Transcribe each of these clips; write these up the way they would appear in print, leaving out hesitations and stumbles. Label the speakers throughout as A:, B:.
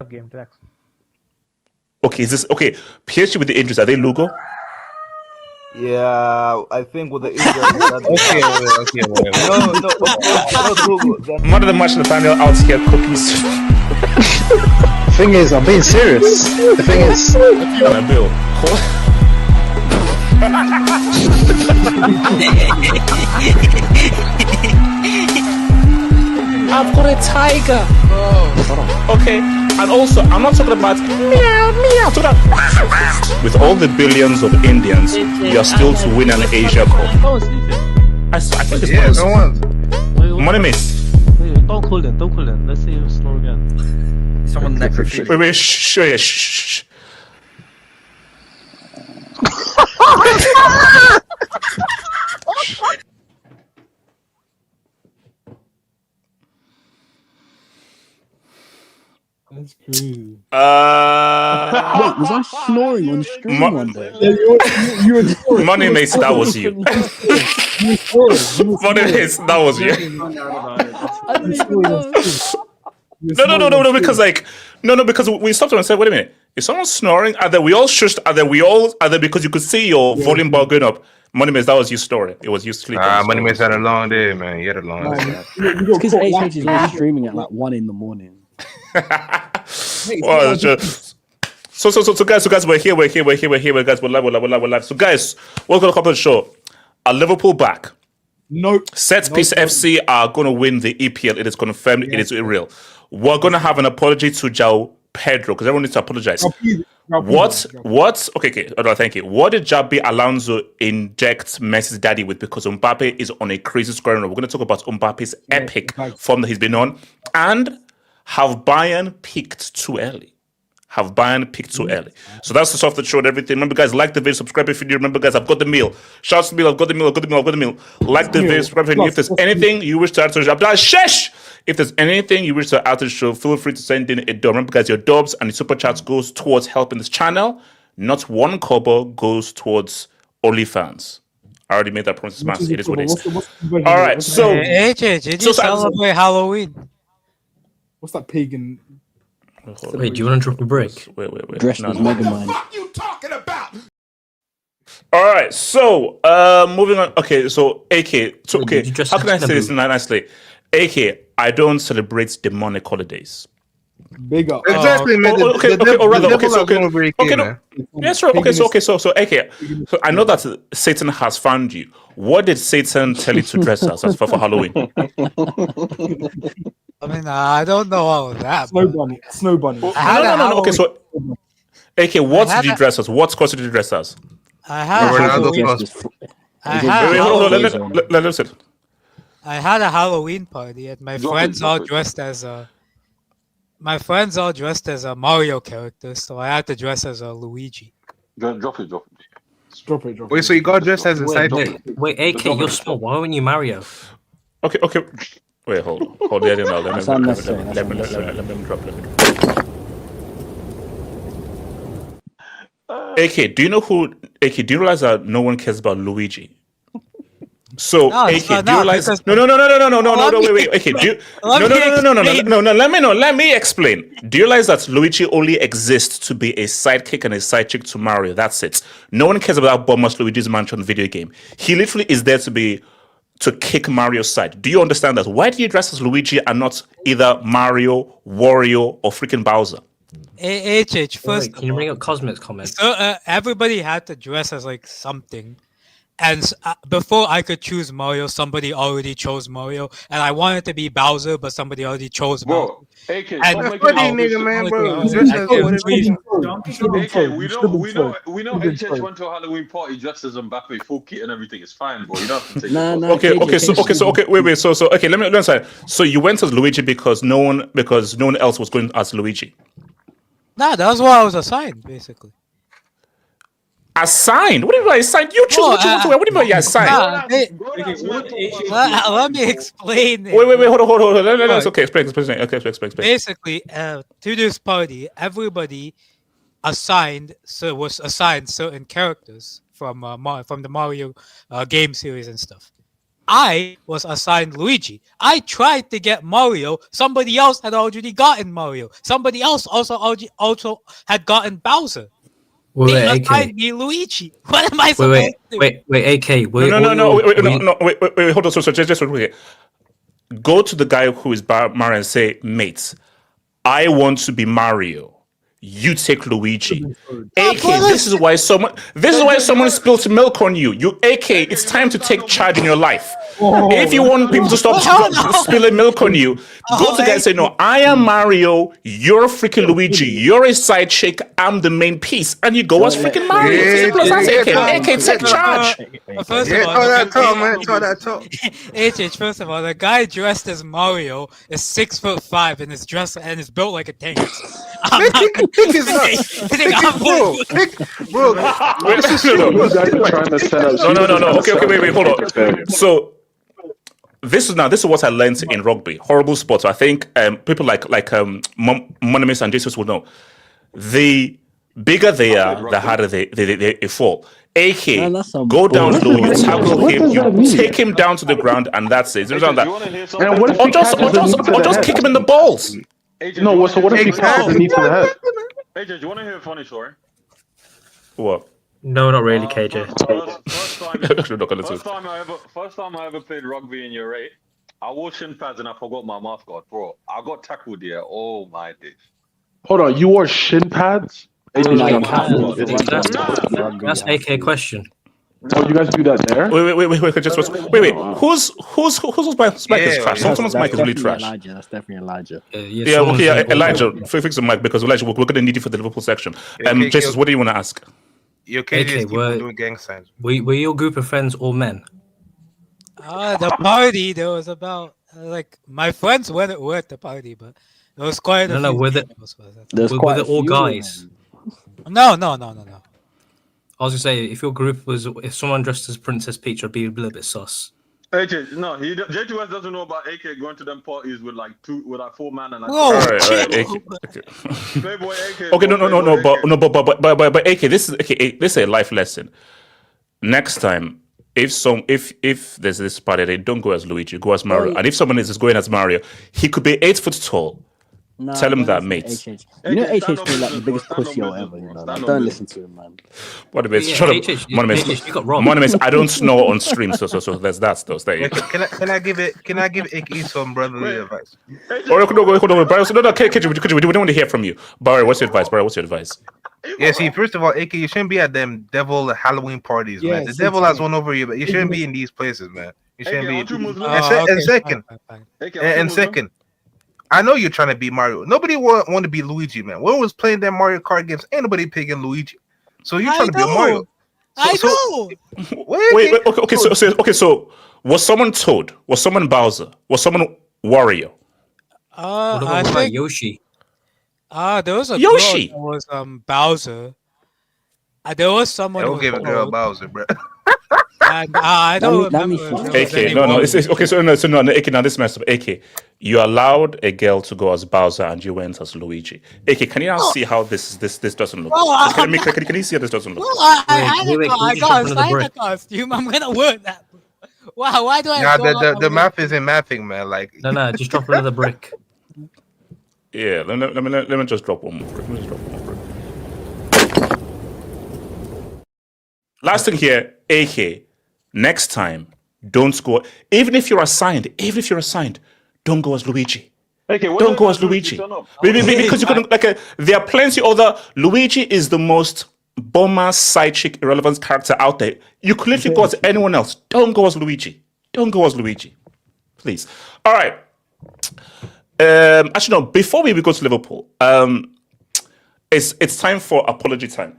A: Game tracks.
B: Okay, is this okay? PSG with the injuries, are they Lugo?
C: Yeah, I think with the injury.
D: Okay.
C: No,
B: Man of the match in the final outscared cookies.
D: The thing is, I'm being serious. The thing is,
B: Bill. I've got a tiger. Okay, and also I'm not talking about meow meow. With all the billions of Indians, you're still to win an Asia Cup. I think it's
D: yeah, no one.
B: money miss.
A: Wait, don't call them. Let's see him slow again.
E: Someone next to you.
B: Wait, shh.
F: That's crazy.
G: Wait, was I snoring on stream one day?
F: Yeah, you were snoring.
B: Money mates, that was you. Money mates, that was you. No, because we stopped and said, wait a minute, is someone snoring? Are they because you could see your volume bar going up? Money mates, that was you snoring. It was you sleeping.
D: Money Mace had a long day, man. He had a long day.
G: It's because HH is live streaming at like 1 a.m.
B: Well, so guys, we're here, guys, we're live. So guys, what's going to happen? Show Liverpool back.
F: Nope.
B: Set Piece FC are going to win the EPL. It is confirmed. It is real. We're going to have an apology to Joao Pedro because everyone needs to apologize. What? Okay. Oh, no, thank you. What did Jabi Alonso inject Messi's daddy with? Because Mbappe is on a crazy scoring run. We're going to talk about Mbappe's epic form that he's been on. And have Bayern peaked too early? So that's the stuff that showed everything. Remember, guys, like the video, subscribe if you do. Remember, guys, I've got the meal. Shout out to the meal. I've got the meal. Like the video, subscribe if you do. If there's anything you wish to add to the show, if there's anything you wish to add to the show, feel free to send in a dub. Remember, guys, your dubs and the super chats goes towards helping this channel. Not one kobo goes towards OnlyFans. I already made that promise, man. It is what it is. All right, so
H: did you celebrate Halloween?
F: What's that pagan?
E: Wait, do you want to drop a break?
B: Wait.
G: Dressed as Megamind.
I: What are you talking about?
B: All right, so moving on. Okay, so AK. So okay, how can I say this nicely? AK, I don't celebrate demonic holidays.
F: Big up.
D: Exactly, man.
B: So AK. So AK. So I know that Satan has found you. What did Satan tell you to dress as for Halloween?
H: I mean, I don't know all of that.
F: Snow bunny.
B: No. Okay, so AK, what did you dress as? What costume did you dress as?
H: I had a Halloween party, and my friends all dressed as Mario characters, so I had to dress as a Luigi.
F: Drop it.
D: Wait, so you got dressed as a sidekick?
E: Wait, AK, you're small. Why weren't you Mario?
B: Okay. Wait, hold on. Let me drop. AK, do you realize that no one cares about Luigi? So, AK, do you realize? No. Wait. AK, do you? No. Let me explain. Do you realize that Luigi only exists to be a sidekick and a side chick to Mario? That's it. No one cares about Bombers Luigi's Mansion video game. He literally is there to kick Mario's side. Do you understand that? Why do you dress as Luigi and not either Mario, Wario, or freaking Bowser?
H: HH first.
E: Wait, can you bring up Cosmic's comment?
H: So everybody had to dress as like something, and before I could choose Mario, somebody already chose Mario, and I wanted to be Bowser, but somebody already chose Bowser.
F: Bro, AK,
H: And
F: stop making
D: Funny
F: it
D: nigga, man, bro.
H: Okay,
D: Dress
H: I
D: as
H: can't
D: whatever
H: read.
D: you
F: AK, we know HH went to a Halloween party dressed as Mbappe, full kit and everything. It's fine, bro. You don't have to take it.
B: Okay, wait. So you went as Luigi because no one else was going as Luigi.
H: Nah, that's what I was assigned, basically.
B: Assigned? What do you mean assigned? You choose what you want to wear. What do you mean you're assigned?
H: Let me explain.
B: Wait, hold on. No, it's okay. Explain. Okay.
H: Basically, to this party, everybody was assigned certain characters from the Mario game series and stuff. I was assigned Luigi. I tried to get Mario. Somebody else had already gotten Mario. Somebody else also had gotten Bowser.
E: Wait,
H: They
E: AK.
H: assigned me Luigi. What am I supposed to do?
E: Wait, AK.
B: Wait, hold on. So just wait. Go to the guy who is Mario and say, mate, I want to be Mario. You take Luigi. AK, this is why someone spilled milk on you. AK, it's time to take charge in your life. If you want people to stop spilling milk on you, go to the guy and say, no, I am Mario, you're freaking Luigi, you're a side chick, I'm the main piece, and you go as freaking Mario. AK, take charge.
H: First of all,
D: that talk.
H: HH, first of all, the guy dressed as Mario is 6'5" and is dressed and is built like a tank. I'm not gonna
D: Pick his nuts. Bro.
B: No. Okay, wait, hold on. So this is what I learned in rugby. Horrible sports. I think people like Monimus and Jesus will know. The bigger they are, the harder they fall. AK, go down low, you tackle him, you take him down to the ground, and that's it. Or just kick him in the balls.
C: No, so what if he catches the knee to the head?
F: AJ, do you want to hear a funny story?
B: What?
E: No, not really, KJ.
F: First time I ever played rugby in your eight, I wore shin pads and I forgot my mouth guard, bro. I got tackled here. Oh my days.
C: Hold on, you wore shin pads?
E: That's AK question.
C: Oh, you guys do that there?
B: Wait. Whose mic is trash? Someone's mic is really trash.
G: Elijah, that's definitely Elijah.
B: Elijah, fix the mic because Elijah, we're going to need you for the Liverpool section. Jesus, what do you want to ask?
I: Your KJ doing gang signs.
E: Were your group of friends all men?
H: The party, there was about my friends were at the party, but there was quite a few.
E: Were they all guys?
H: No.
E: I was gonna say, if someone dressed as Princess Peach, I'd be a little bit sus.
F: AJ, no, J2S doesn't know about AK going to them parties with four man and Playboy AK.
B: Okay, but AK, this is a life lesson. Next time, if there's this party, they don't go as Luigi, go as Mario. And if someone is going as Mario, he could be 8 foot tall.
G: No,
B: tell him that, mate.
G: You know HH is like the biggest pussy ever, you know. Don't listen to him, man.
B: Shut up. Monimus, I don't know on stream, so there's that though.
I: Can I give AK some brotherly advice?
B: Hold on. KJ, we don't want to hear from you. Barry, what's your advice?
I: Yeah, see, first of all, AK, you shouldn't be at them devil Halloween parties, man. The devil has won over you, but you shouldn't be in these places, man. You shouldn't be. And second, I know you're trying to be Mario. Nobody want to be Luigi, man. When was playing that Mario Kart games? Ain't nobody picking Luigi. So you're trying to be Mario.
H: I know.
B: Wait. Okay. So was someone Toad? Was someone Bowser? Was someone Wario?
H: I think
E: Yoshi.
H: There was a
B: Yoshi.
H: Girl that was Bowser. There was someone.
I: Don't give a girl Bowser, bro.
H: And I don't remember.
B: AK, no. It's okay. So no. AK, now this messed up. AK, you allowed a girl to go as Bowser and you went as Luigi. AK, can you now see how this doesn't look? Can you see how this doesn't look?
H: I got a costume. I'm gonna wear that. Wow, why do I?
I: The math isn't mathing, man. Like
E: no, just drop another brick.
B: Yeah, let me just drop one more brick. Last thing here, AK. Next time, don't go. Even if you're assigned, don't go as Luigi.
F: Okay, what
B: Don't
F: do
B: go
F: I
B: as
F: do if
B: Luigi.
F: you turn up?
B: Because you couldn't there are plenty other. Luigi is the most bomber side chick irrelevant character out there. You could literally go as anyone else. Don't go as Luigi. Don't go as Luigi. Please. All right. Actually, no. Before we go to Liverpool, it's time for apology time.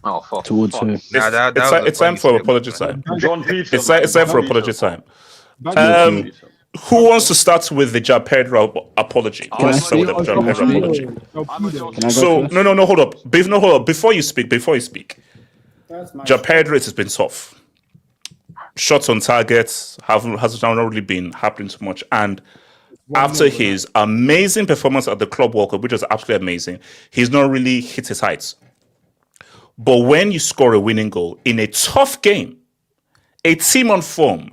F: Oh, fuck.
G: Towards who?
I: Nah, that was a
B: It's time
I: funny
B: for
I: statement,
B: apology
I: man.
B: time.
F: John Peter.
B: It's time for apology time. Who wants to start with the Joao Pedro apology?
G: Can I
B: Let's start with the
G: speak?
B: Joao Pedro apology.
G: Can I go
B: So
G: first?
B: no, hold up. Hold up. Before you speak. Joao Pedro has been tough. Shots on targets has not really been happening too much. And after his amazing performance at the Club World Cup, which was absolutely amazing, he's not really hit his heights. But when you score a winning goal in a tough game, a team on form,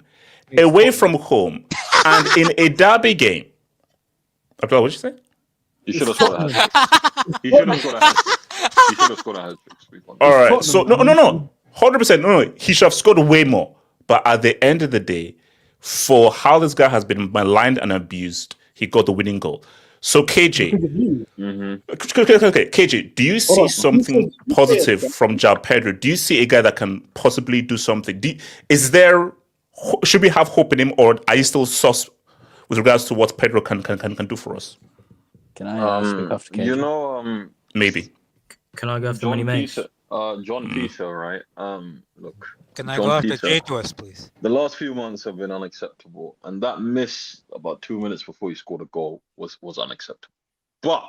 B: away from home, and in a derby game, Abdullah, what did you say?
F: You should have scored a hat-trick. He should have scored a hat-trick. He should have scored a hat-trick.
B: All right. So no. 100%. No. He should have scored way more. But at the end of the day, for how this guy has been maligned and abused, he got the winning goal. So KJ, okay, KJ, do you see something positive from Joao Pedro? Do you see a guy that can possibly do something? Should we have hope in him, or are you still sus with regards to what Pedro can do for us?
G: Can I speak after KJ?
F: You know,
B: Maybe.
E: Can I go after Money Mates?
F: John Peter, right? Look.
H: Can I
F: John
H: go after
F: Peter.
H: Jay to us, please?
F: The last few months have been unacceptable, and that miss about 2 minutes before he scored a goal was unacceptable. But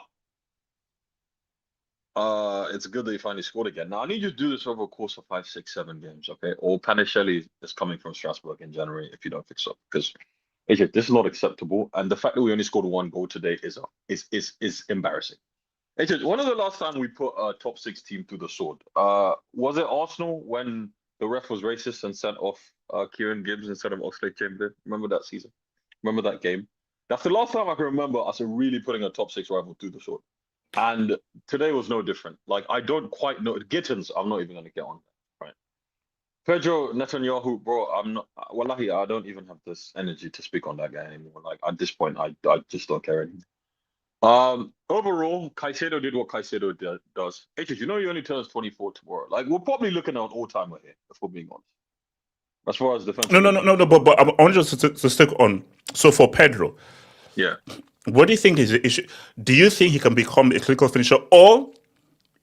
F: it's good that he finally scored again. Now I need you to do this over a course of 5, 6, 7 games, okay? Or Panishelli is coming from Strasbourg in January if you don't fix up, because AJ, this is not acceptable, and the fact that we only scored 1 goal today is embarrassing. AJ, when was the last time we put a top 6 team through the sword? Was it Arsenal when the ref was racist and sent off Kieran Gibbs instead of Oxlade-Chamberlain? Remember that season? Remember that game? That's the last time I can remember us really putting a top 6 rival through the sword. And today was no different. Like, I don't quite know. Gittins, I'm not even going to get on that, right? Pedro Netanyahu, bro, wallahi, I don't even have this energy to speak on that guy anymore. Like, at this point, I just don't care anymore. Overall, Caicedo did what Caicedo does. Did you know he only turns 24 tomorrow? Like, we're probably looking at an all-timer here, if we're being honest. As far as defense.
B: No. But I want just to stick on. So for Pedro,
F: yeah,
B: what do you think is the issue? Do you think he can become a clinical finisher, or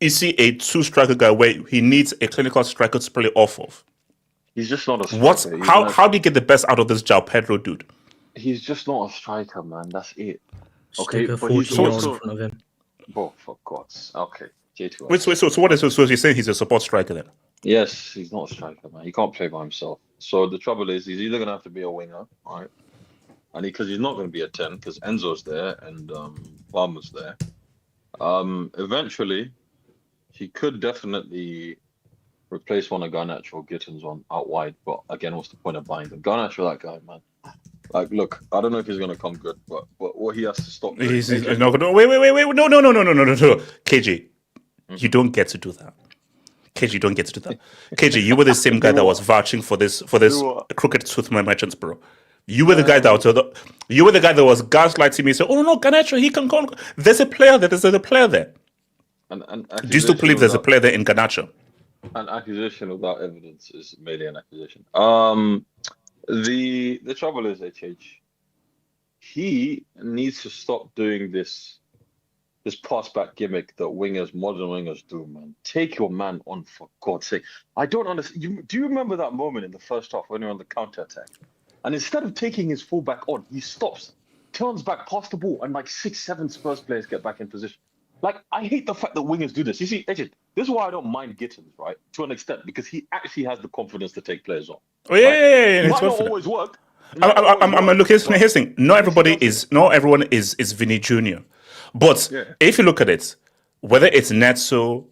B: is he a 2-striker guy where he needs a clinical striker to play off of?
F: He's just not a striker.
B: How do you get the best out of this Joao Pedro dude?
F: He's just not a striker, man. That's it.
E: Okay, but he's also in front of him.
F: Bro, for God's okay. J2.
B: Wait, so what is so you're saying he's a support striker then?
F: Yes, he's not a striker, man. He can't play by himself. So the trouble is, he's either gonna have to be a winger, all right? And because he's not gonna be a 10, because Enzo's there and Palmer's there. Eventually, he could definitely replace one of Garnacho or Gittins on out wide. But again, what's the point of buying them? Garnacho, that guy, man. Like, look, I don't know if he's gonna come good, but what he has to stop.
B: He's not gonna. Wait, no. KJ, you don't get to do that. KJ, you don't get to do that. KJ, you were the same guy that was vouching for this crooked tooth merchants, bro. You were the guy that was gaslighting me. Saying, "Oh no, Garnacho, he can go. There's a player there. There's a player there."
F: And
B: do you still believe there's a player there in Garnacho?
F: An accusation without evidence is merely an accusation. The trouble is, HH, he needs to stop doing this pass back gimmick that modern wingers do, man. Take your man on, for God's sake. I don't understand. Do you remember that moment in the first half when you're on the counter attack? And instead of taking his fullback on, he stops, turns back, past the ball, and like 6, 7 Spurs players get back in position. Like, I hate the fact that wingers do this. You see, HH, this is why I don't mind Gittins, right? To an extent, because he actually has the confidence to take players on.
B: Oh yeah,
F: right?
B: yeah.
F: It might not always work.
B: I'm looking at here's the thing. Not everyone is Vinny Jr. But if you look at it, whether it's Netso,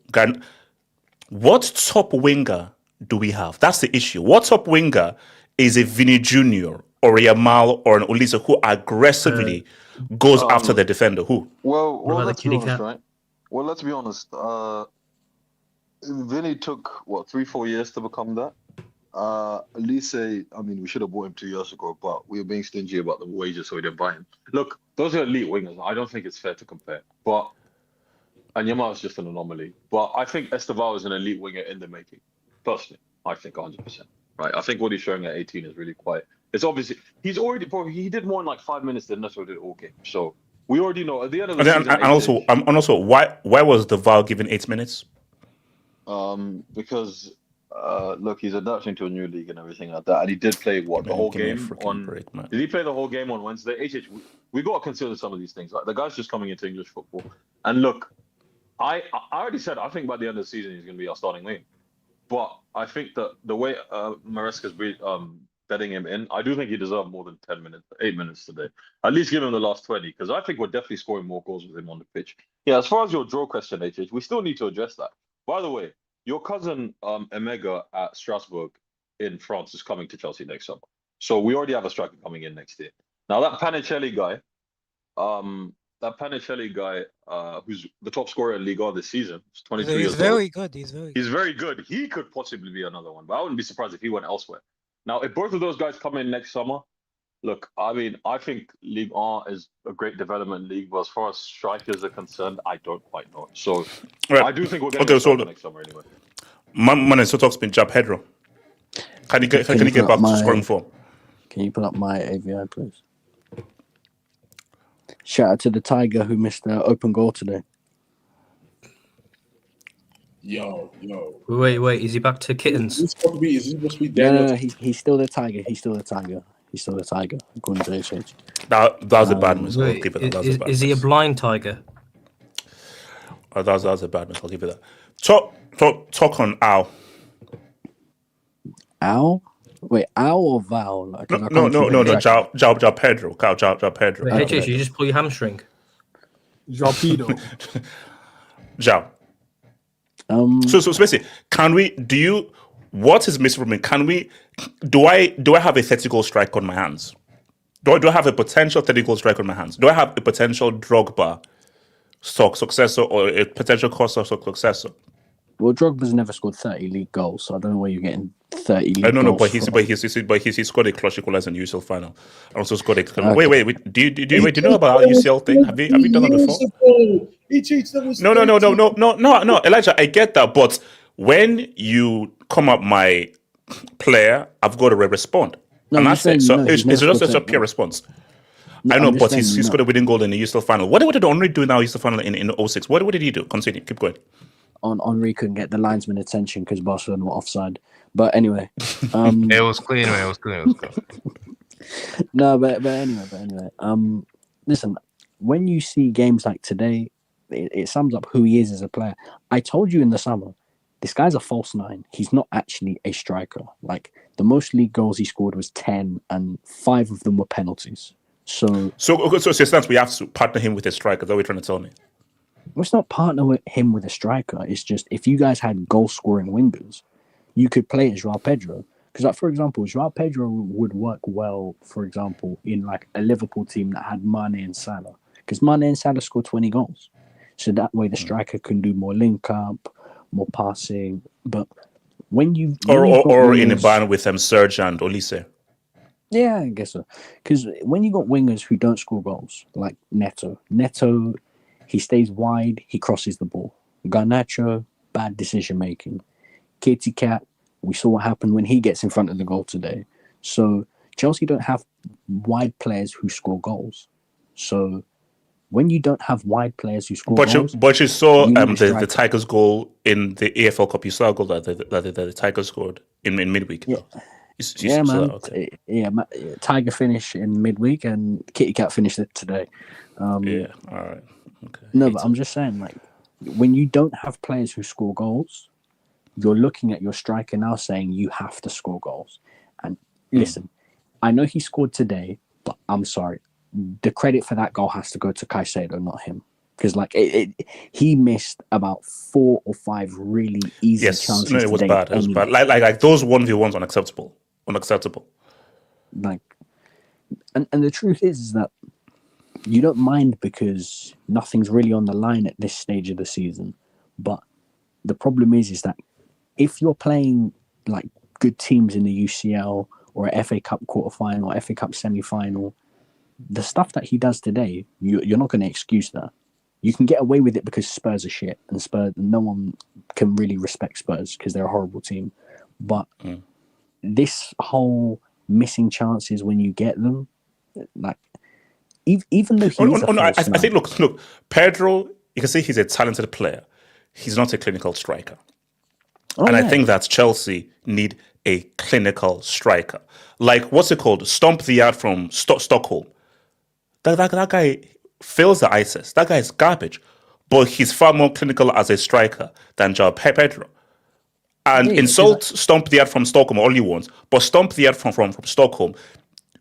B: what top winger do we have? That's the issue. What top winger is a Vinny Jr. or a Yamal or an Olise who aggressively goes after the defender? Who?
F: Well, let's be honest, right? Well, let's be honest. Vinny took 3-4 years to become that. Elise, I mean, we should have bought him 2 years ago, but we were being stingy about the wages, so we didn't buy him. Look, those are elite wingers. I don't think it's fair to compare. But and Yamal is just an anomaly. But I think Esteval is an elite winger in the making. Personally, I think 100%. Right? I think what he's showing at 18 is really quite. It's obviously he's already probably he did more in like 5 minutes than Neto did all game. So we already know at the end of the season.
B: And also, why was the Val given 8 minutes?
F: Because look, he's adapting to a new league and everything like that, and he did play the whole game on.
B: Break, man.
F: Did he play the whole game on Wednesday? We got to consider some of these things. Like the guy's just coming into English football, and look, I already said I think by the end of the season he's going to be our starting wing, but I think that the way Maresca's betting him in, I do think he deserved more than 8 minutes today. At least give him the last 20, because I think we're definitely scoring more goals with him on the pitch. Yeah, as far as your draw question, HH, we still need to address that. By the way, your cousin Emega at Strasbourg in France is coming to Chelsea next summer. So we already have a striker coming in next year. Now that Panicelli guy, who's the top scorer in Liga this season, is 22 years old.
H: He's very good.
F: He's very good. He could possibly be another one, but I wouldn't be surprised if he went elsewhere. Now, if both of those guys come in next summer, look, I mean, I think Ligue 1 is a great development league, but as far as strikers are concerned, I don't quite know. So
B: right.
F: I do think we're going to next summer anyway.
B: Man, so talks been Joao Pedro. Can you get back to scoring form?
G: Can you pull up my AVI, please? Shout out to the Tiger who missed the open goal today.
J: Yo.
E: Wait, is he back to kittens?
J: Is he supposed to be
G: No, he's still the Tiger. He's still the Tiger, according to HH.
B: That was a bad miss.
E: Wait, is he a blind tiger?
B: That was a bad miss. I'll give it that. Talk on Al.
G: Al? Wait, Al or Val? Like,
B: no. Joao Pedro. Joao Pedro.
E: Wait, HH, you just pull your hamstring.
J: Joao Pedro.
B: Joao. So basically, what is missing from me? Do I have a 30-goal strike on my hands? Do I have a potential 30-goal strike on my hands? Do I have a potential Drogba successor or a potential Costa successor?
G: Well, Drogba's never scored 30 league goals, so I don't know where you're getting 30 league goals.
B: No, but he scored a clutch equalizer in the UCL final. And also scored a. Okay. Wait. Do you know about our UCL thing? Have you done that before? No, Elijah, I get that, but when you come up my player, I've got to respond. No, and that's it. So it's just a pure response. No, I know, but he scored a winning goal in the UCL final. What did Henry do now? UCL final in 06. What did he do? Continue. Keep going.
G: Henry couldn't get the linesman attention because Barcelona were offside. But anyway,
I: it was clean. It was clean.
G: No, but anyway. Listen, when you see games like today, it sums up who he is as a player. I told you in the summer, this guy's a false nine. He's not actually a striker. Like, the most league goals he scored was 10, and 5 of them were penalties. So we have to partner him with a striker. That's what you're trying to tell me. Let's not partner with him with a striker. It's just, if you guys had goal-scoring wingers, you could play as Joao Pedro. Because, like, for example, Joao Pedro would work well, for example, in like a Liverpool team that had Mane and Salah. Because Mane and Salah scored 20 goals. So that way the striker can do more link-up, more passing. But when you...
B: Or in a Bayern with Serge and Olise.
G: Yeah, I guess so. Because when you got wingers who don't score goals, like Neto, he stays wide, he crosses the ball. Garnacho, bad decision-making. Kitty Cat, we saw what happened when he gets in front of the goal today. So Chelsea don't have wide players who score goals. So when you don't have wide players who score goals...
B: But you saw the Tigers' goal in the AFL Cup. You saw a goal that the Tigers scored in midweek.
G: Yeah. Tiger finish in midweek and Kitty Cat finished it today.
B: All right. Okay.
G: No, but I'm just saying, like, when you don't have players who score goals, you're looking at your striker now saying you have to score goals. And listen, I know he scored today, but I'm sorry. The credit for that goal has to go to Caicedo, not him. Because, like, he missed about 4 or 5 really easy chances.
B: No, it was bad. It was bad. Like those 1v1s unacceptable.
G: Like, and the truth is that you don't mind because nothing's really on the line at this stage of the season. But the problem is that if you're playing like good teams in the UCL or a FA Cup quarterfinal, FA Cup semi-final. The stuff that he does today, you're not going to excuse that. You can get away with it because Spurs are shit, and no one can really respect Spurs because they're a horrible team. But this whole missing chances when you get them, like even though
B: I think look, Pedro, you can see he's a talented player. He's not a clinical striker. I think that Chelsea need a clinical striker. Like, what's it called? Stomp the Yard from Stockholm. That guy fails the ISIS. That guy is garbage. But he's far more clinical as a striker than Joao Pedro. And insult Stomp the Yard from Stockholm all you want, but Stomp the Yard from Stockholm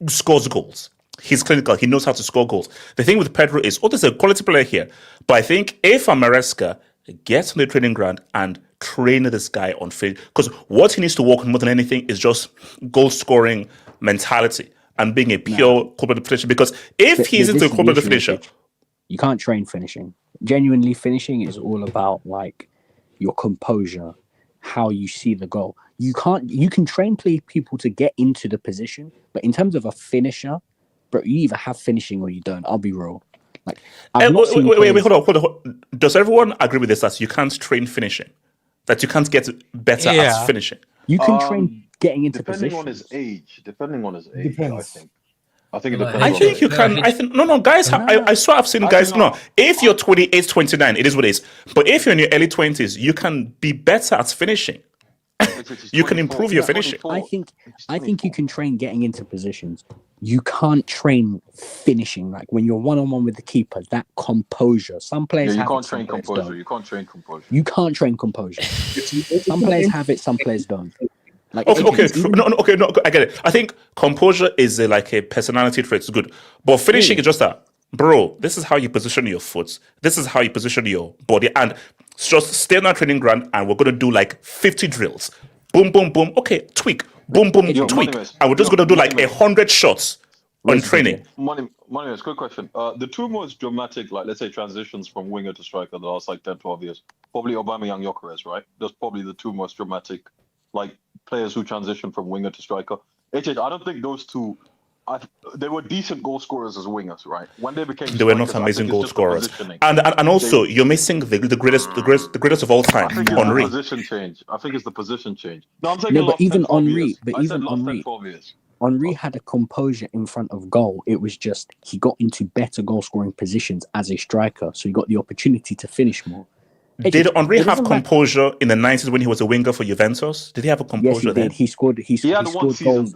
B: scores goals. He's clinical. He knows how to score goals. The thing with Pedro is, there's a quality player here. But I think if Maresca gets on the training ground and train this guy on field, because what he needs to work on more than anything is just goal scoring mentality and being a pure corporate finisher. Because if he's into a corporate finisher,
G: you can't train finishing. Genuinely, finishing is all about like your composure, how you see the goal. You can train people to get into the position, but in terms of a finisher, bro, you either have finishing or you don't. I'll be real. Like, wait,
B: hold on. Does everyone agree with this? That you can't train finishing, that you can't get better at finishing.
G: You can train getting into
F: depending
G: positions.
F: on his age.
J: Depends.
F: I think it depends.
B: I think you can. I think no, guys. I swear I've seen guys. No, if you're 28, 29, it is what it is. But if you're in your early 20s, you can be better at finishing. You can improve your finishing.
G: I think you can train getting into positions. You can't train finishing. Like when you're one-on-one with the keeper, that composure. Some players
F: you
G: have
F: can't
G: it,
F: train composure. You can't train composure.
G: You can't train composure. Some players have it, some players don't. Like,
B: okay, no, I get it. I think composure is like a personality trait. It's good, but finishing is just that, bro. This is how you position your foot. This is how you position your body, and just stay on our training ground. And we're gonna do like 50 drills. Boom, boom, boom. Okay, tweak. Boom, boom, tweak. And we're just gonna do like 100 shots on training.
F: Money, quick question. The two most dramatic, like let's say, transitions from winger to striker the last like 10, 12 years, probably Aubameyang, Gyokeres, right? That's probably the two most dramatic, like, players who transition from winger to striker. I don't think those two. They were decent goal scorers as wingers, right? When they became,
B: they were not amazing goal scorers. And also, you're missing the greatest of all time, Henry.
F: Position change. I think it's the position change. No, I'm saying
G: but even Henry,
F: years.
G: Henry had a composure in front of goal. It was just he got into better goal scoring positions as a striker, so he got the opportunity to finish more.
B: Did Henry have composure in the 90s when he was a winger for Juventus? Did he have a composure then?
G: He scored. He
F: had
G: scored
F: goals.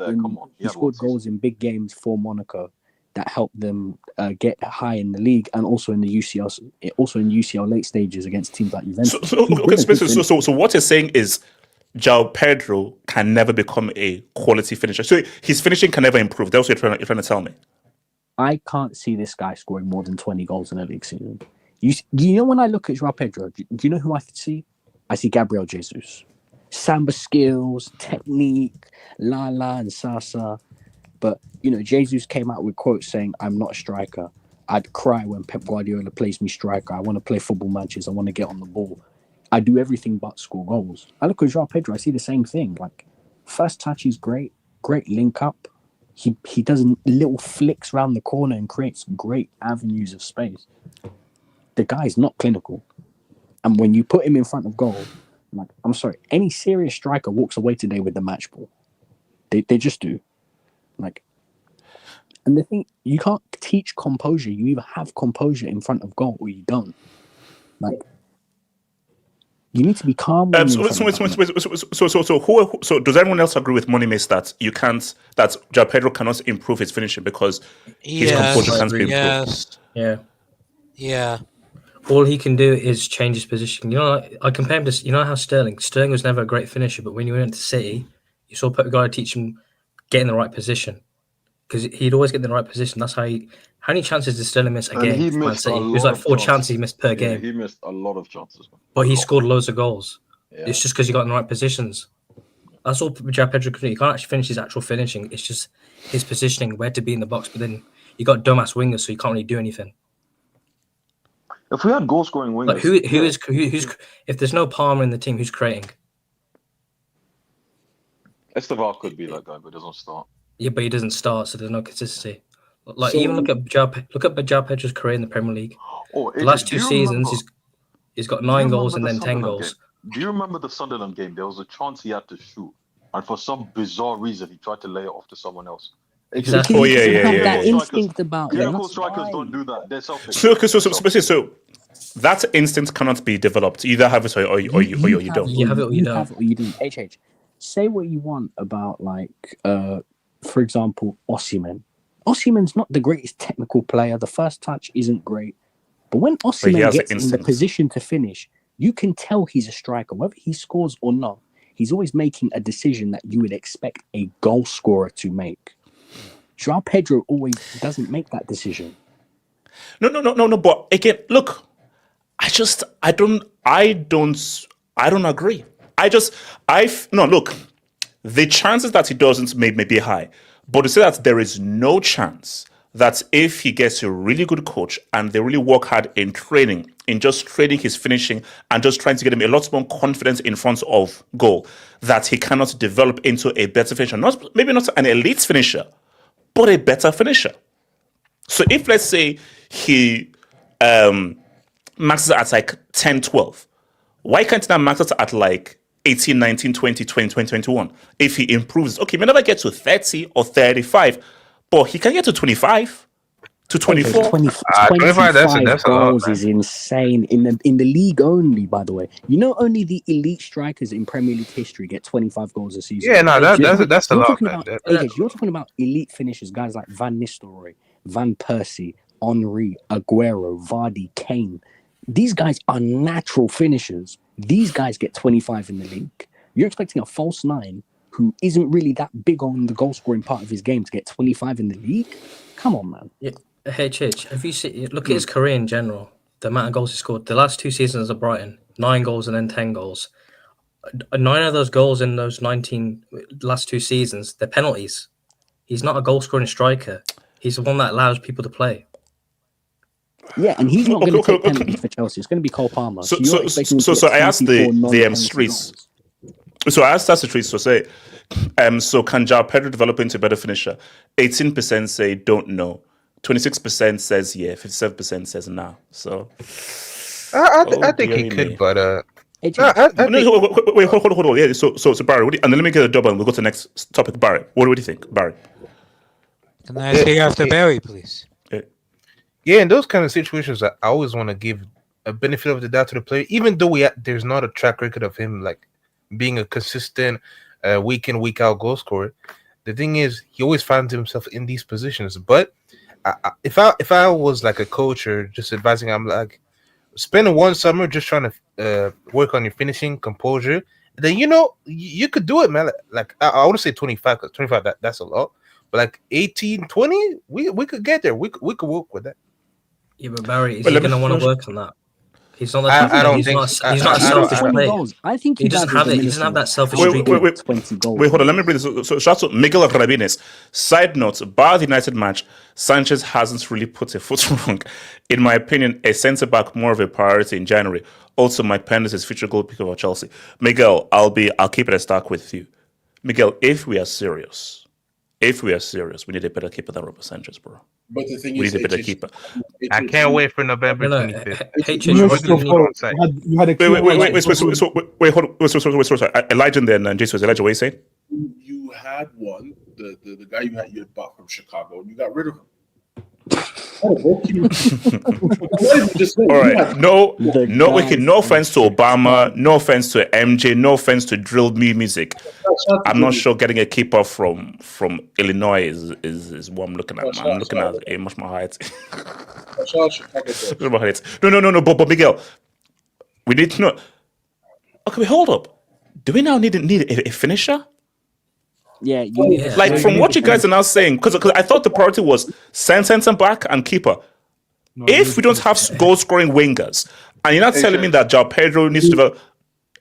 G: He scored goals in big games for Monaco that helped them get high in the league and also in the UCL. Also in UCL late stages against teams like Juventus.
B: So what you're saying is, Joao Pedro can never become a quality finisher. So his finishing can never improve. That's what you're trying to tell me.
G: I can't see this guy scoring more than 20 goals in a league season. You know, when I look at Joao Pedro, do you know who I see? I see Gabriel Jesus. Samba skills, technique, Lala and Sasa. But, you know, Jesus came out with quotes saying, I'm not a striker. I'd cry when Pep Guardiola plays me striker. I want to play football matches. I want to get on the ball. I do everything but score goals. I look at Joao Pedro, I see the same thing. Like, first touch is great link up. He does little flicks around the corner and creates great avenues of space. The guy's not clinical. And when you put him in front of goal, like, I'm sorry, any serious striker walks away today with the match ball. They just do. Like, and the thing, you can't teach composure. You either have composure in front of goal or you don't. Like, you need to be calm.
B: So does everyone else agree with Moneymace that Joao Pedro cannot improve his finishing because his composure can't be improved?
E: Yeah. All he can do is change his position. You know, I compare him to, you know how Sterling was never a great finisher, but when he went to City, you saw Pep Guardiola teach him get in the right position because he'd always get in the right position. That's how many chances did Sterling miss a game?
F: He missed
E: it was like 4 chances he missed per game.
F: He missed a lot of chances.
E: But he scored loads of goals. Yeah. It's just because he got in the right positions. That's all Joao Pedro can do. He can't actually finish his actual finishing. It's just his positioning, where to be in the box. But then you got dumbass wingers, so you can't really do anything.
F: If we had goal scoring wingers,
E: like who's if there's no Palmer in the team, who's creating?
F: Esteval could be that guy, but doesn't start.
E: Yeah, but he doesn't start, so there's no consistency. Like
K: So-
E: even look at Joao Pedro's career in the Premier League.
F: Oh,
E: The last
F: AJ,
E: two
F: do you
E: seasons,
F: remember-
E: he's got
F: do you
E: 9 goals and
F: remember
E: then
F: the
E: 10
F: Sunderland
E: goals.
F: game? Do you remember the Sunderland game? There was a chance he had to shoot, and for some bizarre reason, he tried to lay it off to someone else.
E: Exactly.
B: Oh, yeah, yeah,
G: have
B: yeah,
G: that
B: yeah.
G: instinct about him.
F: Clinical
G: That's
F: strikers
G: why.
F: don't do that. They're selfish.
B: So that instinct cannot be developed. You either have it or you don't.
E: You have it or you don't.
G: have it or you don't. HH, say what you want about, like, for example, Osimhen. Osimhen's not the greatest technical player. The first touch isn't great. But when Osimhen
B: has the
G: gets in the
B: instinct.
G: position to finish, you can tell he's a striker. Whether he scores or not, he's always making a decision that you would expect a goal scorer to make. Joao Pedro always doesn't make that decision.
B: No. But again, look, I don't agree. Look, the chances that he doesn't may be high, but to say that there is no chance that if he gets a really good coach and they really work hard in training, in just training his finishing and just trying to get him a lot more confidence in front of goal, that he cannot develop into a better finisher. Maybe not an elite finisher, but a better finisher. So if, let's say, he maxes at like 10, 12, why can't he now max it at like 18, 19, 20, 21? If he improves, okay, he may never get to 30 or 35, but he can get to 25, to 24.
G: 25
I: that's a lot,
G: goals
I: man.
G: is insane in the league only, by the way. You know, only the elite strikers in Premier League history get 25 goals a season.
I: Yeah, no, that's a
G: You're
I: lot,
G: talking
I: man.
G: about, AJ, you're talking about elite finishers, guys like Van Nistelrooy, Van Persie, Henry, Aguero, Vardy, Kane. These guys are natural finishers. These guys get 25 in the league. You're expecting a false nine who isn't really that big on the goal scoring part of his game to get 25 in the league? Come on, man.
E: Yeah. HH, have you seen? Look at his career in general. The amount of goals he scored. The last 2 seasons at Brighton, 9 goals and then 10 goals. 9 of those goals in those 19 last 2 seasons, they're penalties. He's not a goal scoring striker. He's the one that allows people to play.
G: Yeah, and he's not going to take penalties for Chelsea. It's going to be Cole Palmer.
B: So I asked the streets. So I asked the streets to say, so can Joao Pedro develop into a better finisher? 18% say don't know. 26% says yeah. 57% says nah. So
I: I think he could, but
B: wait, hold on. Yeah. So Barry, and then let me get a double, and we'll go to the next topic. Barry, what do you think, Barry?
H: Can I speak after Barry, please?
I: yeah, in those kind of situations, I always want to give a benefit of the doubt to the player, even though there's not a track record of him like being a consistent week in, week out goal scorer. The thing is, he always finds himself in these positions. But if I was like a coach or just advising, I'm like, spend one summer just trying to work on your finishing, composure. Then you could do it, man. Like I want to say 25, because 25 that's a lot. But like 18, 20, we could get there. We could work with that.
E: Yeah, but Barry, is he going to want to work on that? He's not.
I: I don't
E: he's
I: think.
E: not a selfish player.
G: I think
E: He doesn't have it. He doesn't have that selfish streak.
B: Wait,
G: 20 goals.
B: hold on. Let me bring this. So shout out to Miguel Rabines. Side note: bar the United match, Sanchez hasn't really put a foot wrong. In my opinion, a centre back more of a priority in January. Also, my pen is his future goalkeeper for Chelsea. Miguel, I'll keep it a stack with you. Miguel, if we are serious, we need a better keeper than Robert Sanchez, bro.
K: But the thing
B: We
K: is,
B: need a better keeper.
I: I can't wait for November 25th.
K: You had a
B: Wait, hold on. Sorry. Elijah and then Jesus. Elijah, what are you saying?
K: You had one, the guy you had bought from Chicago, and you got rid of him.
B: All right. No offense to Obama, no offense to MJ, no offense to drill music. I'm not sure getting a keeper from Illinois is what I'm looking at. Man. I'm looking at a much more height. No. But Miguel, we need to know. Okay, hold up. Do we now need a finisher?
G: Yeah,
B: from what you guys are now saying, because I thought the priority was center back and keeper. If we don't have goal scoring wingers, and you're not telling me that Joao Pedro needs to develop,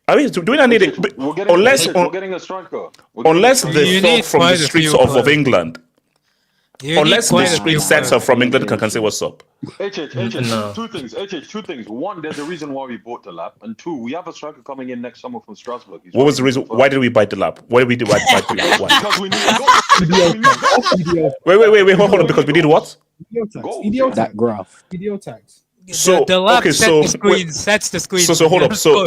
B: I mean, do we not need it?
F: We're getting a striker.
B: Unless the thought from the streets of England, unless the street setter from England can say what's up.
E: No.
F: Two things. One, there's a reason why we bought the lap, and two, we have a striker coming in next summer from Strasbourg.
B: What was the reason? Why did we buy the lap? Why did we buy the lap? Why?
F: Because we need goals.
B: Wait, hold on. Because we did what?
G: That graph.
L: Idiotax.
B: So
H: the lap
B: okay,
H: sets the screen.
B: So hold up. So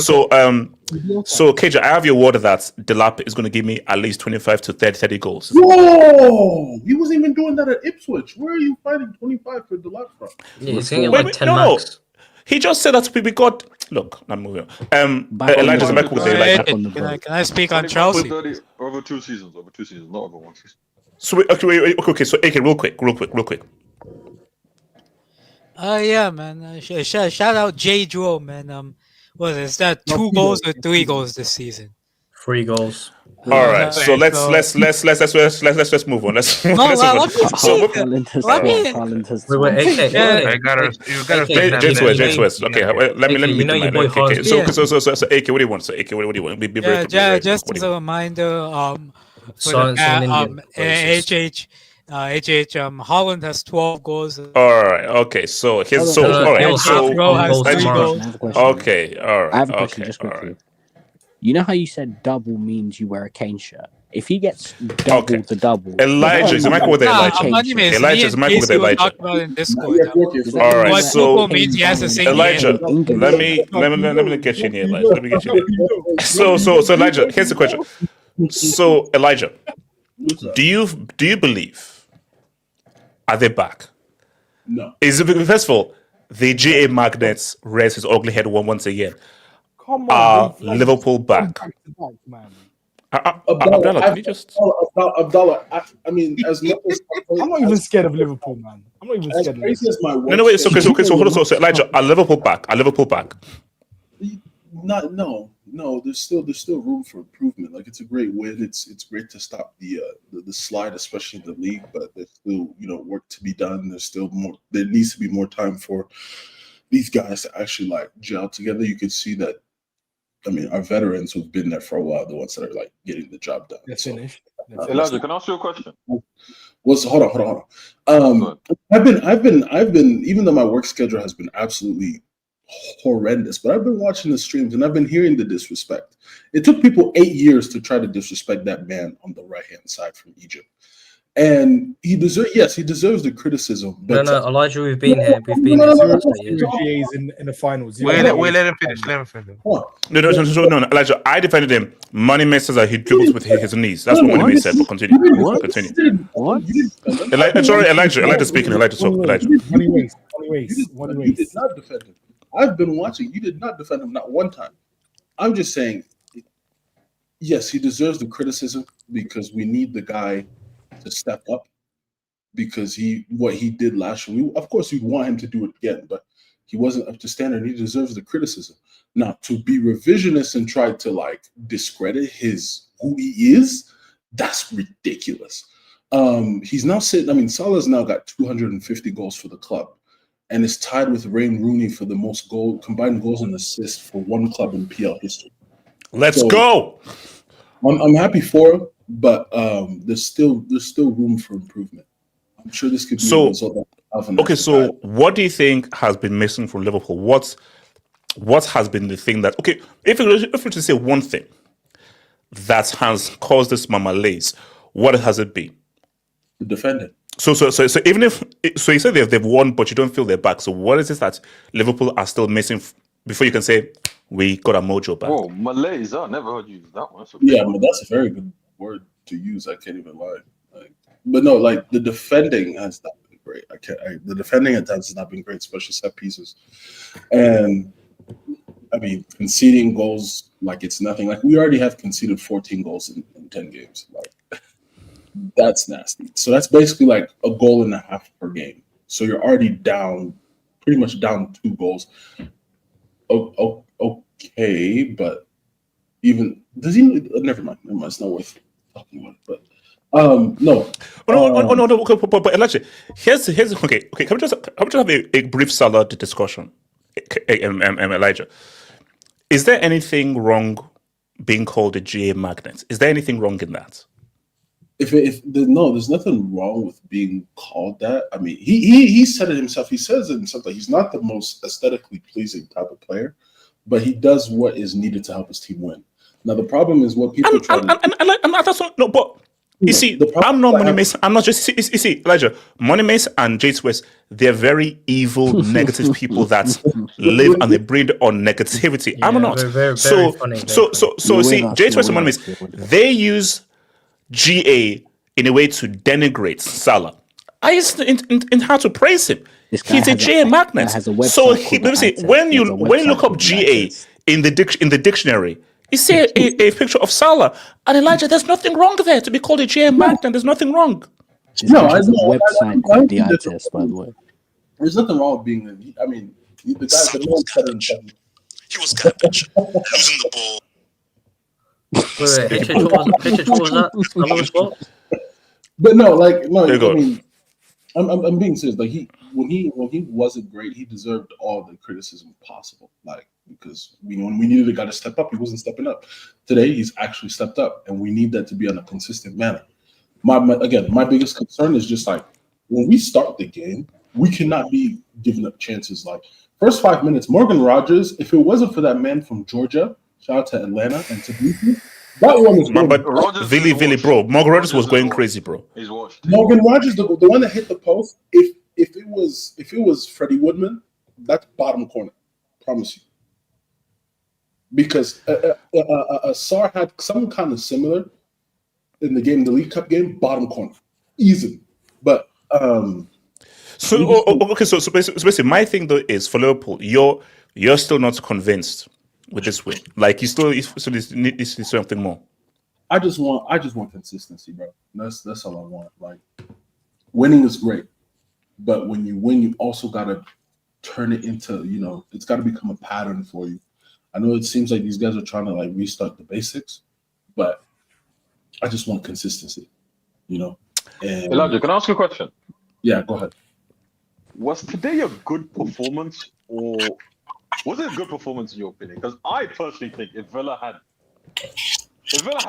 B: KJ, I have your word that the lap is going to give me at least 25 to 30 goals.
K: Whoa! He wasn't even doing that at Ipswich. Where are you finding 25 for the lap from?
E: Yeah, it's going to get like 10 max.
B: He just said that we got. Look, I'm moving on. Elijah's back with
H: Can I speak on Chelsea?
F: Over 2 seasons, not over 1 season.
B: So okay. So AK, real quick.
H: Yeah, man. Shout out J. Joe, man. What is that? 2 goals or 3 goals this season?
E: 3 goals.
B: All right, so let's move on. Let's move on.
I: I got
B: James West. Okay, let me meet the man. Okay, so AK, what do you want? So AK, what do you want? Be very
H: just as a reminder, for the HH, Holland has 12 goals.
B: All right. Okay. So here's all right. Okay. All right.
G: I have a question just quickly. You know how you said double means you wear a Kane shirt? If he gets double the double,
B: Elijah is Michael with Elijah. Elijah is Michael with Elijah. All right. So Elijah, let me get you in here, Elijah. Let me get you in here. So Elijah, here's the question. So Elijah, do you believe? Are they back?
K: No.
B: First of all, the GA magnets raise his ugly head once again.
L: Come on,
B: Liverpool back.
K: Abdallah, can you just Abdallah? I mean, as much as
L: I'm not even scared of Liverpool, man. I'm not even scared of Liverpool.
B: No, wait. So hold on. So Elijah, are Liverpool back?
K: No. There's still room for improvement. Like, it's a great win. It's great to stop the slide, especially in the league. But there's still work to be done. There's still more. There needs to be more time for these guys to actually like gel together. You can see that. I mean, our veterans who've been there for a while, the ones that are like getting the job done.
L: They're finished.
F: Elijah, can I ask you a question?
K: Hold on. I've been, even though my work schedule has been absolutely horrendous, but I've been watching the streams and I've been hearing the disrespect. It took people 8 years to try to disrespect that man on the right-hand side from Egypt. And he deserves the criticism. But
E: no, Elijah, we've been here. We've been here since
L: GAs in the finals.
I: Let him finish.
B: No, Elijah, I defended him. Money May says that he dribbles with his knees. That's what Money May said. But continue.
G: What?
B: Elijah speaking. Elijah talk. Elijah.
L: Money waste.
K: You did not defend him. I've been watching. You did not defend him, not one time. I'm just saying, yes, he deserves the criticism because we need the guy to step up, because what he did last year, of course we want him to do it again, but he wasn't up to standard. He deserves the criticism. Now, to be revisionist and try to like discredit who he is, that's ridiculous. He's now sitting. I mean, Salah's now got 250 goals for the club, and is tied with Wayne Rooney for the most combined goals and assists for one club in PL history.
B: Let's go.
K: I'm happy for him. But there's still room for improvement. I'm sure this could be a result of
B: okay, so what do you think has been missing from Liverpool? What has been the thing that if we were to say one thing that has caused this malaise, what has it been?
K: The defending.
B: So even if you said they've won, but you don't feel they're back. So what is it that Liverpool are still missing before you can say we got a mojo back?
F: Oh, malaise! I never heard you use that one.
K: Yeah, but that's a very good word to use. I can't even lie. But no, like the defending has not been great. The defending at times has not been great, especially set pieces. And I mean, conceding goals like it's nothing. Like, we already have conceded 14 goals in 10 games. Like, that's nasty. So that's basically like a goal and a half per game. So you're already pretty much down 2 goals. Okay, but even does he? Never mind. It's not worth talking about it. But no.
B: Okay, but Elijah, here's okay. Can we just have a brief Salah discussion? Elijah, is there anything wrong being called a GA magnet? Is there anything wrong in that?
K: There's nothing wrong with being called that. I mean, he said it himself. He says it himself that he's not the most aesthetically pleasing type of player, but he does what is needed to help his team win. Now the problem is what people try to.
B: No, but you see, I'm not Money Mason. I'm not just. You see, Elijah, Money Mason and Jates West, they're very evil, negative people that live and they breed on negativity. Yeah, I'm not.
E: Very
B: so
E: funny,
B: see, Jates West and Money Mason, they use GA in a way to denigrate Salah. I used in how to praise him. He's a GA magnet. So let me see, when you look up GA in the dictionary, you see a picture of Salah and Elijah. There's nothing wrong there to be called a GA magnet. There's nothing wrong.
G: No, I know. Website called the eye test, by the way.
K: There's nothing wrong with being. I mean, the guy. The man said himself.
B: He was garbage, losing the ball.
E: Wait, what was that?
K: But no, I mean, I'm being serious. Like when he wasn't great, he deserved all the criticism possible. Like because when we needed a guy to step up, he wasn't stepping up. Today, he's actually stepped up, and we need that to be on a consistent manner. My biggest concern is just like when we start the game, we cannot be giving up chances. Like first 5 minutes, Morgan Rogers. If it wasn't for that man from Georgia, shout out to Atlanta and to Tbilisi. That one was
B: Vili, bro. Morgan Rogers was going crazy, bro.
F: He's watched.
K: Morgan Rogers, the one that hit the post. If it was Freddie Woodman, that's bottom corner. Promise you. Because Sar had something kind of similar in the League Cup game, bottom corner, easy. But
B: so basically, my thing though is for Liverpool, you're still not convinced with this win. Like you still need something more.
K: I just want consistency, bro. That's all I want. Like winning is great, but when you win, you also gotta turn it into, it's gotta become a pattern for you. I know it seems like these guys are trying to like restart the basics, but I just want consistency, And
F: Elijah, can I ask you a question?
K: Yeah, go ahead.
F: Was today a good performance, or was it a good performance in your opinion? Because I personally think if Villa had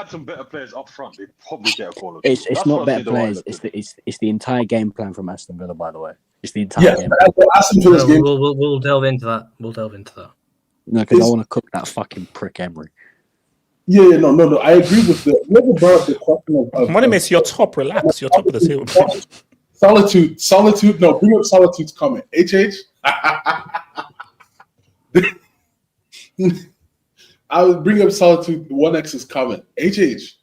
F: some better players up front, they'd probably get a call.
G: It's not better players. It's the entire game plan from Aston Villa, by the way. It's the entire game.
E: We'll delve into that.
G: No, because I want to cook that fucking prick Emery.
K: Yeah, no. I agree with the. Whoever brought up the question of
B: Money Mace, you're top. Relax. You're top of the table.
K: Solitude. No, bring up Solitude's comment. HH. I would bring up Solitude 1X's comment. HH.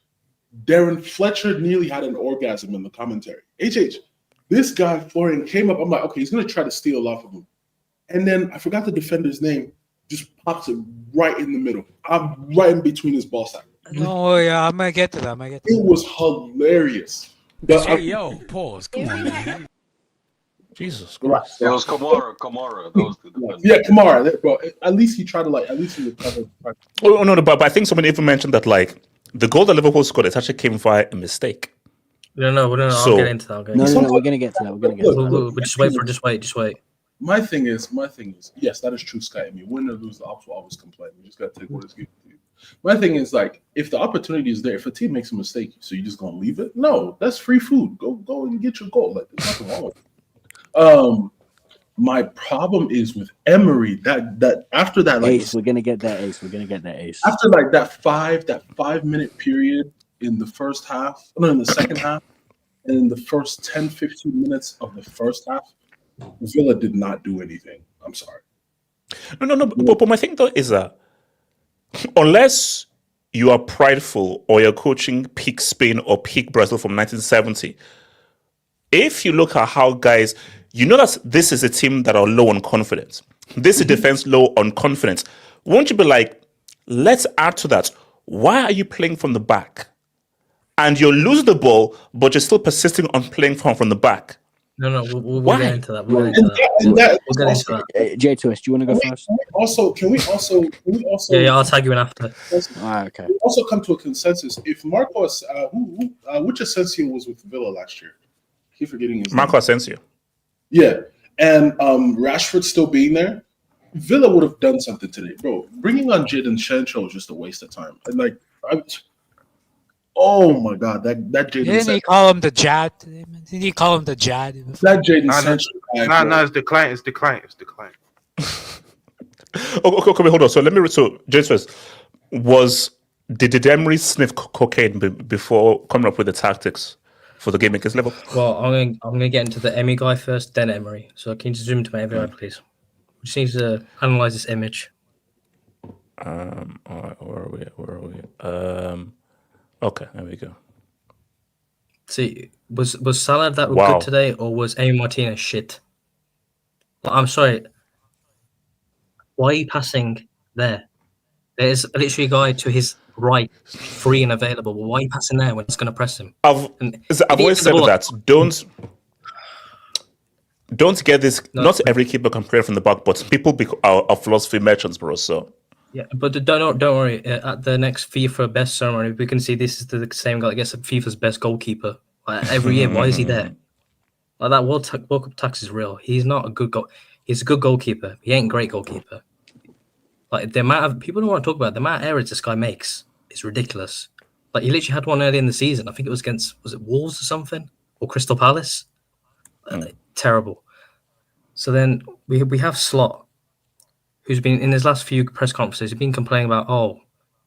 K: Darren Fletcher nearly had an orgasm in the commentary. HH. This guy Florian came up. I'm like, okay, he's gonna try to steal off of him, and then I forgot the defender's name. Just pops it right in the middle. I'm right in between his ball sack.
H: No, yeah, I might get to that.
K: It was hilarious.
M: Pause. Come on, man.
B: Jesus Christ.
F: It was Kamara. Those two defenders.
K: Yeah, Kamara. Bro, at least he tried to at least he recovered.
B: Oh no, but I think somebody even mentioned that the goal that Liverpool scored, it actually came via a mistake.
E: No. I'll get into that.
G: No, we're gonna get to that.
E: Just wait.
K: My thing is, yes, that is true, Sky. I mean, win or lose, the ops will always complain. We just got to take what is given to you. My thing is, if the opportunity is there, if a team makes a mistake, so you just going to leave it? No, that's free food. Go and get your goal. There's nothing wrong with it. My problem is with Emery, that after that,
G: Ace, we're going to get that Ace.
K: After, that 5 minute period in the first half, in the second half, and in the first 10, 15 minutes of the first half, Villa did not do anything. I'm sorry.
B: No. But my thing though is that unless you are prideful or you're coaching peak Spain or peak Brazil from 1970, if you look at how guys, that this is a team that are low on confidence. This is defense low on confidence. Won't you be like, let's add to that? Why are you playing from the back? And you lose the ball, but you're still persisting on playing from the back.
E: No, we'll get into that. We'll get into that.
G: J2S, do you want to go first?
K: Can we also?
E: Yeah, I'll tag you in after.
G: Okay.
K: We also come to a consensus. If Marcos, which Asensio was with Villa last year? I keep forgetting his
B: Marco
K: name.
B: Asensio.
K: Yeah, and Rashford still being there, Villa would have done something today, bro. Bringing on Jadon Sancho is just a waste of time. And Oh my God, that Jaden.
H: Didn't he call him the Jad? Didn't he call him the Jad?
K: That Jaden Sancho guy.
I: No, it's the client. It's the client. It's the client.
B: Okay, hold on. So let me. So James first. Did Emery sniff cocaine before coming up with the tactics for the game against Liverpool?
E: Well, I'm gonna get into the Emery guy first, then Emery. So can you just zoom into my Emery, please? We just need to analyze this image.
B: All right, where are we? Okay, there we go.
E: See, was Salah that good today, or was Amy Martinez shit? I'm sorry. Why are you passing there? There's literally a guy to his right, free and available. Well, why are you passing there when he's going to press him?
B: I've always said that. Don't get this. No. Not every keeper can play from the back, but people are philosophy merchants, bro. So
E: yeah, but don't worry. At the next FIFA best ceremony, we can see this is the same guy that gets FIFA's best goalkeeper every year. Why is he there? Like that World Cup tax is real. He's not a good goal. He's a good goalkeeper. He ain't a great goalkeeper. Like the amount of people don't want to talk about the amount of errors this guy makes is ridiculous. Like he literally had one early in the season. I think it was against Wolves or something or Crystal Palace. Terrible. So then we have Slot, who's been in his last few press conferences. He's been complaining about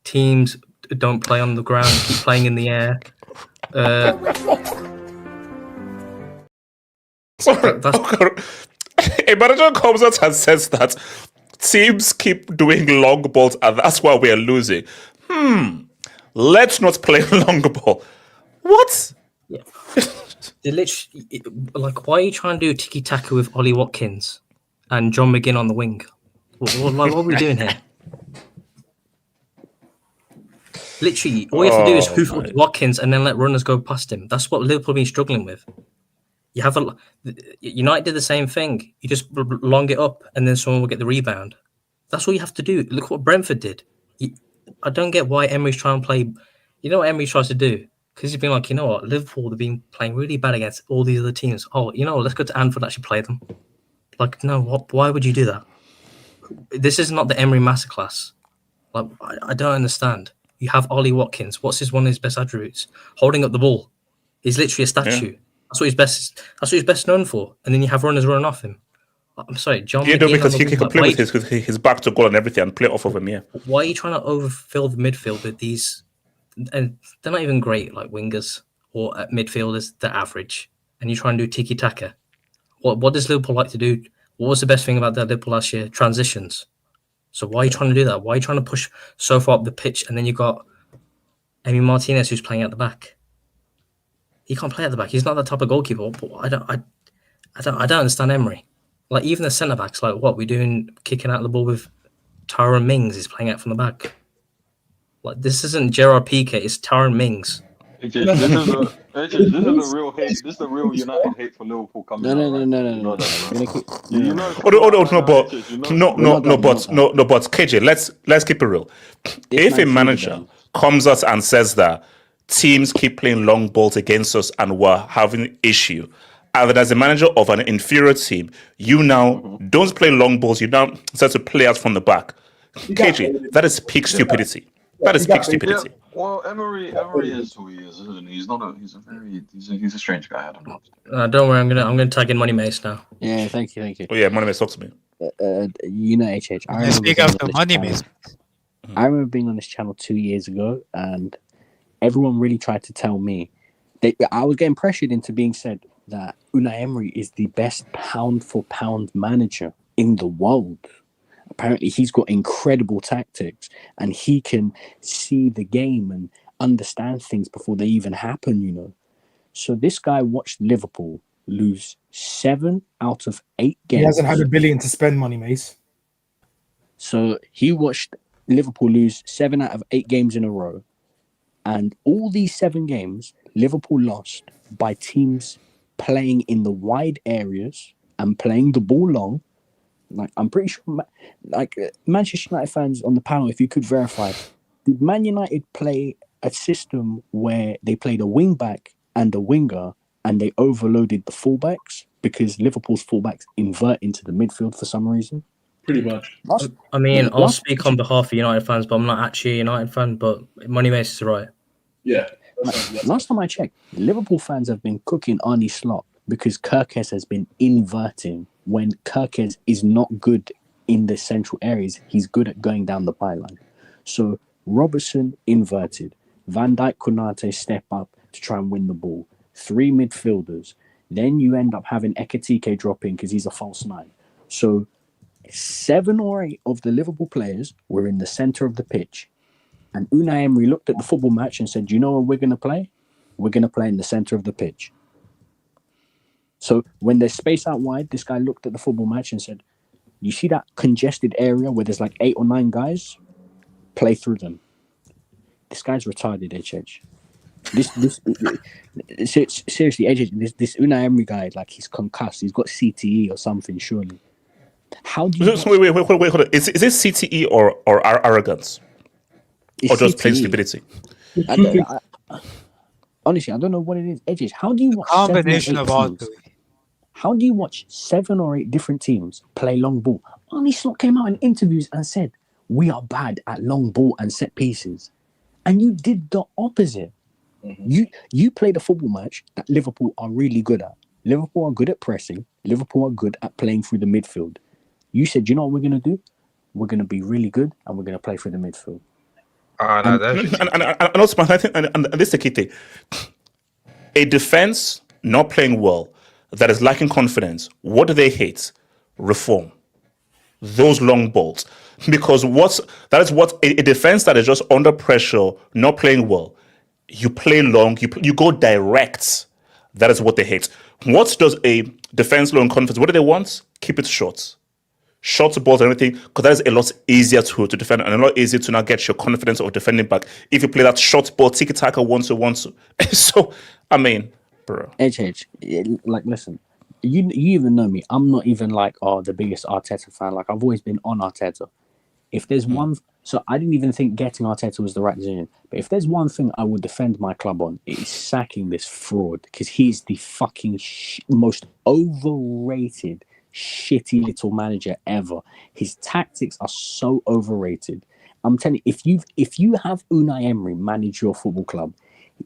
E: teams don't play on the ground, keep playing in the air.
B: Sorry, a manager comes out and says that teams keep doing long balls and that's why we are losing. Let's not play long ball. What?
E: Yeah. They literally, why are you trying to do tiki-taka with Ollie Watkins and John McGinn on the wing? What are we doing here? Literally, all you have to do is hoof up Watkins and then let runners go past him. That's what Liverpool have been struggling with. United did the same thing. You just long it up and then someone will get the rebound. That's all you have to do. Look what Brentford did. I don't get why Emery's trying to play. You know what Emery tries to do? Because he's been like, you know what, Liverpool have been playing really bad against all these other teams. Oh, you know, let's go to Anfield and actually play them. Like, no, why would you do that? This is not the Emery masterclass. Like, I don't understand. You have Ollie Watkins. What's one of his best attributes? Holding up the ball. He's literally a statue. Yeah. That's what he's best known for. And then you have runners running off him. I'm sorry, John.
B: You know, because he can play with his back to goal and everything and play off of him. Yeah.
E: Why are you trying to overfill the midfield with these? And they're not even great, like wingers or midfielders. They're average. And you try and do tiki taka. What does Liverpool like to do? What was the best thing about that Liverpool last year? Transitions. So why are you trying to do that? Why are you trying to push so far up the pitch? And then you got Emi Martinez who's playing at the back. He can't play at the back. He's not that type of goalkeeper. But I don't understand Emery. Like even the centre backs, like what we're doing, kicking out the ball with Tyrone Mings is playing out from the back. Like this isn't Gerard Piqué, it's Tyrone Mings.
F: This is the real hate. This is the real United hate for Liverpool coming.
B: No. But KJ, let's keep it real. If a manager comes out and says that teams keep playing long balls against us and we're having issue, and that as a manager of an inferior team, you now don't play long balls, you now start to play out from the back. KJ, that is peak stupidity. That is peak stupidity.
F: Yeah, well, Emery is who he is, isn't he? He's a strange guy. I don't know.
E: Don't worry, I'm gonna tag in Money Mace now.
G: Yeah, thank you.
B: Oh yeah, Money Mace, talk to me.
G: You know, HH.
H: Speak of the Money Mace.
G: I remember being on this channel 2 years ago, and everyone really tried to tell me I was getting pressured into being said that Unai Emery is the best pound-for-pound manager in the world. Apparently, he's got incredible tactics and he can see the game and understand things before they even happen, you know. So this guy watched Liverpool lose 7 out of 8 games.
L: He hasn't had $1 billion to spend, Money Mace.
G: So he watched Liverpool lose 7 out of 8 games in a row. And all these 7 games, Liverpool lost by teams playing in the wide areas and playing the ball long. Like, I'm pretty sure, Manchester United fans on the panel, if you could verify, did Man United play a system where they played a wing back and a winger and they overloaded the fullbacks because Liverpool's fullbacks invert into the midfield for some reason?
K: Pretty much.
E: I mean, I'll speak on behalf of United fans, but I'm not actually a United fan, but Money Mace is right.
K: Yeah.
G: Last time I checked, Liverpool fans have been cooking Arnie Slot because Gyokeres has been inverting when Gyokeres is not good in the central areas. He's good at going down the byline. So Robertson inverted. Van Dijk, Konate step up to try and win the ball. 3 midfielders. Then you end up having Ekitike drop in because he's a false 9. So 7 or 8 of the Liverpool players were in the centre of the pitch. And Unai Emery looked at the football match and said, you know where we're going to play? We're going to play in the centre of the pitch. So when there's space out wide, this guy looked at the football match and said, you see that congested area where there's like 8 or 9 guys? Play through them. This guy's retarded, HH. Seriously, HH, this Unai Emery guy, like he's concussed. He's got CTE or something, surely. How do you...
B: Wait, hold on. Is it CTE or arrogance? Or just plain stupidity?
G: Honestly, I don't know what it is. Edges. How do you watch
H: combination of all three?
G: How do you watch 7 or 8 different teams play long ball? Arnie Slot came out in interviews and said, we are bad at long ball and set pieces. And you did the opposite. Mm-hmm. You played a football match that Liverpool are really good at. Liverpool are good at pressing. Liverpool are good at playing through the midfield. You said, you know what we're going to do? We're going to be really good and we're going to play through the midfield.
B: And also, I think, and this is the key thing. A defense not playing well, that is lacking confidence, what do they hate? Reform. Those long balls. Because that is what a defense that is just under pressure, not playing well, you play long, you go direct. That is what they hate. What does a defense low in confidence, what do they want? Keep it short. Short balls and everything, because that is a lot easier to defend and a lot easier to now get your confidence of defending back if you play that short ball, tiki-taka, once. So, I mean, bro.
G: HH, like, listen, you even know me. I'm not even like, the biggest Arteta fan. Like, I've always been on Arteta. If there's one... So, I didn't even think getting Arteta was the right decision. But if there's one thing I would defend my club on, it is sacking this fraud. Because he's the fucking most overrated... shitty little manager ever. His tactics are so overrated. I'm telling you, if you have Unai Emery manage your football club,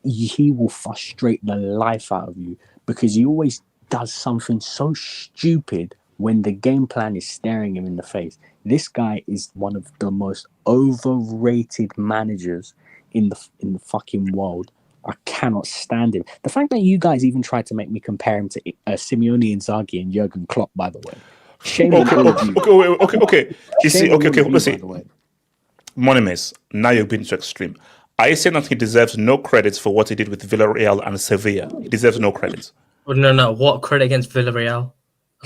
G: he will frustrate the life out of you because he always does something so stupid when the game plan is staring him in the face. This guy is one of the most overrated managers in the fucking world. I cannot stand him. The fact that you guys even tried to make me compare him to Simeone Inzaghi and Jurgen Klopp, by the way. Shame on all of you.
B: Okay. You see, let's see. Monimes, now you're being too extreme. I say that he deserves no credit for what he did with Villarreal and Sevilla. He deserves no credit.
E: Oh, no. What credit against Villarreal?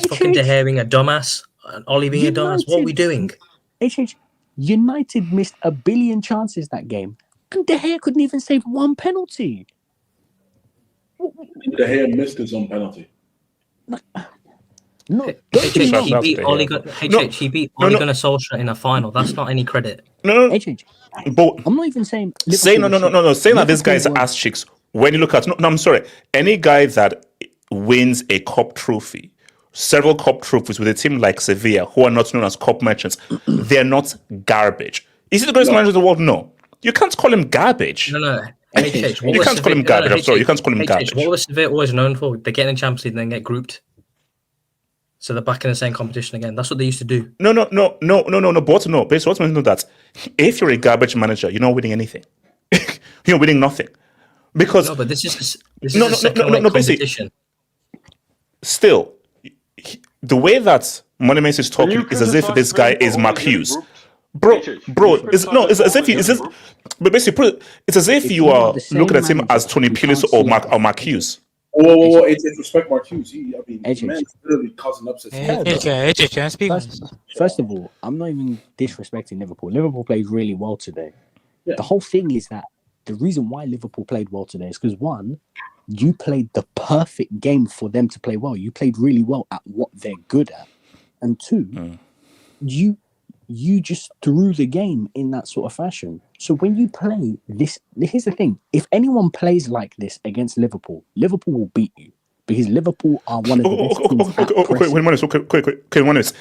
E: Fucking De Gea being a dumbass and Oli being a dumbass. What are we doing?
G: United missed 1 billion chances that game. And De Gea couldn't even save 1 penalty.
K: De Gea missed his own penalty.
G: No,
E: he beat Ole Gunnar Solskjaer in a final. That's not any credit.
B: No. But
G: I'm not even saying.
B: Saying that this guy is ass cheeks. When you look at I'm sorry, any guy that wins a cup trophy, several cup trophies with a team like Sevilla, who are not known as cup merchants, they're not garbage. Is he the greatest manager in the world? No. You can't call him garbage.
E: No.
B: You can't call him garbage. I'm sorry. You can't call him garbage.
E: What was Sevilla always known for? They get in Champions League and then get grouped. So they're back in the same competition again. That's what they used to do. No. But
B: basically, what's meant to that? If you're a garbage manager, you're not winning anything. You're winning nothing. Because
E: but this is a second competition.
B: Still, the way that Monuments is talking is as if this guy is Mark Hughes. Bro, it's as if it's as if you are looking at him as Tony Pulis or Mark Hughes.
K: Whoa, respect Mark Hughes. Man's literally causing upsets.
G: First of all, I'm not even disrespecting Liverpool. Liverpool played really well today. Yeah. The whole thing is that the reason why Liverpool played well today is because, one, you played the perfect game for them to play well. You played really well at what they're good at. And two, you just threw the game in that sort of fashion. So when you play this, here's the thing. If anyone plays like this against Liverpool, Liverpool will beat you. Because Liverpool are one of the best teams at pressing.
B: Wait 1 minute.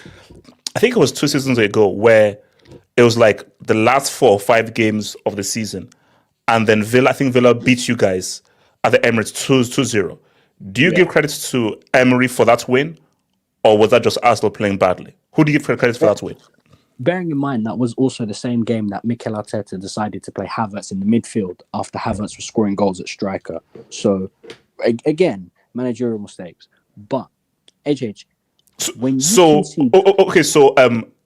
B: I think it was 2 seasons ago where it was like the last 4 or 5 games of the season. and then I think Villa beat you guys at the Emirates 2-0. Do you give credit to Emery for that win, or was that just Arsenal playing badly? Who do you give credit for that win?
G: Bearing in mind that was also the same game that Mikel Arteta decided to play Havertz in the midfield after Havertz was scoring goals at striker. So, again, managerial mistakes. But, HH, when you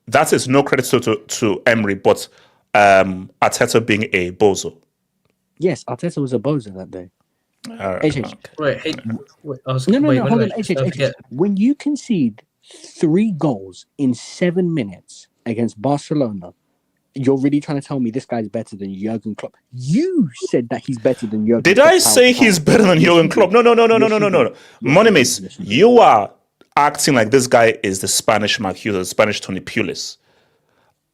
B: that is no credit to Emery, but Arteta being a bozo.
G: Yes, Arteta was a bozo that day. Hold on, HH. When you concede 3 goals in 7 minutes against Barcelona, you're really trying to tell me this guy's better than Jurgen Klopp? You said that he's better than Jurgen Klopp.
B: Did I say he's better than Jurgen Klopp? No. Monimis, you are acting like this guy is the Spanish Mark Hughes, the Spanish Tony Pulis.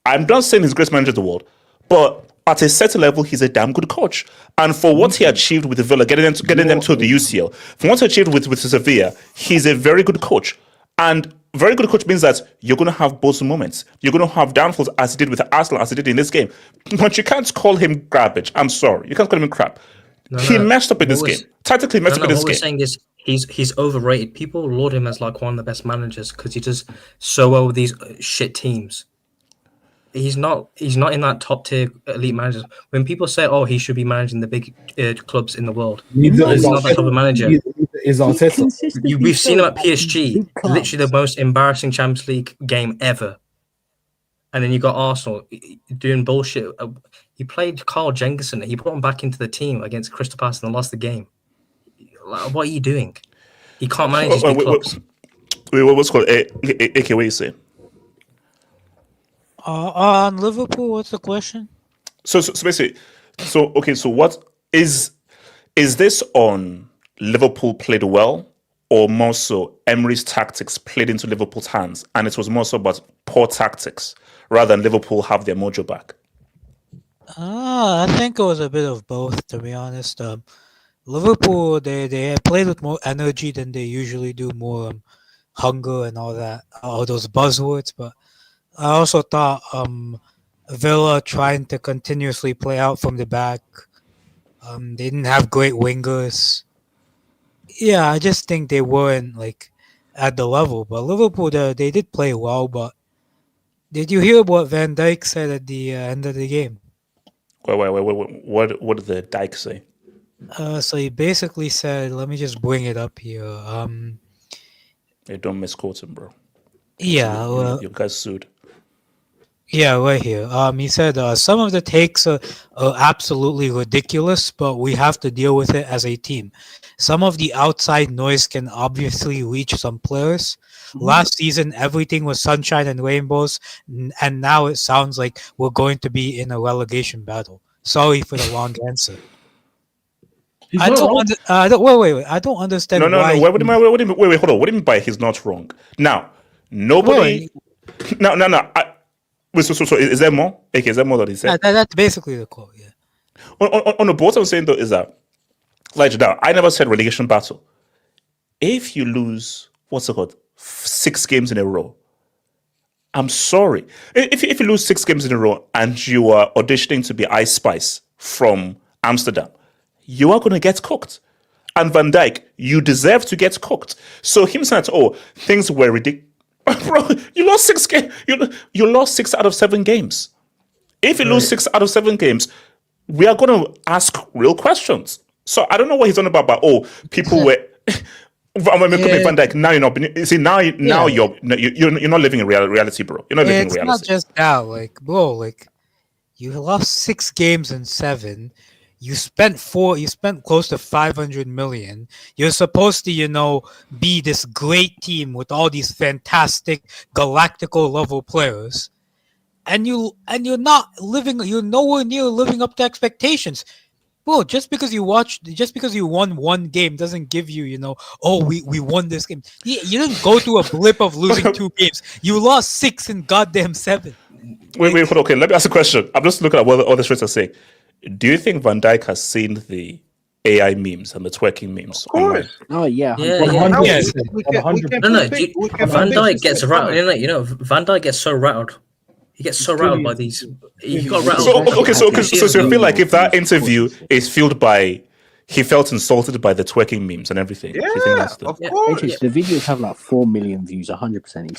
B: I'm not saying he's the greatest manager in the world, but at a certain level, he's a damn good coach. And for what he achieved with the Villa, getting them to the UCL, for what he achieved with Sevilla, he's a very good coach. And very good coach means that you're going to have both moments. You're going to have downfalls as he did with Arsenal, as he did in this game. But you can't call him garbage. I'm sorry. You can't call him crap. He messed up in this game. Tactically messed up in this game.
E: What we're saying is he's overrated. People laud him as like one of the best managers because he does so well with these shit teams. He's not in that top tier elite managers. When people say, "Oh, he should be managing the big clubs in the world," he's not that type of manager. We've seen him at PSG, literally the most embarrassing Champions League game ever. And then you got Arsenal doing bullshit. He played Carl Jenkinson. He brought him back into the team against Crystal Palace and lost the game. What are you doing? He can't manage these big clubs.
B: What's called AK? What you say?
H: On Liverpool, what's the question?
B: So basically, so what is this on Liverpool played well, or more so Emery's tactics played into Liverpool's hands, and it was more so about poor tactics rather than Liverpool have their mojo back?
H: I think it was a bit of both, to be honest. Liverpool, they played with more energy than they usually do, more hunger and all that, all those buzzwords, but I also thought Villa trying to continuously play out from the back. They didn't have great wingers. Yeah, I just think they weren't like at the level. But Liverpool, they did play well. But did you hear what Van Dijk said at the end of the game?
B: Wait. What did the Dijk say?
H: So he basically said, let me just bring it up here.
B: Hey, don't misquote him, bro.
H: Yeah,
B: you guys sued.
H: Yeah, right here. He said some of the takes are absolutely ridiculous, but we have to deal with it as a team. Some of the outside noise can obviously reach some players. Last season, everything was sunshine and rainbows, and now it sounds like we're going to be in a relegation battle. Sorry for the long answer. I don't understand.
B: No. Wait, hold on. What do you mean by he's not wrong? Now, nobody. No. So is there more? Okay, is there more that he said?
H: That's basically the quote, yeah.
B: On the board, I'm saying though is that, like now, I never said relegation battle. If you lose, 6 games in a row, I'm sorry. If you lose 6 games in a row and you are auditioning to be Ice Spice from Amsterdam, you are going to get cooked. And Van Dijk, you deserve to get cooked. So him saying, things were ridiculous. Bro, you lost 6 games. You lost 6 out of 7 games. If you lose 6 out of 7 games, we are going to ask real questions. So I don't know what he's on about. But people were. Van Dijk. Now you're not. See, now you're not living in reality, bro. You're not living in reality.
H: It's not just now, bro. You lost 6 games in 7. You spent close to 500 million. You're supposed to, be this great team with all these fantastic galactical level players. And you're nowhere near living up to expectations. Bro, just because you won 1 game doesn't give you, we won this game. You didn't go through a blip of losing 2 games. You lost 6 in goddamn 7.
B: Wait, hold on. Okay, let me ask a question. I'm just looking at what all the streets are saying. Do you think Van Dijk has seen the AI memes and the twerking memes?
K: Of course.
G: Oh yeah.
E: Yes. Van Dijk gets rattled. Van Dijk gets so rattled. He gets so rattled by these. He got rattled.
B: So you feel like if that interview is fueled by, he felt insulted by the twerking memes and everything.
I: Yeah,
B: Do you think that's
I: of course.
G: The videos have like 4 million views, 100%.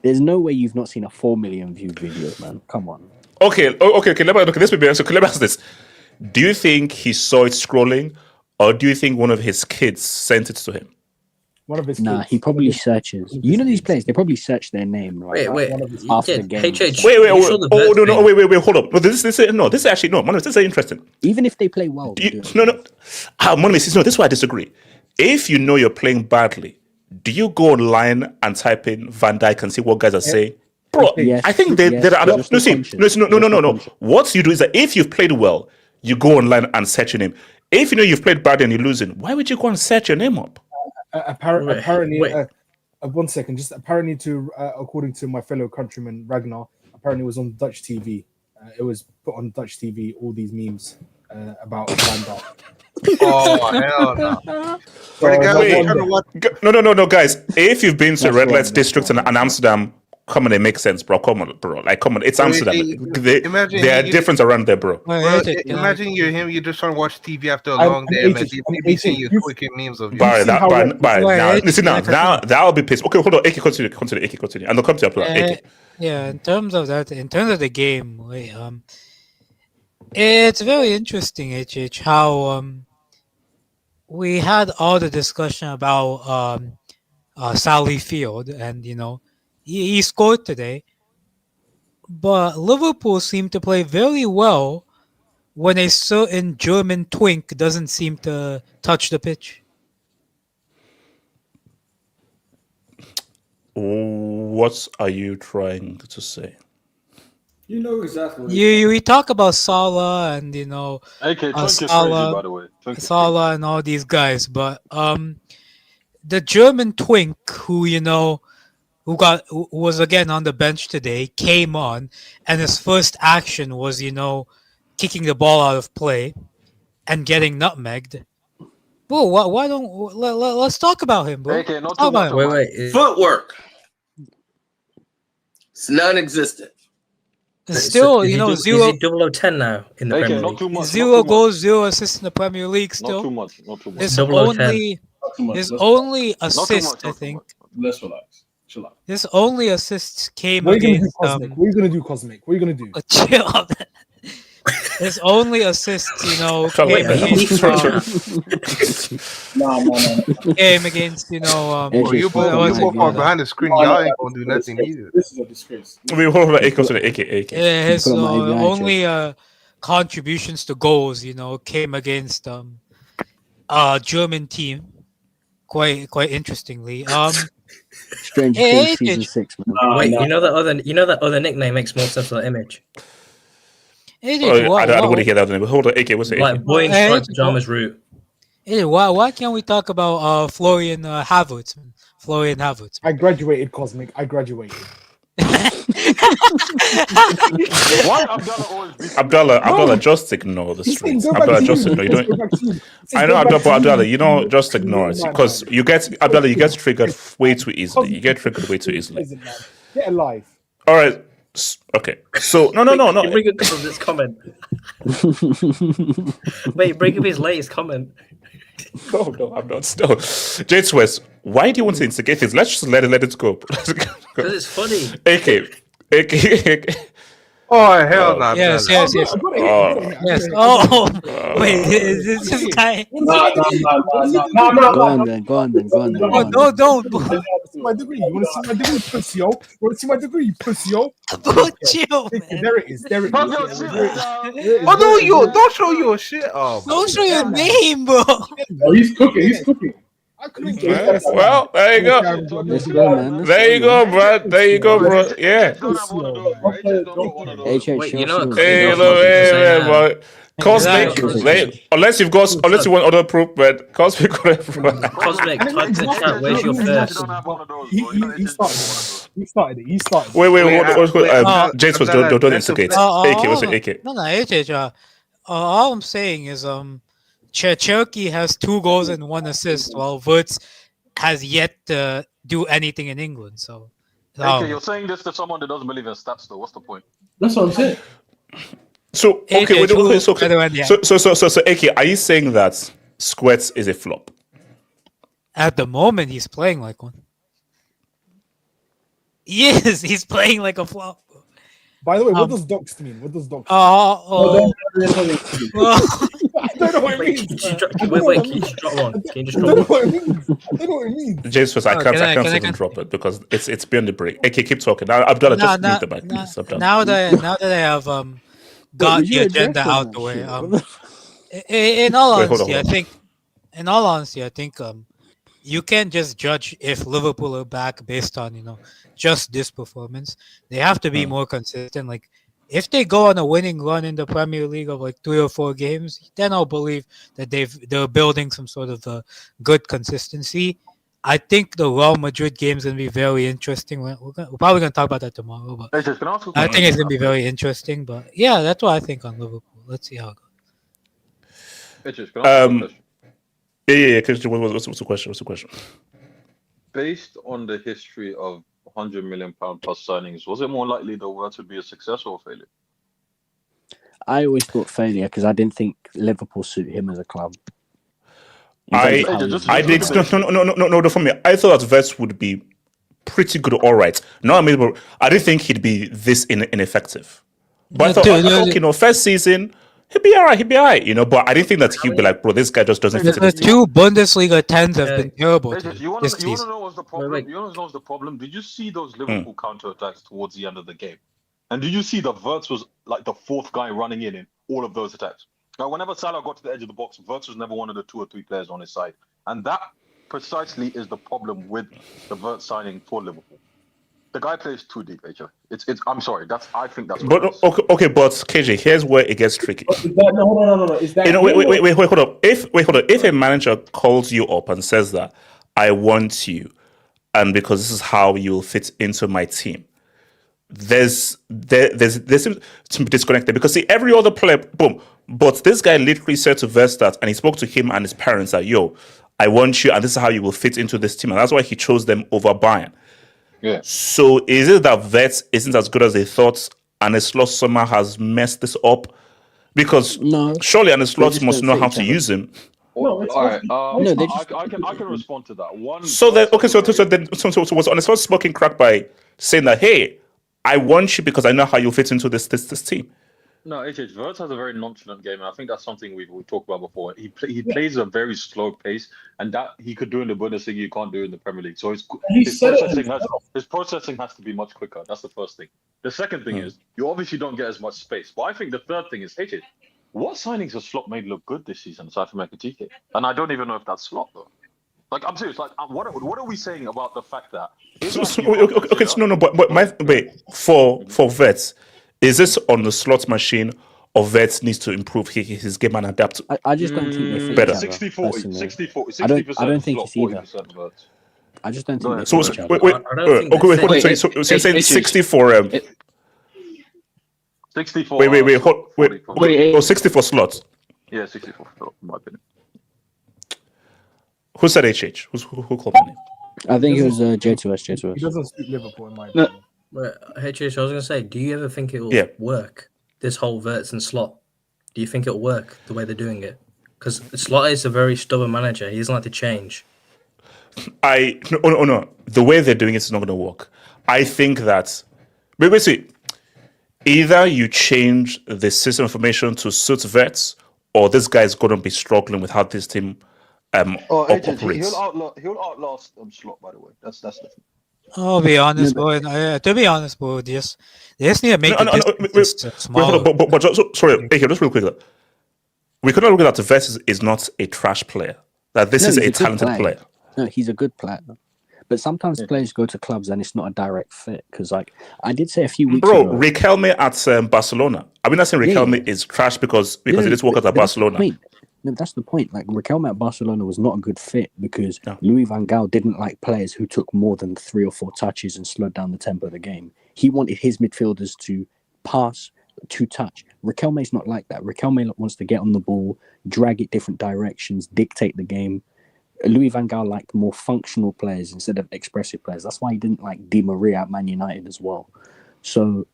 G: There's no way you've not seen a 4 million view video, man. Come on.
B: Okay. Let me ask this. Do you think he saw it scrolling, or do you think one of his kids sent it to him?
L: One of his
G: Nah, he probably searches. You know these players, they probably search their name, right?
E: Wait.
G: After the game.
B: Wait. Hold up. No, this is actually no. This is interesting.
G: Even if they play well.
B: This is why I disagree. If you know you're playing badly, do you go online and type in Van Dijk and see what guys are saying? Bro,
G: Yes,
B: I think there are other. No. What you do is that if you've played well, you go online and search your name. If you know you've played bad and you're losing, why would you go and search your name up?
L: Apparently, 1 second. Just apparently, according to my fellow countryman Ragnar, apparently it was on Dutch TV. It was put on Dutch TV. All these memes about Van Dijk.
I: Oh hell no!
B: No, guys. If you've been to red light districts in Amsterdam, come on, it makes sense, bro. Come on, bro. Like, come on, it's Amsterdam. There are different around there, bro.
I: Imagine you're him. You're just trying to watch TV after a long day, and you see your quick memes of you.
B: Barry, now that'll be pissed. Okay, hold on. AK, continue. And they'll come to your plan.
H: Yeah, in terms of the game, it's very interesting, HH, how we had all the discussion about Sally Field, and he scored today, but Liverpool seemed to play very well when a certain German twink doesn't seem to touch the pitch.
B: What are you trying to say?
K: You know exactly.
H: We talk about Salah and
F: Salah, by the way.
H: Salah and all these guys, but the German twink who was again on the bench today came on, and his first action was kicking the ball out of play and getting nutmegged. Bro, why don't let's talk about him, bro?
F: Okay, not
H: talk about him.
N: Wait. Footwork. It's non-existent.
H: It's still,
E: is he
H: 0
E: 0-10 now in the Premier League.
F: Not too much,
H: 0 goals, 0 assists in the Premier League. Still,
F: not too much.
H: His only assist, I think.
K: Let's relax. Chill out.
H: His only assist came
L: What are you
H: against.
L: What are you gonna do, Cosmic? What are you gonna do?
H: Chill out. His only assist, came against. Came against,
I: you both are behind the screen. Y'all ain't gonna do nothing either.
K: This is a disgrace.
B: We hold on, AK.
H: Yeah, his only contributions to goals, came against German team. Quite interestingly.
G: Strange Things season 6, man.
E: Wait, you know that other nickname makes more sense for that image.
B: I don't want to hear that name. Hold on, AK. What's it?
E: Like boy in striped pajamas route.
H: Why can't we talk about Florian Havertz? Florian Havertz.
L: I graduated, Cosmic. I graduated.
F: Why
B: Abdullah, just ignore the streets. Abdullah, just ignore. You don't. I know, Abdullah, just ignore it because you get triggered way too easily.
L: Get a life.
B: All right. Okay. So no.
E: Bring up this comment. Wait, bring up his latest comment.
B: No, I'm not. No. Jade Swiss, why do you want to instigate this? Let's just let it go.
E: Because it's funny.
B: AK.
I: Oh hell no!
H: Yes. Yes. Oh, wait, is this guy?
G: No. Go on then.
H: No, don't.
L: My degree. You want to see my degree, pussy, yo?
H: Chill, man.
L: There it is.
I: Oh no, don't show your shit. Oh,
H: don't show your name, bro.
K: Oh, he's cooking.
B: Well, there you go. There you go, bro. Yeah. Cosmic, unless you want other proof, but Cosmic,
E: Cosmic, type in the chat. Where's your first?
L: He started it.
B: Wait. James was don't instigate. AK, what's it? AK.
H: No, HH. All I'm saying is, Cherokee has 2 goals and 1 assist, while Wirtz has yet to do anything in England. So
F: AK, you're saying this to someone that doesn't believe in stats, though. What's the point?
K: That's what I'm saying.
B: So okay, so AK, are you saying that Squirts is a flop?
H: At the moment, he's playing like one. Yes, he's playing like a flop.
L: By the way, what does doxed mean? What does doxed
H: mean?
L: I don't know what it means.
E: Wait, can you just drop one? Can you just
L: I
E: drop
L: don't know
E: one?
L: what it means. I don't know what it means.
B: James, first, I can't even drop it because it's beyond the break. AK, keep talking. Abdullah, just mute the mic, please.
H: Now that I have got the agenda out the way, in all honesty, I think you can't just judge if Liverpool are back based on just this performance. They have to be more consistent. Like if they go on a winning run in the Premier League of like 3 or 4 games, then I'll believe that they're building some sort of good consistency. I think the Real Madrid game is going to be very interesting. We're probably going to talk about that tomorrow, but I think it's going to be very interesting. But yeah, that's what I think on Liverpool. Let's see how it goes.
B: Yeah. What's the question?
F: Based on the history of £100 million plus signings, was it more likely the Wirtz would be a success or a failure?
G: I always thought failure because I didn't think Liverpool suit him as a club.
B: I did no for me. I thought that Wirtz would be pretty good, all right. No, I didn't think he'd be this ineffective. But I thought, first season he'd be all right, But I didn't think that he'd be like, bro, this guy just doesn't fit in this team.
H: 2 Bundesliga 10s have been terrible.
F: You want to know what's the problem? You want to know what's the problem? Did you see those Liverpool counter-attacks towards the end of the game? And did you see that Wirtz was like the 4th guy running in all of those attacks? Now, whenever Salah got to the edge of the box, Wirtz was never one of the 2 or 3 players on his side. And that precisely is the problem with the Wirtz signing for Liverpool. The guy plays too deep, HF. I'm sorry. I think that's.
B: But okay, but KJ, here's where it gets tricky.
K: No. Is that
B: wait, hold up. If a manager calls you up and says that I want you, and because this is how you will fit into my team, there's seems to be disconnected because see every other player, boom. But this guy literally said to Verstappen, and he spoke to him and his parents that, yo, I want you, and this is how you will fit into this team, and that's why he chose them over Bayern.
F: Yeah.
B: So is it that Wirtz isn't as good as they thought, and the slot somehow has messed this up? Because surely and the slots must know how to use him.
F: All right. I can respond to that. One.
B: So then, okay. So was on the slot smoking crack by saying that, hey, I want you because I know how you fit into this team.
F: No, Wirtz has a very nonchalant game, and I think that's something we've talked about before. He plays a very slow pace, and that he could do in the Bundesliga, you can't do in the Premier League. So his processing has to be much quicker. That's the first thing. The second thing is you obviously don't get as much space. But I think the third thing is, what signings has Slot made look good this season aside from Ekitike? And I don't even know if that's Slot though. Like I'm serious. Like what are we saying about the fact that? For Wirtz. Is this on the slot machine or Wirtz needs to improve his game and adapt?
G: I just don't think they fit
B: better.
F: 60-40.
G: I don't think it's either. I just don't think they
B: so
G: fit each other.
B: Wait. So you're saying 60 for
F: 64.
B: Wait. 60 for slots.
F: Yeah, 64 for in my opinion.
B: Who said HH? Who called my name?
G: I think it was J2S.
L: He doesn't speak Liverpool in my opinion.
E: Well, HH, I was going to say, do you ever think it will work? This whole Wirtz and Slot, do you think it'll work the way they're doing it? Because Slot is a very stubborn manager. He doesn't like to change.
B: No. The way they're doing it is not going to work. I think that basically either you change the system formation to suit Wirtz, or this guy's going to be struggling with how this team operates.
F: He'll outlast Slot, by the way. That's the thing.
H: I'll be honest, bro. To be honest, bro, they just need to make it smaller.
B: Sorry, just real quick. We could not look at that Wirtz is not a trash player. That this is a talented player.
G: No, he's a good player. But sometimes players go to clubs and it's not a direct fit. Because, like, I did say a few weeks ago...
B: Riquelme at Barcelona. I mean, not saying Riquelme is trash because he didn't work at Barcelona.
G: No, that's the point. Like, Riquelme at Barcelona was not a good fit because Louis van Gaal didn't like players who took more than 3 or 4 touches and slowed down the tempo of the game. He wanted his midfielders to pass, to touch. Riquelme's not like that. Riquelme wants to get on the ball, drag it different directions, dictate the game. Louis van Gaal liked more functional players instead of expressive players. That's why he didn't like Di Maria at Man United as well. So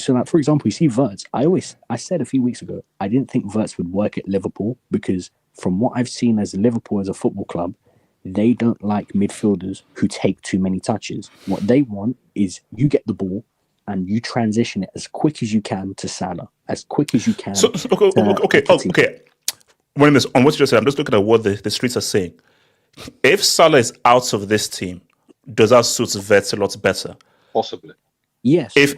G: like, for example, you see Wirtz. I said a few weeks ago, I didn't think Wirtz would work at Liverpool because from what I've seen as Liverpool as a football club, they don't like midfielders who take too many touches. What they want is you get the ball and you transition it as quick as you can to Salah, as quick as you can.
B: Okay. When on what you just said, I'm just looking at what the streets are saying. If Salah is out of this team, does that suit Wirtz a lot better?
F: Possibly.
G: Yes.
B: If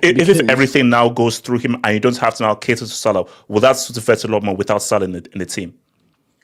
B: everything now goes through him and you don't have to now cater to Salah, will that suit Wirtz a lot more without Salah in the team?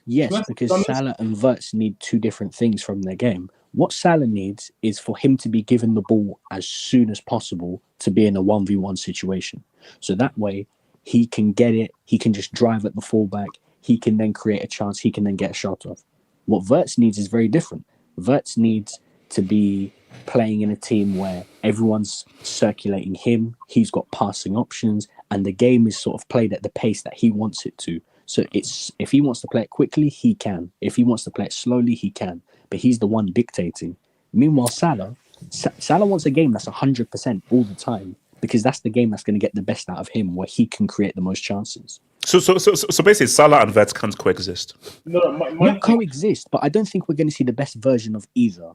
G: Yes, because Salah and Wirtz need two different things from their game. What Salah needs is for him to be given the ball as soon as possible to be in a 1v1 situation. So that way he can get it, he can just drive at the fullback, he can then create a chance, he can then get a shot off. What Wirtz needs is very different. Wirtz needs to be playing in a team where everyone's circulating him, he's got passing options, and the game is sort of played at the pace that he wants it to. So it's if he wants to play it quickly, he can. If he wants to play it slowly, he can. But he's the one dictating. Meanwhile, Salah wants a game that's 100% all the time because that's the game that's going to get the best out of him, where he can create the most chances.
B: So basically, Salah and Wirtz can't coexist.
G: Not coexist, but I don't think we're going to see the best version of either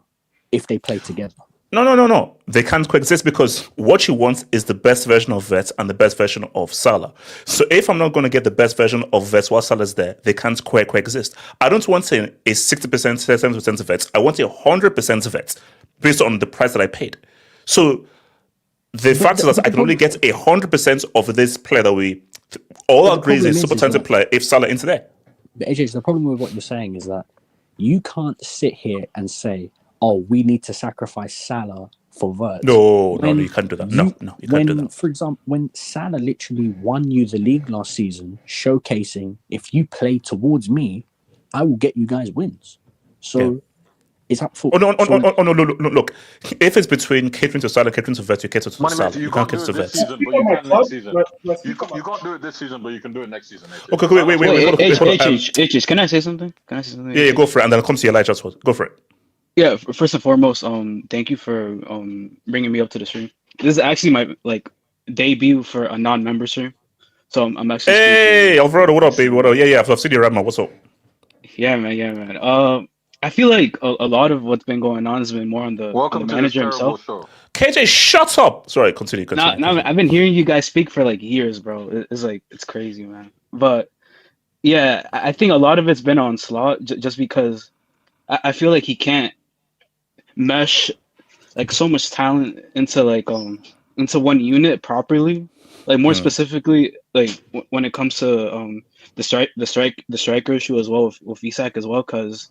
G: if they play together.
B: No. They can't coexist because what you want is the best version of Wirtz and the best version of Salah. So if I'm not going to get the best version of Wirtz while Salah's there, they can't coexist. I don't want a 60%, 70% of Wirtz. I want 100% of Wirtz based on the price that I paid. So the fact is that I can only get 100% of this player that we all agree is a super talented player if Salah into there.
G: But AJ, the problem with what you're saying is that you can't sit here and say, oh, we need to sacrifice Salah for Wirtz.
B: No, you can't do that. No, you can't do that.
G: For example, when Salah literally won you the league last season, showcasing, if you play towards me, I will get you guys wins. So it's up for...
B: no, look. If it's between catering to Salah and catering to Wirtz, you cater to Salah. You can't cater to Wirtz.
F: You can't do it this season, but you can do it next season.
B: Okay, wait.
O: Can I say something?
B: Yeah, go for it, and then I'll come to your light shots. Go for it.
O: Yeah, first and foremost, thank you for bringing me up to the stream. This is actually my debut for a non-member stream, so I'm actually.
B: Hey, Alvaro, what up, baby? What up? Yeah, I've seen you around, man. What's up?
O: Yeah, man. I feel like a lot of what's been going on has been more on the manager himself.
F: Show.
B: KJ, shut up. Sorry, continue.
O: No, I've been hearing you guys speak for like years, bro. It's crazy, man. But yeah, I think a lot of it's been on Slot just because I feel like he can't mesh like so much talent into into one unit properly, like more specifically like when it comes to the striker issue as well with Isak as well, because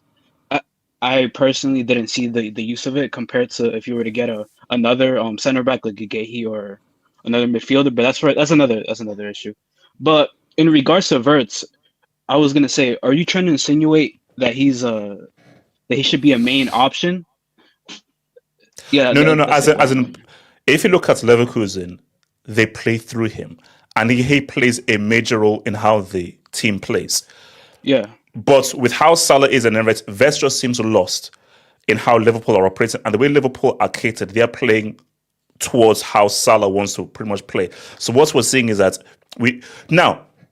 O: I personally didn't see the use of it compared to if you were to get another center back like Gehi or another midfielder, but that's another issue. But in regards to Wirtz, I was gonna say, are you trying to insinuate that that he should be a main option? Yeah.
B: No. As in, if you look at Leverkusen, they play through him, and he plays a major role in how the team plays.
O: Yeah.
B: But with how Salah is and Emirates, Wirtz just seems lost in how Liverpool are operating, and the way Liverpool are catered, they are playing towards how Salah wants to pretty much play. So what we're seeing is that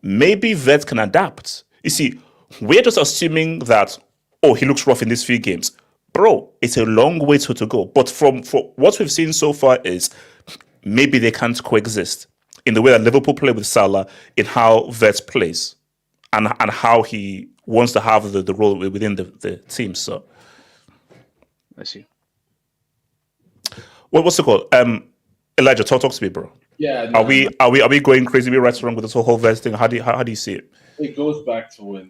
B: maybe Wirtz can adapt. You see, we're just assuming that he looks rough in these few games. Bro, it's a long way to go. But for what we've seen so far is maybe they can't coexist in the way that Liverpool play with Salah, in how Wirtz plays, and how he wants to have the role within the team. So,
O: I see.
B: What's it called? Elijah, talk to me, bro.
K: Yeah.
B: Are we going crazy? Are we right or wrong with this whole Wirtz thing? How do you see it?
K: It goes back to what I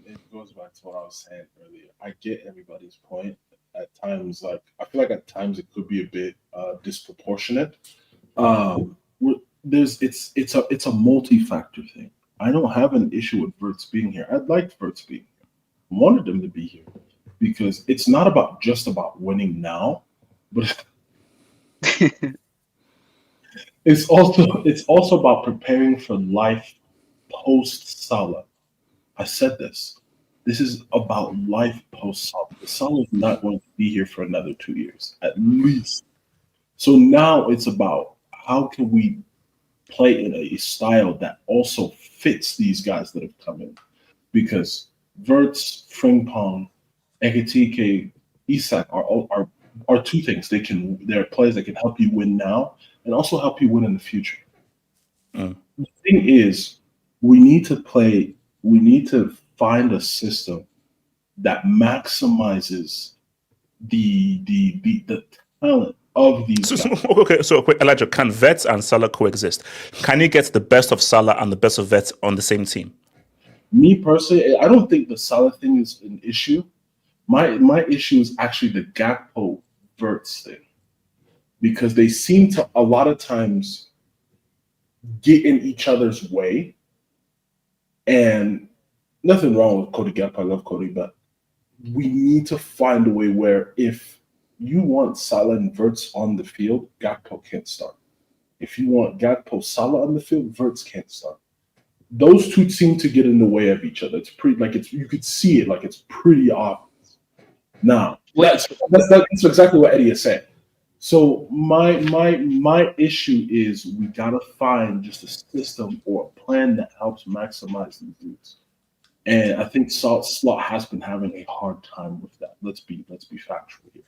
K: was saying earlier. I get everybody's point. At times, I feel like at times it could be a bit disproportionate. It's a multi-factor thing. I don't have an issue with Wirtz being here. I'd like Wirtz being here. I wanted him to be here because it's not just about winning now, but it's also about preparing for life post Salah. I said this. This is about life post Salah. Salah is not going to be here for another 2 years, at least. So now it's about how can we play in a style that also fits these guys that have come in. Because Verts, Frimpong, Ekitike, Isak are two things. They're players that can help you win now and also help you win in the future. The thing is, we need to find a system that maximizes the talent of these guys.
B: So Elijah, can Vets and Salah coexist? Can you get the best of Salah and the best of Vets on the same team?
K: Me personally, I don't think the Salah thing is an issue. My issue is actually the Gakpo Verts thing, because they seem to a lot of times get in each other's way. And nothing wrong with Cody Gakpo. I love Cody, but we need to find a way where if you want Salah and Verts on the field, Gakpo can't start. If you want Gakpo Salah on the field, Verts can't start. Those two seem to get in the way of each other. It's pretty you could see it, like it's pretty obvious. Now, that's exactly what Eddie is saying. So my issue is we gotta find just a system or a plan that helps maximize these dudes. And I think Slot has been having a hard time with that. Let's be factual here.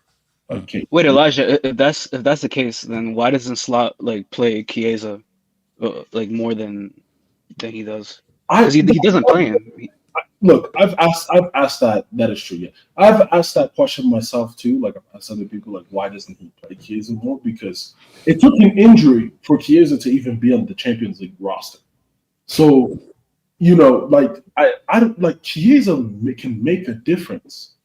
K: Okay.
O: Wait, Elijah, if that's the case, then why doesn't Slot play Chiesa more than he does? Because he doesn't play him.
K: Look, I've asked that. That is true. Yeah, I've asked that question myself too. Like I've asked other people, like, why doesn't he play Chiesa more? Because it took an injury for Chiesa to even be on the Champions League roster. So, I Chiesa can make a difference.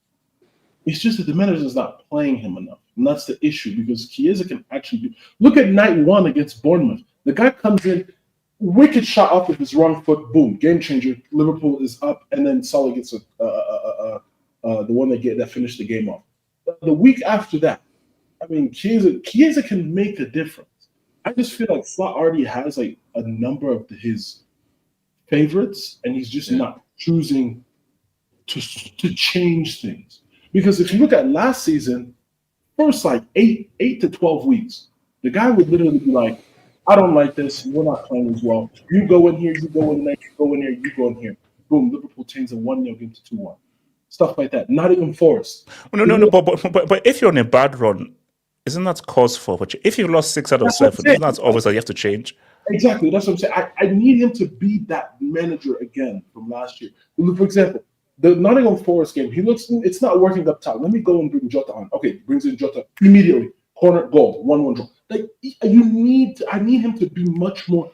K: It's just that the manager is not playing him enough, and that's the issue. Because Chiesa can actually look at night one against Bournemouth. The guy comes in. Wicked shot off with his wrong foot, boom, game changer. Liverpool is up, and then Salah gets the one that finished the game off. The week after that, I mean, Chiesa can make a difference. I just feel like Slot already has a number of his favorites, and he's just not choosing to change things. Because if you look at last season, first 8 to 12 weeks, the guy would literally be like, I don't like this. We're not playing as well. You go in here, you go in there, you go in here, you go in here. Boom, Liverpool changes a 1-0 game to 2-1. Stuff like that. Not even forced.
B: No. But if you're on a bad run, isn't that cause for? But if you lost 6 out of 7, isn't that always that you have to change?
K: Exactly. That's what I'm saying. I need him to be that manager again from last year. For example, the Nottingham Forest game, it's not working up top. Let me go and bring Jota on. Okay, brings in Jota immediately. Corner, goal, 1-1 draw. I need him to be much more.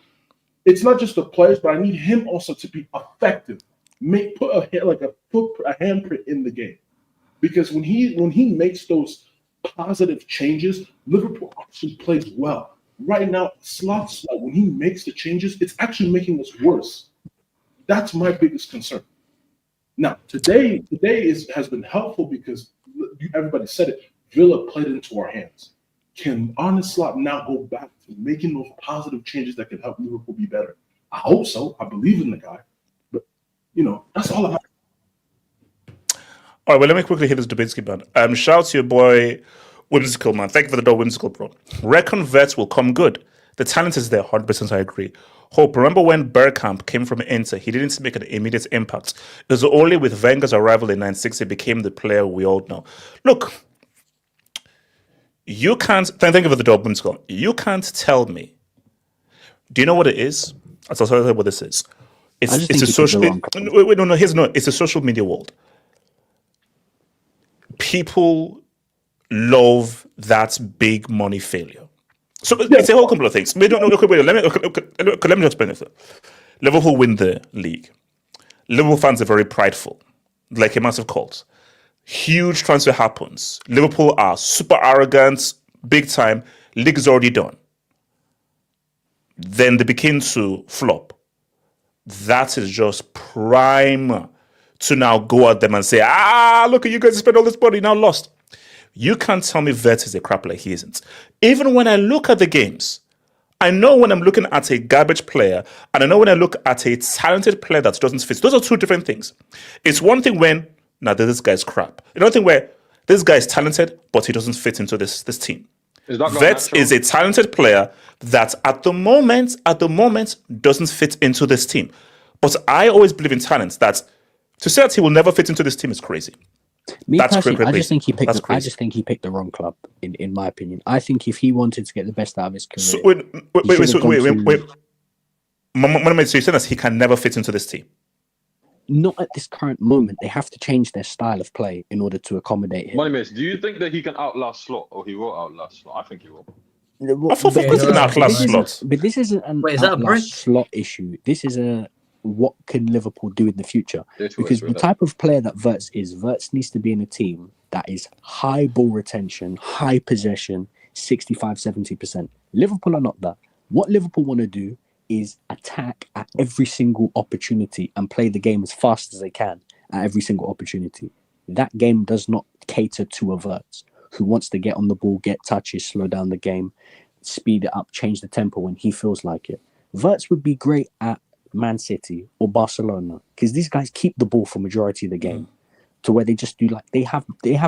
K: It's not just the players, but I need him also to be effective. Put a handprint in the game, because when he makes those positive changes, Liverpool actually plays well. Right now, Slot when he makes the changes, it's actually making us worse. That's my biggest concern. Now, today has been helpful because everybody said it. Villa played into our hands. Can Arne Slot now go back to making those positive changes that can help Liverpool be better? I hope so. I believe in the guy. But, that's all I have.
B: All right, well, let me quickly hit this Dubinsky band. Shout out to your boy, Whimsical, man. Thank you for the door, Whimsical, bro. Reckon Vets will come good. The talent is there, 100% I agree. Hope, remember when Bergkamp came from Inter, he didn't make an immediate impact. It was only with Wenger's arrival in 96 he became the player we all know. Look, you can't, thank you for the door, Whimsical. You can't tell me. Do you know what it is? I'll tell you what this is. It's a social. It's a social media world. People love that big money failure. So it's a whole couple of things. Let me explain it. Liverpool win the league. Liverpool fans are very prideful, like a massive cult. Huge transfer happens. Liverpool are super arrogant, big time. League is already done. Then they begin to flop. That is just prime to now go at them and say, look at you guys spent all this money, now lost. You can't tell me Vets is a crap like he isn't. Even when I look at the games, I know when I'm looking at a garbage player, and I know when I look at a talented player that doesn't fit. Those are two different things. It's one thing when, this guy's crap. Another thing where this guy is talented, but he doesn't fit into this team. Vets is a talented player that at the moment doesn't fit into this team. But I always believe in talent. That to say that he will never fit into this team is crazy.
G: Me personally, I just think he picked the wrong club. In my opinion, I think if he wanted to get the best out of his career,
B: so wait. So you're saying that he can never fit into this team?
G: Not at this current moment. They have to change their style of play in order to accommodate him.
F: Money Mace, do you think that he can outlast Slot, or he will outlast Slot? I think he will.
B: I thought he can outlast Slot.
G: But this isn't an outlast Slot issue. This is what can Liverpool do in the future? Because the type of player that Wirtz needs to be in a team that is high ball retention, high possession, 65-70%. Liverpool are not that. What Liverpool want to do is attack at every single opportunity and play the game as fast as they can at every single opportunity. That game does not cater to a Wirtz who wants to get on the ball, get touches, slow down the game, speed it up, change the tempo when he feels like it. Wirtz would be great at Man City or Barcelona because these guys keep the ball for majority of the game to where they just do they have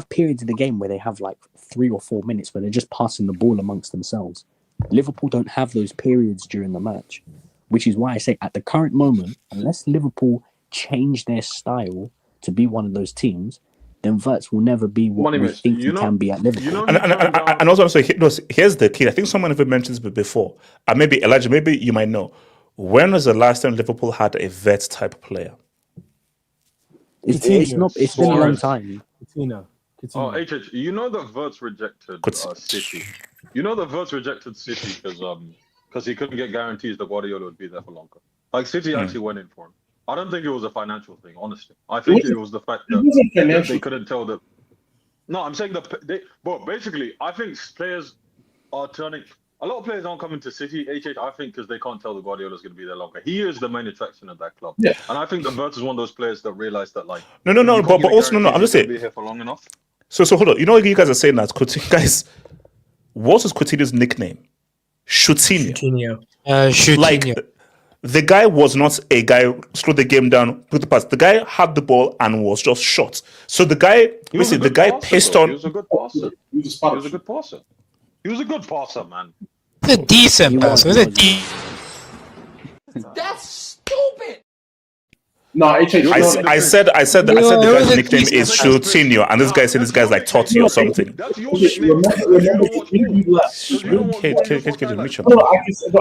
G: periods in the game where they have 3 or 4 minutes where they're just passing the ball amongst themselves. Liverpool don't have those periods during the match, which is why I say at the current moment, unless Liverpool change their style to be one of those teams, then Wirtz will never be what we think he can be at Liverpool.
B: And also, I'm saying, here's the key. I think someone ever mentioned this before. Maybe Elijah, maybe you might know. When was the last time Liverpool had a vet type player?
G: It's been a long time.
F: Oh, HH, you know that Wirtz rejected City. You know that Wirtz rejected City because he couldn't get guarantees that Guardiola would be there for longer. City actually went in for him. I don't think it was a financial thing, honestly. I think it was the fact that they couldn't tell that. No, I'm saying basically, I think players are turning. A lot of players aren't coming to City, I think, because they can't tell the Guardiola's going to be there longer. He is the main attraction of that club. Yeah. And I think that Wirtz is one of those players that realize that,
B: No, but also, I'm just saying.
F: Be here for long enough.
B: So hold on. You know, you guys are saying that, guys, what was Coutinho's nickname? Shootinho.
H: Shootinho.
B: The guy was not a guy who slowed the game down, put the pass. The guy had the ball and was just shot. So the guy, pissed on.
F: He was a good passer. He was a good passer. He was a good passer, man.
H: A decent passer.
N: That's stupid.
K: No,
B: I said the guy's nickname is Shootinho, and this guy said this guy's like Totti or something.
F: That's your nickname.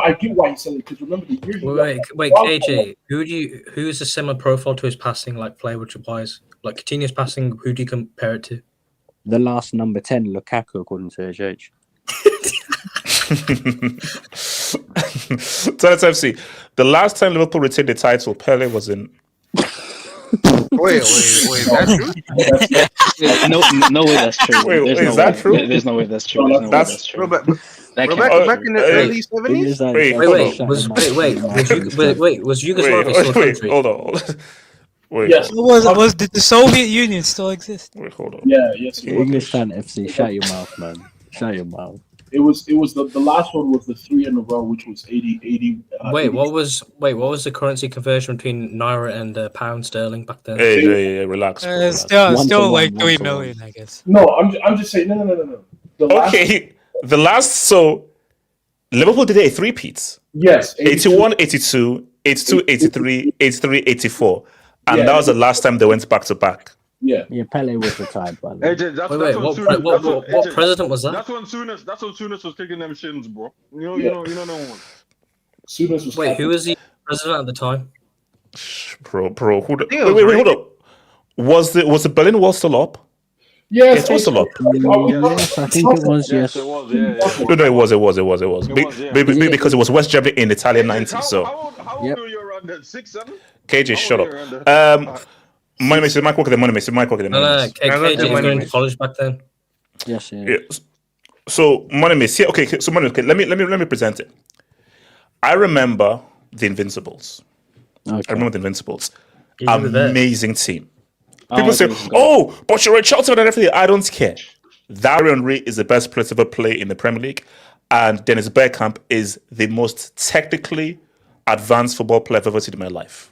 K: I get why you said it because remember the year.
E: Wait, KJ, who is a similar profile to his passing player which applies? Coutinho's passing, who do you compare it to?
G: The last number 10, Lukaku, according to HH.
B: Let's FC. The last time Liverpool retained the title, Pele was in.
I: Wait, that's true?
O: No way that's true.
B: Is that true?
O: There's no way that's true. That's true.
I: Back in the early 70s?
E: Was Yugoslavia still a country?
B: Hold on. Wait,
H: yes. Did the Soviet Union still exist?
B: Wait, hold on.
K: Yes.
G: English fan FC, shut your mouth, man. Shut your mouth.
K: It was the last one was the 3 in a row, which was 80.
E: What was the currency conversion between naira and pound sterling back then?
B: Hey, relax.
H: Still like 3 million, I guess.
K: No, I'm just saying no.
B: The last so Liverpool did a three-peat.
K: Yes,
B: 81, 82, 82, 83, 83, 84. And that was the last time they went back to back.
K: Yeah,
G: Pele was retired, by the
E: way. What president was that?
F: That's when Souness was kicking them shins, bro. You know no one.
K: Souness was.
E: Who was the president at the time?
B: Bro. Wait, hold up. Was the Berlin Wall still up?
K: Yes,
B: it was still up.
G: Yes, I think it was. Yes,
F: it was. Yeah.
B: No, it was. Because it was West Germany in Italian 90s. So.
F: How old were you around that? 6, 7?
B: KJ, shut up. Money Mace, Mike Walker.
E: KJ was going to college back then.
G: Yes.
B: So Money Mace, let me present it. I remember the Invincibles. Amazing team. People say, but you're a Chelsea and everything. I don't care. Thierry Henry is the best player to ever play in the Premier League. And Dennis Bergkamp is the most technically advanced football player I've ever seen in my life.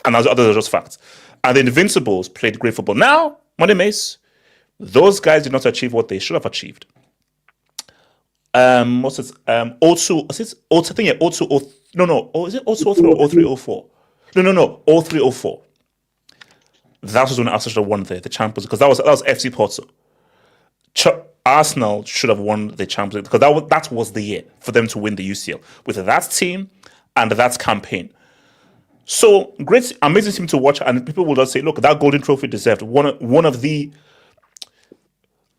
B: And those others are just facts. And the Invincibles played great football. Now, Money Mace, those guys did not achieve what they should have achieved. What's it? O2, is it O2? I think yeah, O2, is it O2, O3 or O3, O4? No, O3, O4. That was when Arsenal should have won the Champions, because that was FC Porto. Arsenal should have won the Champions League, because that was the year for them to win the UCL with that team and that campaign. So great, amazing team to watch, and people will just say, "Look, that golden trophy deserved one of the."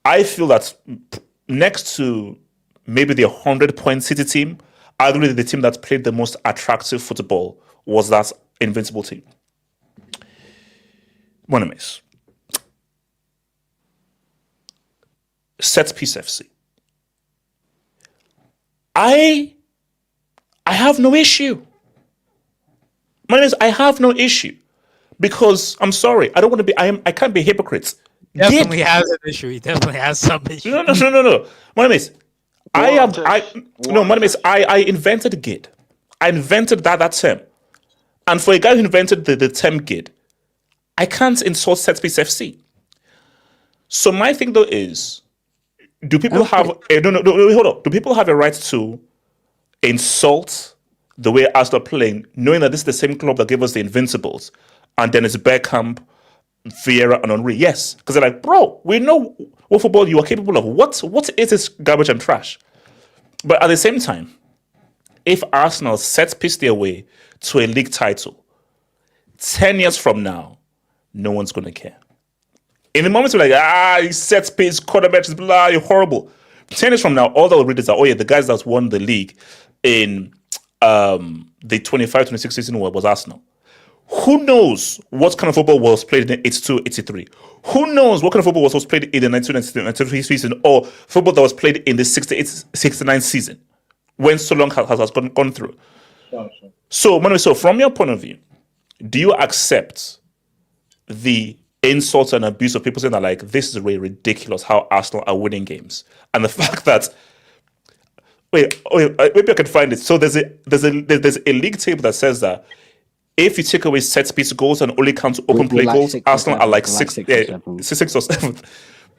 B: I feel that next to maybe the 100-point City team, arguably the team that played the most attractive football was that Invincible team. Monomies. Set piece FC. I have no issue. Monomies, I have no issue. Because I'm sorry, I don't want to be I can't be a hypocrite.
H: Definitely has an issue. He definitely has some issue.
B: No. Monomies, I invented GID. I invented that term. And for a guy who invented the term GID, I can't insult set piece FC. So my thing though is, do people have hold on. Do people have a right to insult the way Arsenal are playing, knowing that this is the same club that gave us the Invincibles, and then it's Bergkamp, Vieira, and Henry? Yes, because they're like, bro, we know what football you are capable of. What is this garbage and trash? But at the same time, if Arsenal set piece their way to a league title, 10 years from now, no one's going to care. In the moment, we're like, he sets piece, quarterbacks, blah, you're horrible. 10 years from now, all they'll read is that, oh yeah, the guys that won the league in the 25-26 season was Arsenal. Who knows what kind of football was played in the 82-83? Who knows what kind of football was played in the 92-93 season, or football that was played in the 68-69 season, when so long has gone through? Sure. So from your point of view, do you accept the insults and abuse of people saying that, like, this is really ridiculous how Arsenal are winning games, and the fact that wait, maybe I can find it. So there's a league table that says that if you take away set piece goals and only count open play goals, Arsenal are like sixth or seventh.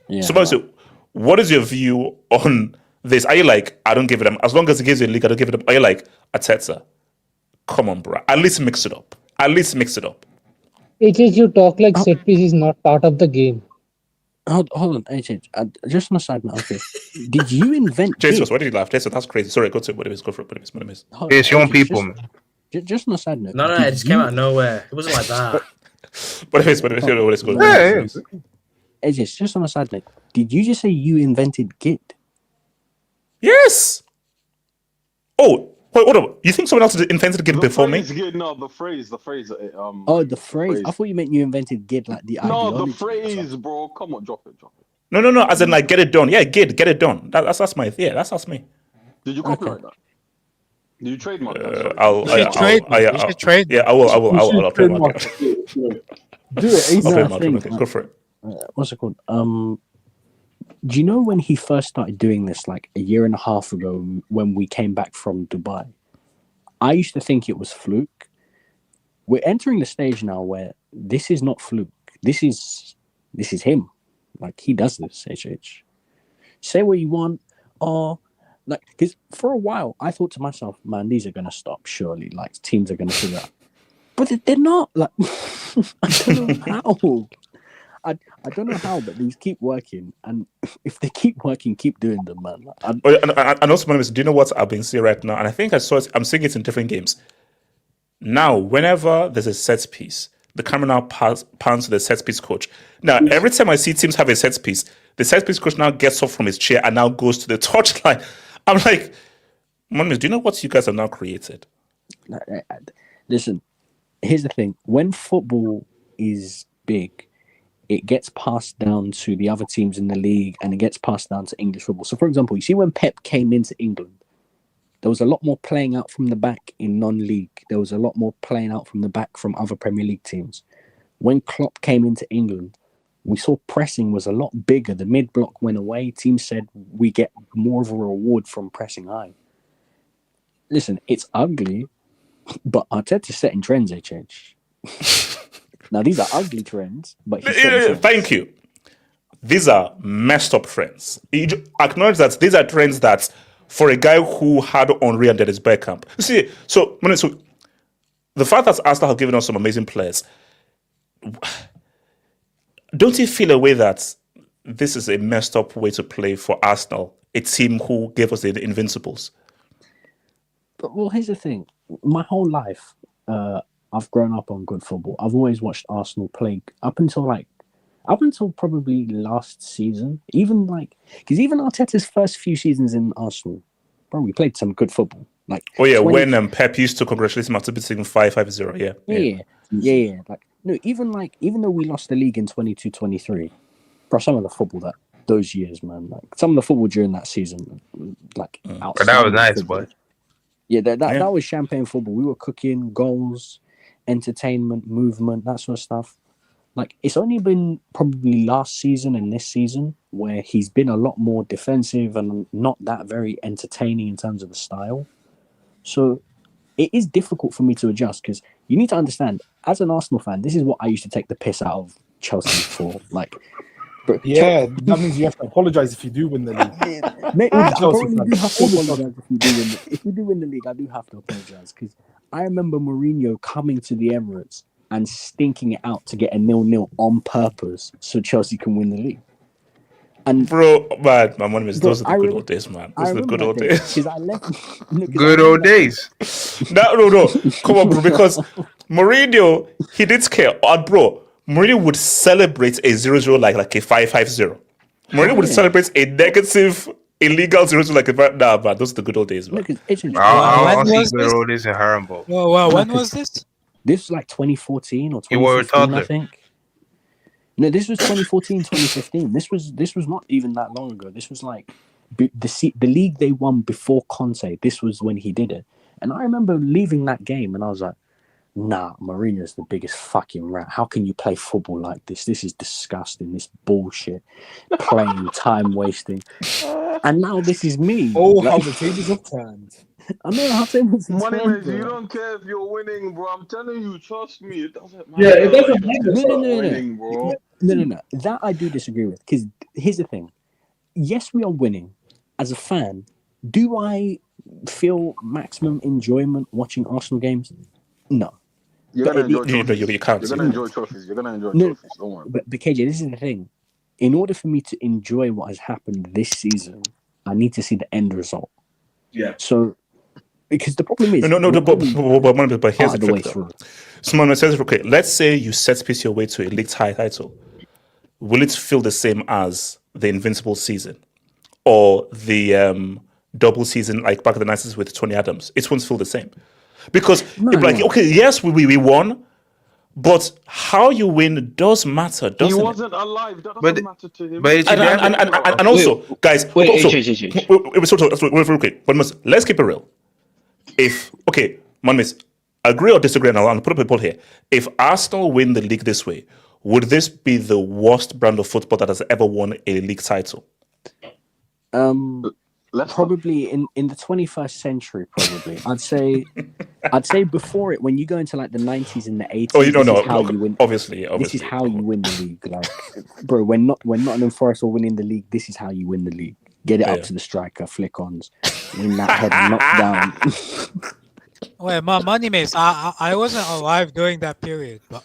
B: Yeah. So what is your view on this? Are you like, I don't give it them, as long as it gives you a league, I don't give it up? Are you like, Arteta, come on, bro, at least mix it up.
P: HH, you talk like set piece is not part of the game.
G: Hold on, HH. Just on a side note, okay. Did you invent
B: Jason, why did you laugh? Jason, that's crazy. Sorry, go for it.
I: It's your own people, man.
G: Just on a side note.
E: No, it just came out of nowhere. It wasn't like that.
B: What is going on?
G: HH, just on a side note. Did you just say you invented GID?
B: Yes. Oh, wait, hold on. You think someone else invented GID before me?
F: No, the phrase.
G: The phrase. I thought you meant you invented GID, like the ideology.
F: No, the phrase, bro. Come on, drop it.
B: No. As in, like, get it done. Yeah, GID, get it done. That's my. Yeah, that's me.
F: Did you copyright that? Did you trademark that?
B: You should trade. Yeah, I will. I'll trademark it.
G: Do it.
B: I'll trademark it. Go for it.
G: What's it called? Do you know when he first started doing this, like a year and a half ago, when we came back from Dubai? I used to think it was fluke. We're entering the stage now where this is not fluke. This is him. Like, he does this. HH. Say what you want, or like, because for a while I thought to myself, man, these are gonna stop surely. Like, teams are gonna figure out, but they're not. Like, I don't know how. I don't know how, but these keep working, and if they keep working, keep doing them, man.
B: And also, do you know what I've been seeing right now? And I think I'm seeing it in different games. Now, whenever there's a set piece, the camera now pans to the set piece coach. Now, every time I see teams have a set piece, the set piece coach now gets up from his chair and now goes to the touchline. I'm like, do you know what you guys have now created?
G: Listen, here's the thing. When football is big, it gets passed down to the other teams in the league, and it gets passed down to English football. So, for example, you see when Pep came into England, there was a lot more playing out from the back in non-league. There was a lot more playing out from the back from other Premier League teams. When Klopp came into England, we saw pressing was a lot bigger. The mid block went away. Teams said we get more of a reward from pressing high. Listen, it's ugly, but Arteta's setting trends, HH. Now, these are ugly trends, but he's setting trends.
B: Thank you. These are messed up trends. You acknowledge that these are trends that, for a guy who had Henry and Dennis Bergkamp. You see, so the fact that Arsenal have given us some amazing players, don't you feel a way that this is a messed up way to play for Arsenal, a team who gave us the Invincibles?
G: But, well, here's the thing. My whole life, I've grown up on good football. I've always watched Arsenal play up until probably last season. Because even Arteta's first few seasons in Arsenal, bro, we played some good football.
B: When Pep used to congratulate him after beating 5-0,
G: yeah. Even though we lost the league in 22-23, bro, some of the football those years, man, some of the football during that season, outside.
I: That was nice, boy.
G: Yeah, that was champagne football. We were cooking goals, entertainment, movement, that sort of stuff. It's only been probably last season and this season where he's been a lot more defensive and not that very entertaining in terms of the style. So it is difficult for me to adjust because you need to understand, as an Arsenal fan, this is what I used to take the piss out of Chelsea for.
L: That means you have to apologize if you do win the league.
G: Mate, I probably do have to apologize if we do win the league. I do have to apologize because I remember Mourinho coming to the Emirates and stinking it out to get a 0-0 on purpose so Chelsea can win the league. And
B: bro, man, my money is those are the good old days, man. Those are the good old days.
I: Good old days.
B: No. Come on, bro. Because Mourinho, he did scare. Bro, Mourinho would celebrate a 0-0 like a 5-0. Mourinho would celebrate a negative, illegal 0-0 like a 5. Nah, man, those are the good old days, man.
I: I'll see good old days in Harambol.
H: Well, when was this?
G: This was 2014 or 2015, I think. No, this was 2014, 2015. This was not even that long ago. This was the league they won before Conte. This was when he did it. And I remember leaving that game and I was like, nah, Mourinho's the biggest fucking rat. How can you play football like this? This is disgusting. This bullshit. Playing, time wasting. And now this is me.
L: Oh, how the tables have turned.
G: I know how tables have
F: Money
G: turned.
F: man, you don't care if you're winning, bro. I'm telling you, trust me. It doesn't matter.
K: Yeah, it doesn't matter.
F: Winning, bro.
G: No. That I do disagree with. Because here's the thing. Yes, we are winning. As a fan, do I feel maximum enjoyment watching Arsenal games? No.
F: You're gonna enjoy
B: trophies. You can't.
F: You're gonna enjoy trophies. You're gonna enjoy trophies. Don't worry.
G: But KJ, this is the thing. In order for me to enjoy what has happened this season, I need to see the end result.
K: Yeah.
G: So, because the problem is...
B: But here's the trick, though. Someone says, okay, let's say you set piece your way to a league title. Will it feel the same as the Invincible season? Or the double season like back in the 90s with Tony Adams? It won't feel the same. Because okay, yes, we won, but how you win does matter, doesn't it?
F: He wasn't alive. That doesn't matter to him.
B: And also, guys, let's keep it real. If Monmis, agree or disagree, and I'll put up a poll here. If Arsenal win the league this way, would this be the worst brand of football that has ever won a league title?
G: Probably in the 21st century, probably. I'd say before it, when you go into the 90s and the 80s.
B: Oh, you don't know.
G: You win.
B: Obviously.
G: This is how you win the league. Bro, when Nottingham Forest are winning the league, this is how you win the league. Get it up to the striker, flick-ons, win that head knockdown.
H: Wait, my money mates. I wasn't alive during that period, but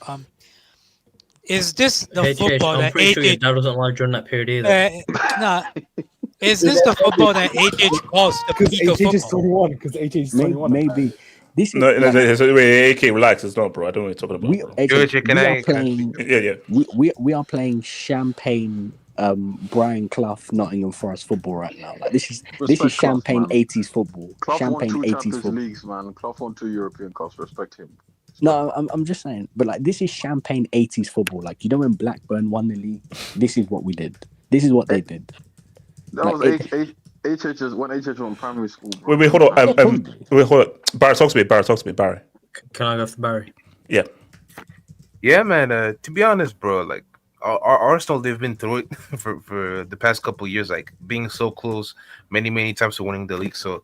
H: is this the football that
E: sure your dad wasn't alive during that period either?
H: Is this the football that HH calls the peak of football?
L: Is 21 because HH is 21.
G: Maybe. This is
B: AK, relax. It's not, bro. I don't know what you're talking about.
G: We are playing champagne Brian Clough Nottingham Forest football right now. This is champagne Clough, 80s football.
F: Clough
G: champagne
F: won 2
G: 80s
F: Champions
G: football.
F: Leagues, man. Clough won 2 European Cups. Respect him.
G: No, I'm just saying. But this is champagne 80s football. When Blackburn won the league, this is what we did. This is what they did.
F: That was HH's when HH won primary school. Bro.
B: Wait, hold on. Barry, talk to me. Barry.
E: Can I go for Barry?
B: Yeah.
I: Yeah, man. To be honest, bro, Arsenal, they've been through it for the past couple of years, like being so close many times to winning the league. So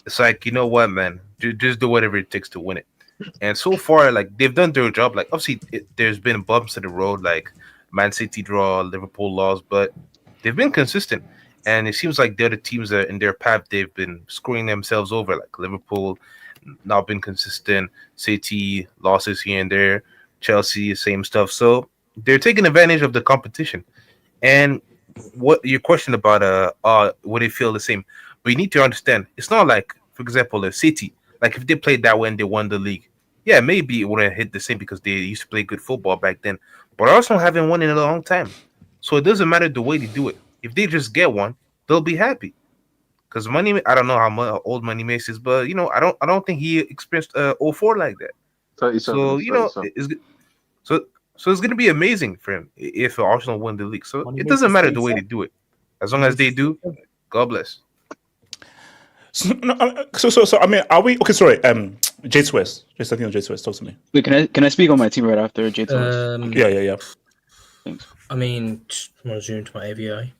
I: it's like, you know what, man, just do whatever it takes to win it. And so far, like they've done their job. Like obviously, there's been bumps in the road, like Man City draw, Liverpool loss, but they've been consistent. And it seems like the other teams that in their path, they've been screwing themselves over. Like Liverpool, not been consistent. City losses here and there. Chelsea, same stuff. So they're taking advantage of the competition. And what your question about would it feel the same? But you need to understand, it's not like, for example, a City. Like if they played that way and they won the league, yeah, maybe it wouldn't hit the same because they used to play good football back then. But Arsenal haven't won in a long time, so it doesn't matter the way they do it. If they just get one, they'll be happy. Because Money, I don't know how old Money Mace is, but I don't think he experienced 04 like that.
F: 37,
I: So
F: 37.
I: so it's gonna be amazing for him if Arsenal win the league. So it doesn't matter the way they do it, as long as they do. God bless.
B: So I mean, are we okay? Sorry, J2 West. Just something on J2 West. Talk to me.
O: Wait, can I speak on my team right after J2?
B: Yeah.
O: Thanks.
E: I mean, I'm gonna zoom to my AVI.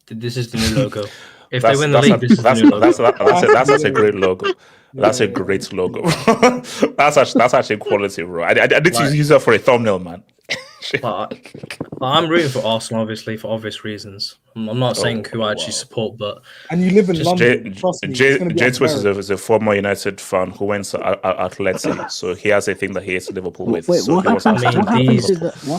E: This is the new logo. If they win the league, this is the new logo.
B: That's a great logo. That's a great logo. that's actually quality, bro. I did use that for a thumbnail, man.
E: But I'm rooting for Arsenal, obviously, for obvious reasons. I'm not saying who I actually support, but
L: and you live in London. Trust me,
B: Jay Twist is a former United fan who went to Atleti, so he has a thing that he hates Liverpool with.
G: Wait,
B: so
G: what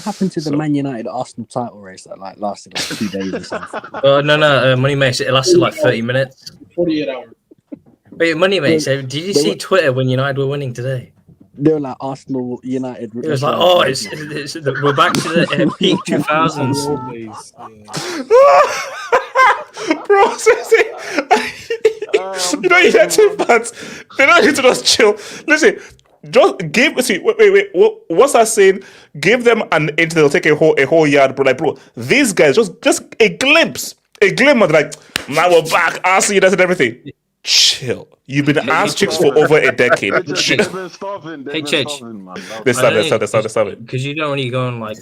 G: happened to the Man United Arsenal title race that lasted 2 days or something?
E: No, Money Mace. It lasted like 30 minutes.
K: 48 hours.
E: Wait, Money Mace. Did you see Twitter when United were winning today?
G: They were like Arsenal, United.
E: It was like, we're back to the peak 2000s.
B: Bro, United fans, they don't need to just chill. Listen, just give. Wait. What's that saying? Give them an inch, they'll take a whole yard, bro. Like, bro, these guys just a glimpse of like, now we're back, Arsenal, United, and everything. Chill. You've been ass chicks for over a decade.
F: They've been starving.
E: Hey, Chich.
B: They started.
E: Because you don't really go on like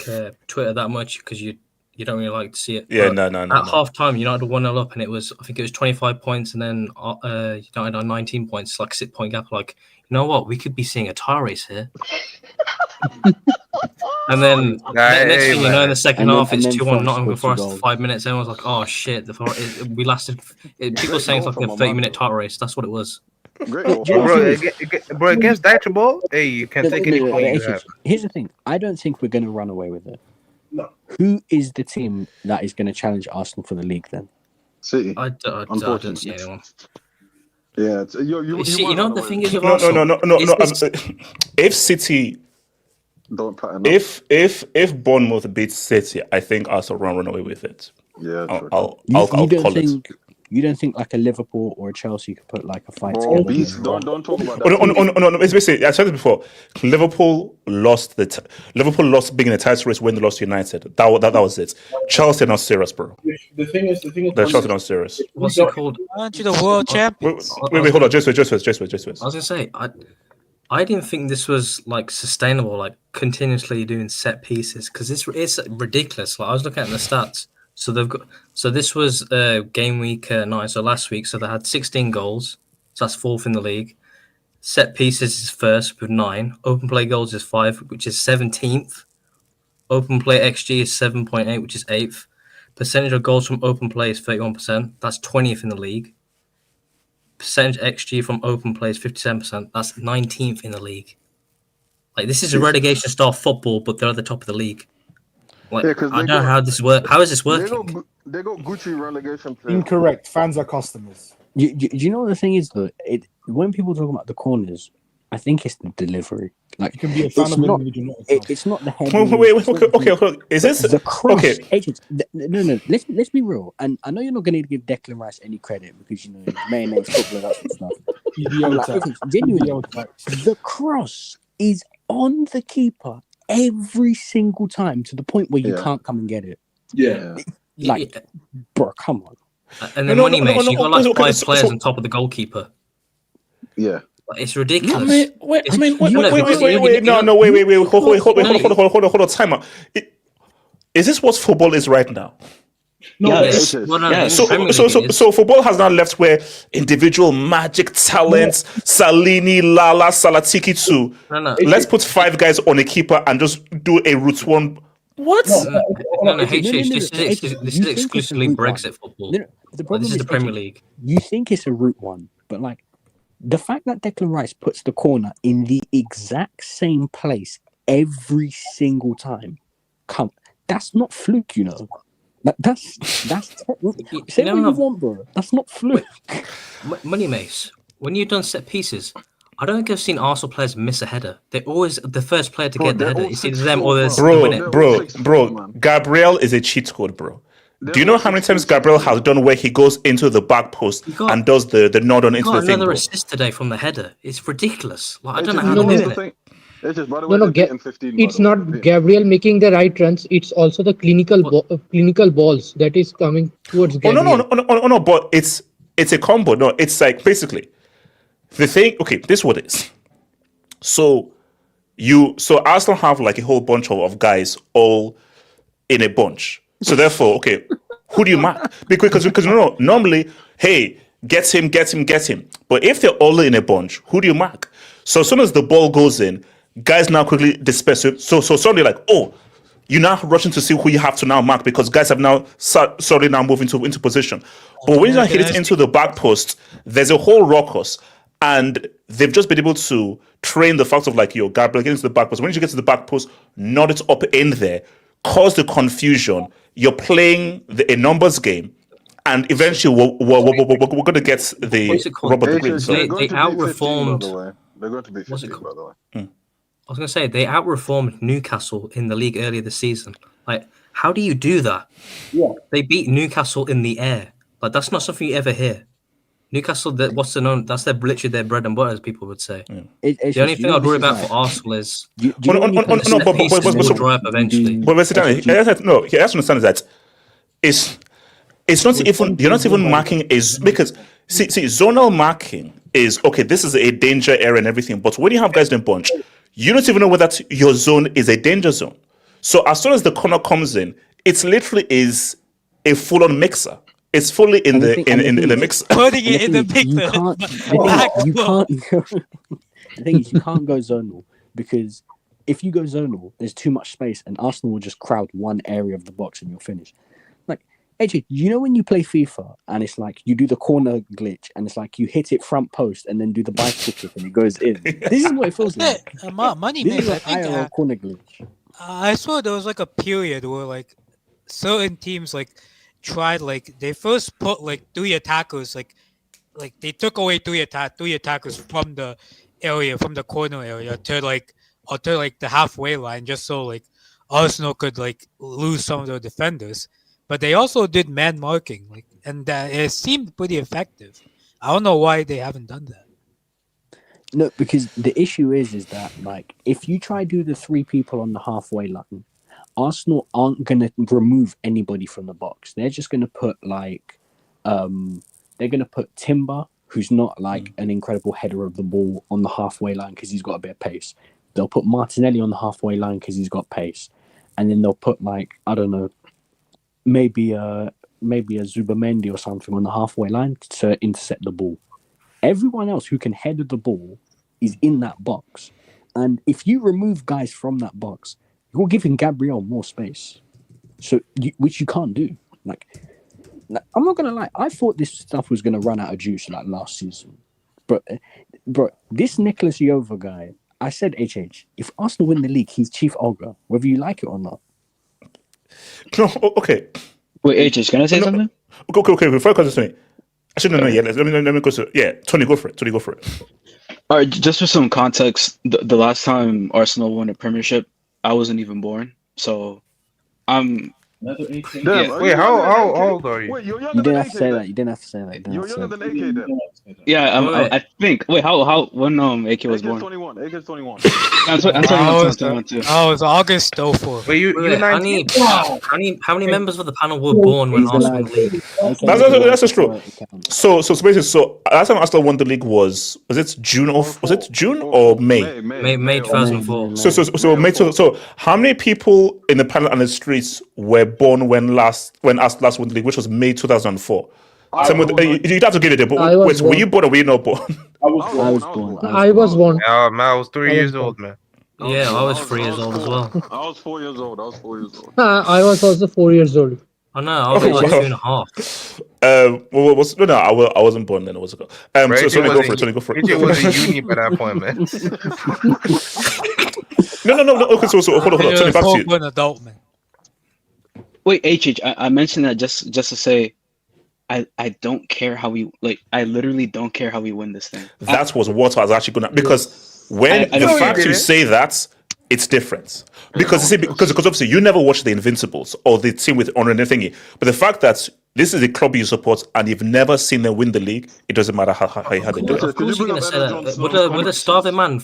E: Twitter that much because you don't really like to see it.
B: Yeah,
E: but
B: no.
E: At half time, United 1-0 up, and I think it was 25 points, and then United on 19 points, like 6 point gap. Like, you know what? We could be seeing a tire race here. And then next thing you know, in the second half, it's 2-1 Nottingham Forest. 5 minutes. Everyone's like, "Oh shit!" We lasted. People saying it's like a 30-minute title race. That's what it was.
I: Bro, against Dyche Ball, hey, you can't take any point you have.
G: Here's the thing: I don't think we're going to run away with it.
K: No.
G: Who is the team that is going to challenge Arsenal for the league then?
F: City.
E: I don't see anyone.
F: Yeah,
E: you know the thing is with
B: no. If City
F: don't pattern
B: if Bournemouth beats City, I think Arsenal run away with it.
F: Yeah,
B: I'll call it.
G: You don't think like a Liverpool or a Chelsea could put like a fight
F: together? Don't talk about that.
B: No. It's basically, I said it before. Liverpool lost being in the title race when they lost to United. That was it. Chelsea not serious, bro.
K: The thing is,
B: Chelsea not serious.
E: What's it called?
H: Aren't you the world champions?
B: Wait, hold on. Just wait.
E: I was gonna say, I didn't think this was like sustainable, like continuously doing set pieces, because it's ridiculous. Like I was looking at the stats. So this was game week 9. So last week, so they had 16 goals. So that's 4th in the league. Set pieces is 1st with 9. Open play goals is 5, which is 17th. Open play XG is 7.8, which is 8th. Percentage of goals from open play is 31%. That's 20th in the league. Percentage XG from open play is 57%. That's 19th in the league. Like, this is a relegation style football, but they're at the top of the league. Like, I don't know how this works. How is this working?
F: They got Gucci relegation players.
L: Incorrect. Fans are customers.
G: Do you know what the thing is though? When people talk about the corners, I think it's the delivery. Like, you
L: can be a fan of individual.
G: It's not the head.
B: Wait. Okay. Is this
G: the cross?
B: Okay.
G: No. Let's be real. And I know you're not going to give Declan Rice any credit because mayonnaise football and stuff. Genuinely, the cross is on the keeper every single time to the point where you can't come and get it.
K: Yeah.
G: Bro, come on.
E: And then Money Mates, you got like 5 players on top of the goalkeeper.
F: Yeah.
E: It's ridiculous.
B: I mean, wait.
E: It's-
B: Wait.
E: you know, because you-
B: Wait.
E: you know-
B: No. Wait. Hold on. Time out. Is this what football is right now?
O: No,
E: Yes. Well, no,
O: yes.
E: the Premier League is.
B: So football has now left where individual magic talents, Salini, Lala, Salatiki too.
E: No.
B: Let's put 5 guys on a keeper and just do a route one. What?
E: No, HH, this is exclusively Brexit football.
G: The problem
E: This is the Premier League.
G: You think it's a route one, but like the fact that Declan Rice puts the corner in the exact same place every single time, that's not fluke, you know. That's say what you want, bro. That's not fluke.
E: Money Mace, when you've done set pieces, I don't think I've seen Arsenal players miss a header. They're always the first player to get the header. It's either them or there's
B: Bro. Gabriel is a cheat code, bro. Do you know how many times Gabriel has done where he goes into the back post and does the nod on into the thing?
E: Another
B: Bro?
E: assist today from the header. It's ridiculous. Like, I don't know
P: No,
E: how they're doing it.
P: It's not Gabriel making the right runs. It's also the clinical balls that is coming towards Gabriel.
B: No. But it's a combo. No, it's like basically the thing. Okay, this is what it is. So Arsenal have like a whole bunch of guys all in a bunch. So therefore, okay, who do you mark? Because normally, hey, get him. But if they're all in a bunch, who do you mark? So as soon as the ball goes in, guys now quickly disperse. So suddenly like, oh, you're now rushing to see who you have to now mark because guys have now suddenly now moved into position. But when you now hit it into the back post, there's a whole ruckus. And they've just been able to train the fact of like, yo, Gabriel, get into the back post. When you get to the back post, nod it up in there, cause the confusion. You're playing a numbers game. And eventually we're going to get the rubber the green. So.
E: They out-reformed.
F: They're going to be 15, by the way.
E: I was going to say, they out-reformed Newcastle in the league earlier this season. Like, how do you do that?
K: Yeah.
E: They beat Newcastle in the air. Like, that's not something you ever hear. Newcastle, that's literally their bread and butter, as people would say. The only thing I'd worry about for Arsenal is
B: but you have to understand is that it's not even you're not even marking because see zonal marking is okay. This is a danger area and everything, but when you have guys in a bunch, you don't even know whether your zone is a danger zone. So as soon as the corner comes in, it's literally is a full-on mixer. It's fully in the mix.
H: Putting it in the picture.
G: The thing is, you can't go zonal because if you go zonal, there's too much space, and Arsenal will just crowd one area of the box and you'll finish. Like, AJ, you know when you play FIFA and it's like you do the corner glitch and it's like you hit it front post and then do the bicycle kick and it goes in. This is what it feels like.
H: Money
G: This
H: man,
G: is like IRL corner glitch.
H: I swear there was like a period where like certain teams like tried like they first put like 3 attackers like they took away 3 attackers from the area, from the corner area to the halfway line, just so like Arsenal could like lose some of their defenders. But they also did man marking, like, and it seemed pretty effective. I don't know why they haven't done that.
G: No, because the issue is that like if you try to do the 3 people on the halfway line, Arsenal aren't going to remove anybody from the box. They're just going to put like, they're going to put Timber, who's not like an incredible header of the ball, on the halfway line because he's got a bit of pace. They'll put Martinelli on the halfway line because he's got pace, and then they'll put like I don't know, maybe a Zubamendi or something on the halfway line to intercept the ball. Everyone else who can head the ball is in that box, and if you remove guys from that box, you're giving Gabriel more space, which you can't do. Like, I'm not gonna lie, I thought this stuff was gonna run out of juice like last season, but this Nicholas Yova guy, I said, HH, if Arsenal win the league, he's chief ogre, whether you like it or not.
B: No, okay.
O: Wait, HH, can I say something?
B: Okay. Before I continue, actually, no. Yeah, let me go. Yeah, Tony, go for it.
O: All right, just for some context, the last time Arsenal won a Premiership, I wasn't even born, so I'm
K: Another AK.
F: Damn,
I: Wait, how old are you?
F: Wait, you're
G: You
F: younger
G: didn't
F: than
G: have to
F: AK
G: say
F: then.
G: that. You didn't have to say that. You didn't
F: You're
G: have to say
F: younger
G: that.
F: than AK then.
O: Yeah,
E: Wait.
O: I think. Wait, how when AK was
F: AK's
O: born?
F: 21. AK's 21.
O: I'm 21 too.
H: Oh, it's August 04.
I: Wait, you
E: Wait, how
I: 19?
E: many members of the panel were born when
G: He's
E: Arsenal won
G: allowed.
E: the league?
B: That's just true. So basically, last time Arsenal won the league was it June or May?
E: May 2004.
B: So May. So how many people in the panel and the streets were born when Arsenal last won the league, which was May 2004? You'd have to give it a but
P: I was
B: wait, were
P: born.
B: you born or were you not born?
G: I was born.
P: I was born.
I: Yeah, man, I was 3 years old, man.
E: Yeah, I was 3 years old as well.
F: I was 4 years old.
P: I was also 4 years old.
E: I know, I was like 2.5.
B: I wasn't born then. It was ago. So go for it.
I: AJ was a uni by that point, man.
B: No. Okay, so hold on. Tony, back to you.
H: An adult man.
O: Wait, HH, I mentioned that just to say, I don't care how we I literally don't care how we win this thing.
B: That was what I was actually gonna because when the fact you say that, it's different. Because because obviously you never watched the Invincibles or the team with honor and thingy. But the fact that this is a club you support and you've never seen them win the league, it doesn't matter how they do it.
E: Of course you're gonna say that. Would a starving man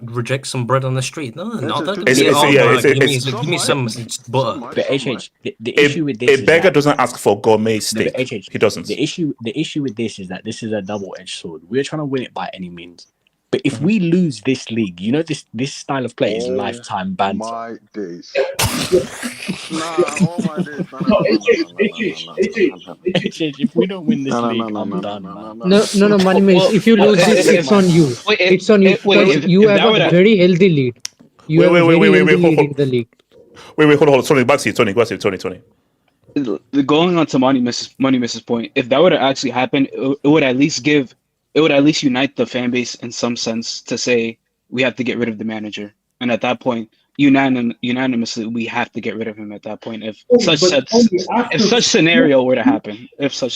E: reject some bread on the street? No, not that. Give me some butter.
G: But HH, the issue with this
B: a beggar doesn't ask for gourmet steak.
G: No, HH,
B: he doesn't.
G: The issue with this is that this is a double-edged sword. We're trying to win it by any means. But if we lose this league, you know this style of play is lifetime banter.
F: My days.
G: If we don't win this league, I'm done, man.
P: No, Money Mace. If you lose this, it's on you. It's on you. Because you have a very healthy lead. You have a very healthy lead in the league.
B: Wait, hold on. Tony, back to you. Tony, go ahead, Tony.
O: Going on to Money Miss's point, if that were to actually happen, it would at least unite the fan base in some sense to say we have to get rid of the manager. And at that point, unanimously, we have to get rid of him at that point. If such scenario were to happen.
B: So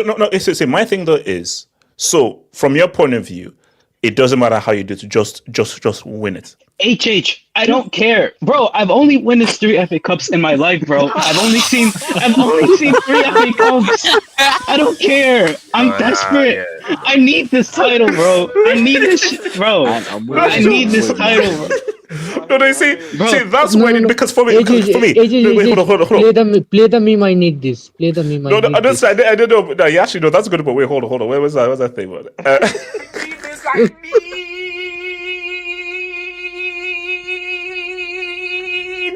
B: no. It's my thing though is so from your point of view, it doesn't matter how you do to just win it.
O: I don't care, bro. I've only won 3 FA Cups in my life, bro. I've only seen 3 FA Cups. I don't care. I'm desperate.
I: Yeah.
O: I need this title, bro. I need this, bro. I need this title.
B: No, see, that's when because for me, wait, hold on.
P: Play the meme. I need this. Play the meme.
B: No, I don't know. No, actually, no, that's good. But wait, hold on. Where was that? What's that thing?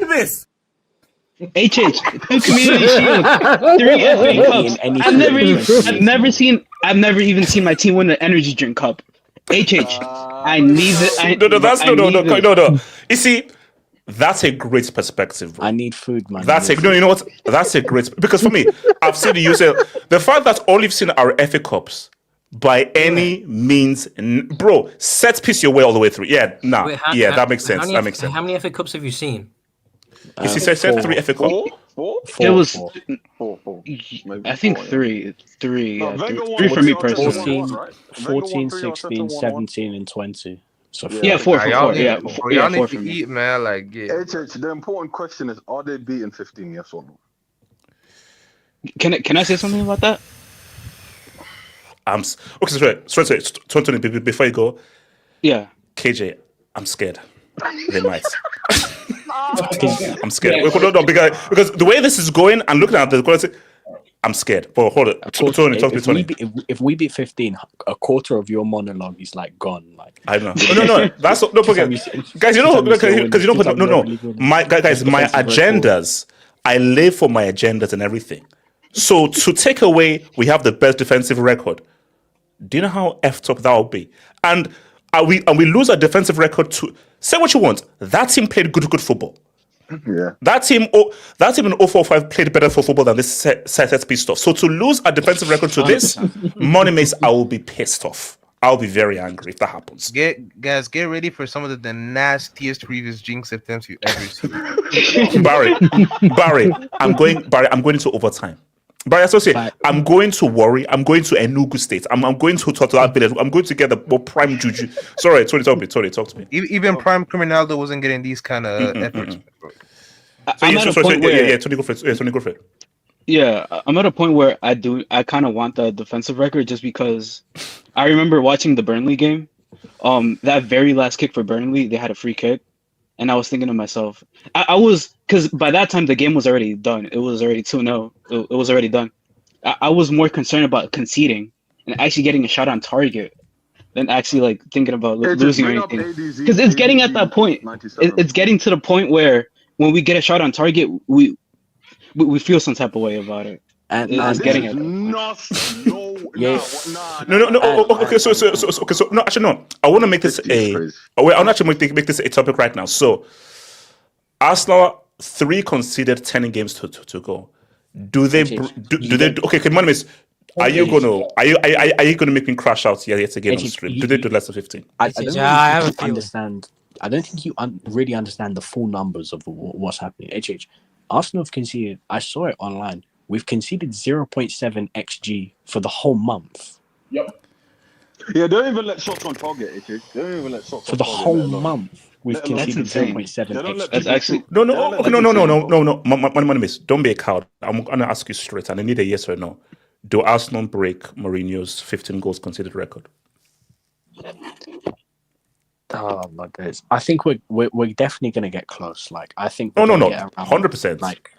N: This.
O: Two Community Shield, 3 FA Cups. I've never even seen my team win an energy drink cup. I need it.
B: No. You see, that's a great perspective, bro.
G: I need food, man.
B: You know what? That's a great because for me, I've seen the user. The fact that all you've seen are FA Cups by any means, bro. Set piece your way all the way through. Yeah, that makes sense. That makes sense.
E: How many FA Cups have you seen?
B: You see, said 3 FA Cups.
O: It was
F: four.
O: I think 3. 3 for me personally.
G: 14, 16, 17, and 20. So
O: 4
I: y'all need to eat, man. Like, yeah.
F: The important question is: are they beating 15? Yes or no?
O: Can I say something about that?
B: Okay, sorry, Tony, before you go.
O: Yeah.
B: KJ, I'm scared. They might. I'm scared. No, because the way this is going and looking at the quality, I'm scared. But hold it. Tony, talk to Tony.
G: If we beat 15, a quarter of your monologue is like gone. Like
B: I know. No. That's no. Guys, you know, because you don't. No. My agendas. I live for my agendas and everything. So to take away, we have the best defensive record. Do you know how effed up that will be? And we lose our defensive record to say what you want. That team played good football.
F: Yeah.
B: That team in 045 played better for football than this set piece stuff. So to lose a defensive record to this, Money Mace, I will be pissed off. I'll be very angry if that happens.
I: Get ready for some of the nastiest previous jinx attempts you've ever seen.
B: Barry, I'm going into overtime. But associate, I'm going to worry. I'm going to Enugu State. I'm going to Total Village. I'm going to get the prime juju. Sorry, Tony, talk to me.
I: Even prime Criminaldo wasn't getting these kind of efforts.
O: I'm at a point where
B: Tony, go for it. Yeah, Tony, go for it.
O: Yeah, I'm at a point where I kind of want the defensive record just because I remember watching the Burnley game. That very last kick for Burnley, they had a free kick, and I was thinking to myself, I was because by that time the game was already done. It was already 2-0. It was already done. I was more concerned about conceding and actually getting a shot on target than actually like thinking about losing or anything. Because it's getting at that point. It's getting to the point where when we get a shot on target, we feel some type of way about it.
G: And
O: it's getting at that point.
B: Okay. So no, actually no. I want to make this I want to actually make this a topic right now. So, Arsenal 3 conceded 10 games to go. Do they? Okay. My name is. Are you gonna make me crash out yet again on stream? Do they do less than 15?
G: I don't understand. I don't think you really understand the full numbers of what's happening. Arsenal have conceded. I saw it online. We've conceded 0.7 xg for the whole month.
F: Yep. Yeah, don't even let shots on target, HH. Don't even let shots
G: for the whole month. We've conceded 0.7 xg.
O: That's actually
B: no. My name is. Don't be a coward. I'm gonna ask you straight, and I need a yes or no. Do Arsenal break Mourinho's 15 goals conceded record?
G: Oh my days! I think we're definitely gonna get close. Like I think.
B: No, 100%.
G: Like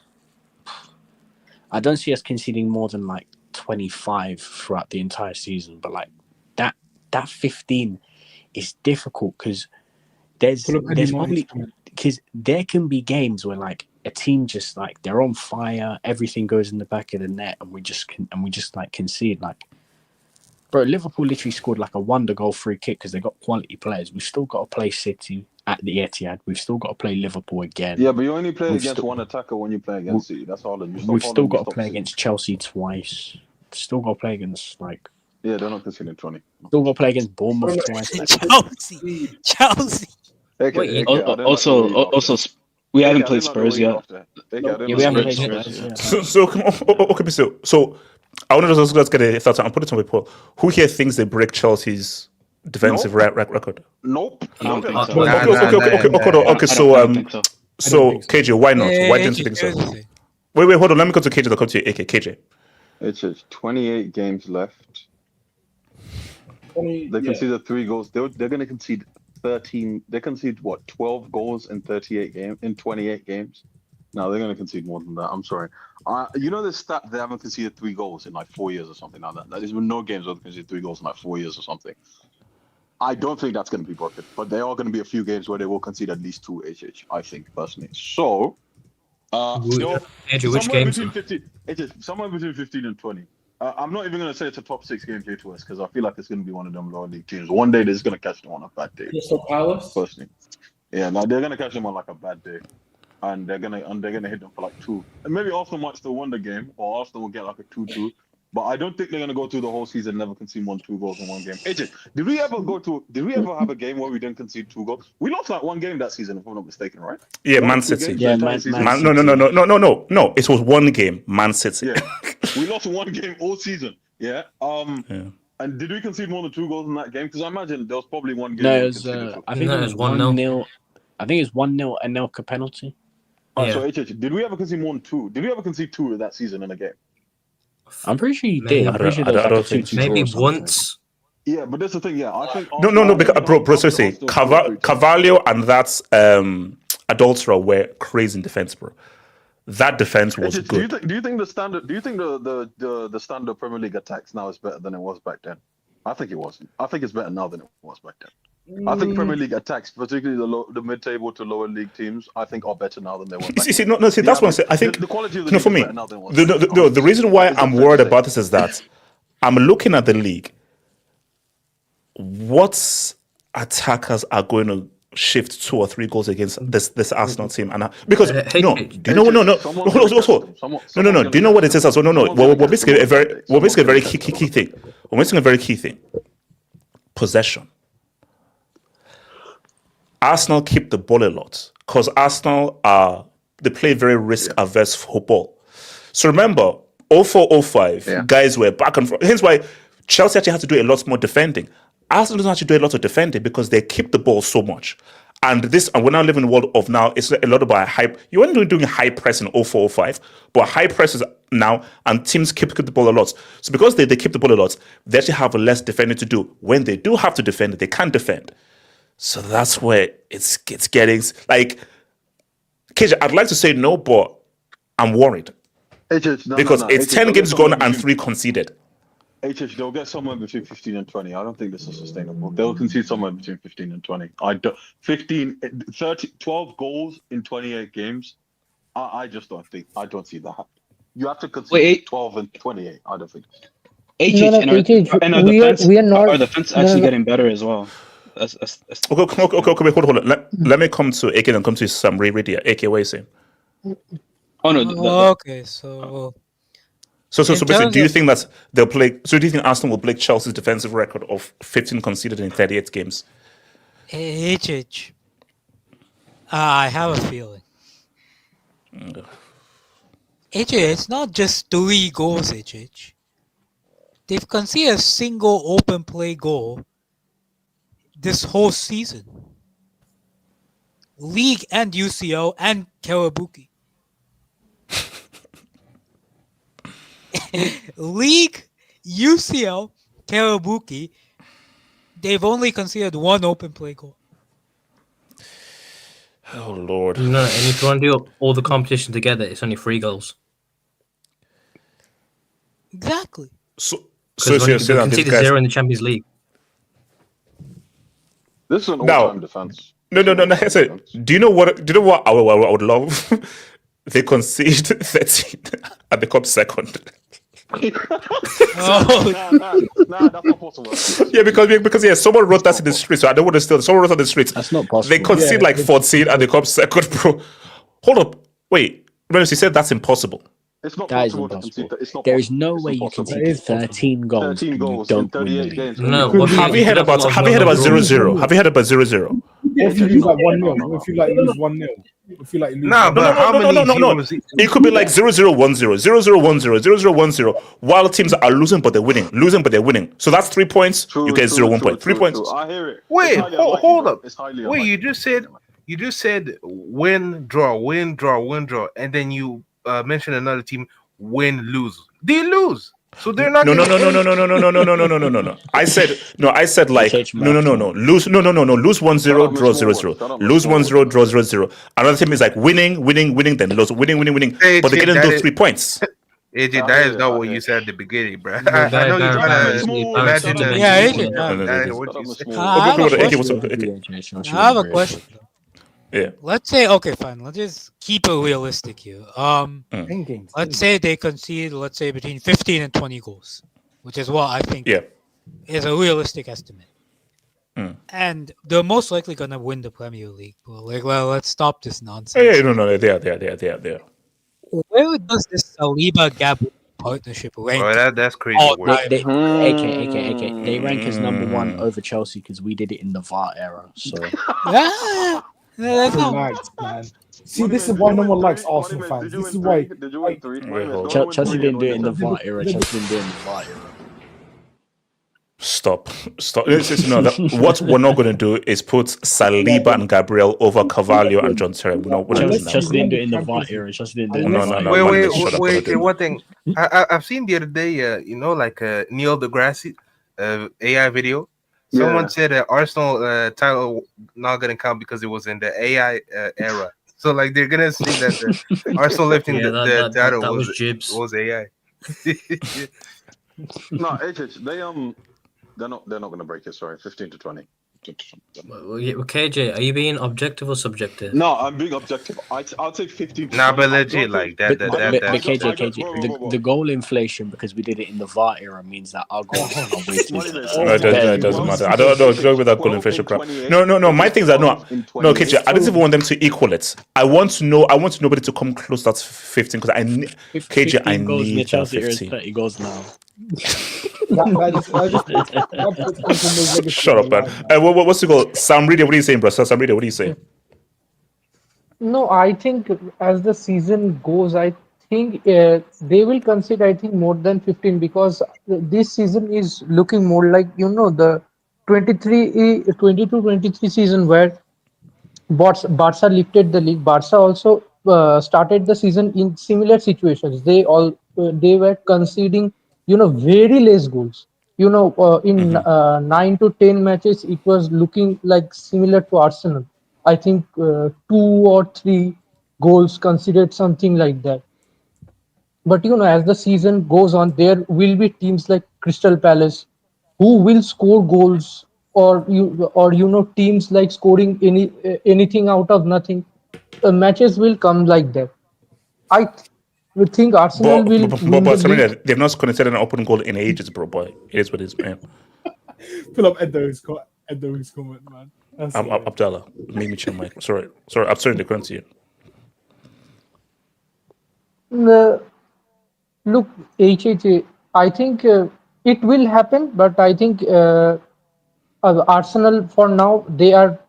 G: I don't see us conceding more than like 25 throughout the entire season, but like that 15 is difficult because there's probably because there can be games where like a team just like they're on fire, everything goes in the back of the net, and we just like concede. Like, bro, Liverpool literally scored like a wonder goal free kick because they got quality players. We've still got to play City at the Etihad. We've still got to play Liverpool again.
F: Yeah, but you only play against one attacker when you play against City. That's all.
G: We've still got to play against Chelsea twice. Still got to play against like.
F: Yeah, they're not conceding 20.
G: Still got to play against Bournemouth twice.
H: Chelsea.
O: Also, we haven't played Spurs yet.
G: We haven't played Spurs. Yeah.
B: So I want to just get a thought. I'll put it on the poll. Who here thinks they break Chelsea's defensive record?
F: Nope.
B: Okay. So KJ, why not? Why didn't you think so? Wait, hold on. Let me go to KJ. I'll come to you. KJ.
F: It's 28 games left. They conceded 3 goals. They're going to concede 13. They concede 12 goals in 28 games. No, they're going to concede more than that. I'm sorry. You know this stat? They haven't conceded 3 goals in like 4 years or something like that. There's been no games where they conceded 3 goals in like 4 years or something. I don't think that's going to be broken, but there are going to be a few games where they will concede at least 2 HH. I think personally. So,
E: Andrew, which games?
F: Somewhere between 15 and 20. I'm not even going to say it's a top 6 game here to us because I feel like it's going to be one of them lower league teams. One day they're just going to catch them on a bad day.
K: Crystal Palace.
F: Personally, yeah, no, they're going to catch them on like a bad day, and they're gonna hit them for like 2. And maybe Arsenal might still win the game, or Arsenal will get like a 2-2. But I don't think they're gonna go through the whole season never concede 2 goals in one game. AJ, did we ever have a game where we didn't concede 2 goals? We lost like 1 game that season, if I'm not mistaken, right?
B: Yeah, Man City. Yeah, no. It was 1 game, Man City.
F: Yeah, we lost 1 game all season. Yeah. And did we concede more than 2 goals in that game? Because I imagine there was probably 1 game.
G: No, it was. I think it was 1-0. I think it's 1-0 Anelka penalty.
F: So HH, did we ever concede more than 2? Did we ever concede 2 that season in a game?
G: I'm pretty sure you did. I'm pretty sure there was like a 2-2
E: maybe once.
F: Yeah, but that's the thing. Yeah, I think.
B: No, because bro, seriously, Carvalho and that's Adultera were crazy in defense, bro. That defense was good.
F: Do you think the standard? Do you think the standard Premier League attacks now is better than it was back then? I think it wasn't. I think it's better now than it was back then. I think Premier League attacks, particularly the mid-table to lower league teams, I think are better now than they were.
B: See, that's what I'm saying. I think
F: the quality of the
B: for me,
F: is better now than it was.
B: The reason why I'm worried about this is that I'm looking at the league. What attackers are going to shift 2 or 3 goals against this Arsenal team? And because do you know what it is? Also, we're basically a very key thing. We're missing a very key thing. Possession. Arsenal keep the ball a lot because Arsenal they play very risk-averse football. So remember, 04-05, guys were back and forth. Hence why Chelsea actually had to do a lot more defending. Arsenal doesn't actually do a lot of defending because they keep the ball so much. And we're now living in a world of now, it's a lot about hype. You weren't doing high press in 0405, but high presses now, and teams keep the ball a lot. So because they keep the ball a lot, they actually have less defending to do. When they do have to defend, they can't defend. So that's where it's getting, like, KJ, I'd like to say no, but I'm worried. Because it's 10 games gone and 3 conceded.
F: They'll get somewhere between 15 and 20. I don't think this is sustainable. They'll concede somewhere between 15 and 20. 12 goals in 28 games. I just don't see that happen. You have to concede 12 and 28. I don't think.
O: Our defense actually getting better as well.
B: Okay, hold on. Let me come to AK and come to Samri Radio. AK, what are you saying?
O: Oh no.
H: Okay, so
B: basically, do you think that they'll play? So do you think Arsenal will break Chelsea's defensive record of 15 conceded in 38 games?
H: I have a feeling. It's not just 3 goals. They've conceded a single open play goal this whole season. League and UCL and Karabuki. League, UCL, Karabuki, they've only conceded 1 open play goal.
B: Oh Lord!
E: No, and if you want to do all the competition together, it's only 3 goals.
H: Exactly.
B: So
E: you're saying that conceded 0 in the Champions League.
F: This is an all-time defense.
B: No. Do you know what I would love? They concede 13 and they come second.
F: Nah, that's not possible.
B: Yeah, because someone wrote that in the streets, so I don't want to steal. Someone wrote on the streets.
G: That's not possible.
B: They concede 14 and they come second, bro. Hold up, wait. Renus, you said that's impossible.
F: It's not
G: that
F: possible.
G: There is no way you can take 13 goals.
F: 13 goals
G: and
F: in 38 games.
E: No.
B: Have you heard about 0-0? Have you heard about 0-0?
L: If you lose like 1-0, if you like lose 1-0, if you like lose.
B: No. It could be like 0-0, 1-0, 0-0, 1-0, 0-0, 1-0. While teams are losing but they're winning. So that's 3 points. You get 0-1 point. 3 points.
F: I hear it.
I: Wait, hold up.
F: Wait,
I: you just said win, draw, and then you mentioned another team win, lose. They lose. So they're not.
B: No. I said like no. Lose 1-0, draw 0-0. Lose 1-0, draw 0-0. Another team is like winning, then lose, winning. But they're getting those 3 points.
I: AJ, that is not what you said at the beginning, bro. I know you're trying to imagine that.
H: I have a question.
B: Yeah.
H: Let's say, okay, fine. Let's just keep it realistic here. Let's say they concede, between 15 and 20 goals, which is what I think is a realistic estimate. And they're most likely going to win the Premier League. But let's stop this nonsense.
B: No, they are.
H: Where does this Saliba-Gabriel partnership rank?
I: Oh, that's crazy.
G: They rank as number 1 over Chelsea because we did it in the VAR era. So.
L: Relax, man. See, this is why no one likes Arsenal fans. This is why
G: Chelsea didn't do it in the VAR era.
B: Stop. No, what we're not going to do is put Saliba and Gabriel over Carvalho and John Terry.
G: Chelsea didn't do it in the VAR era.
B: No.
I: Wait. One thing. I've seen the other day, Neil deGrasse AI video. Someone said Arsenal title not going to count because it was in the AI era. So they're going to say that Arsenal lifting the title was AI.
F: No, they're not going to break it. Sorry, 15 to 20.
E: KJ, are you being objective or subjective?
F: No, I'm being objective. I'll take 15.
I: Nah, but legit, like that.
G: KJ, the goal inflation because we did it in the VAR era means that our goals are weighted.
B: No, it doesn't matter. I don't know with that goal inflation crap. No. My things are not. No, KJ, I don't even want them to equal it. I want nobody to come close to that 15 because I need that 15.
G: 30 goals now.
B: Shut up, man. What's the goal? Sam Reader, what are you saying, bro? Sam Reader, what are you saying?
P: No, I think as the season goes, I think they will concede, I think, more than 15 because this season is looking more like, the 22-23 season where Barca lifted the league. Barca also started the season in similar situations. They were conceding, very less goals. In 9 to 10 matches, it was looking like similar to Arsenal. I think 2 or 3 goals conceded, something like that. But as the season goes on, there will be teams like Crystal Palace who will score goals, or teams like scoring anything out of nothing. Matches will come like that. I would think Arsenal will win the league.
B: Samir, they've not conceded an open goal in ages, bro. Boy, it is what it is, man.
L: Pull up Edo's comment, man.
B: I'm Abdallah. Make me chill, Mike. Sorry. I'm sorry to come to you.
P: Look, HH, I think it will happen, but I think Arsenal for now they are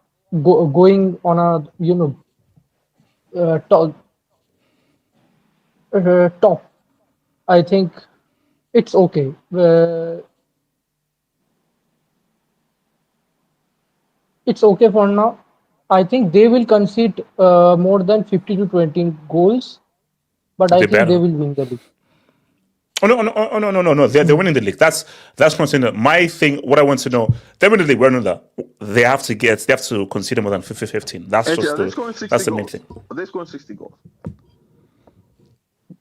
P: going on a top. I think it's okay. It's okay for now. I think they will concede more than 50 to 20 goals, but I think they will win the league.
B: Oh no! They're winning the league. That's what I'm saying. My thing, what I want to know, they're winning the league. We're not that. They have to concede more than 15. That's just the main thing.
F: Are they scoring 60 goals?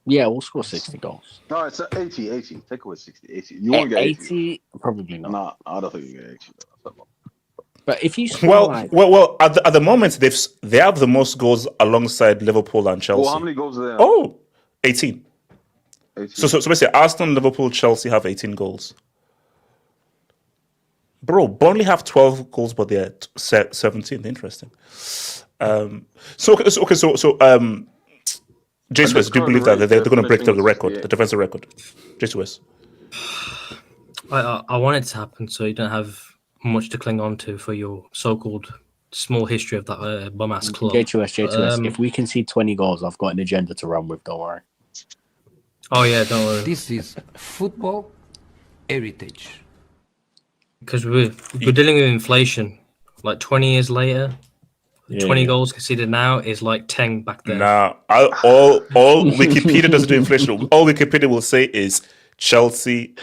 G: Yeah, we'll score 60 goals.
F: No, it's 80. Take away 60. 80. You won't get 80.
G: Probably not.
F: Nah, I don't think you get 80.
G: But if you score
B: well, at the moment they have the most goals alongside Liverpool and Chelsea.
F: Well, how many goals are there?
B: Oh, 18. So basically, Arsenal, Liverpool, Chelsea have 18 goals. Bro, Burnley have 12 goals, but they're 17th. Interesting. Jace West, do you believe that they're going to break the record, the defensive record? Jace West.
E: I want it to happen so you don't have much to cling on to for your so-called small history of that bum-ass club.
G: J2S. If we concede 20 goals, I've got an agenda to run with, don't worry.
E: Oh yeah, don't worry.
M: This is football heritage.
E: Because we're dealing with inflation. Like 20 years later, 20 goals conceded now is like 10 back then.
B: Nah, all Wikipedia doesn't do inflation. All Wikipedia will say is Chelsea.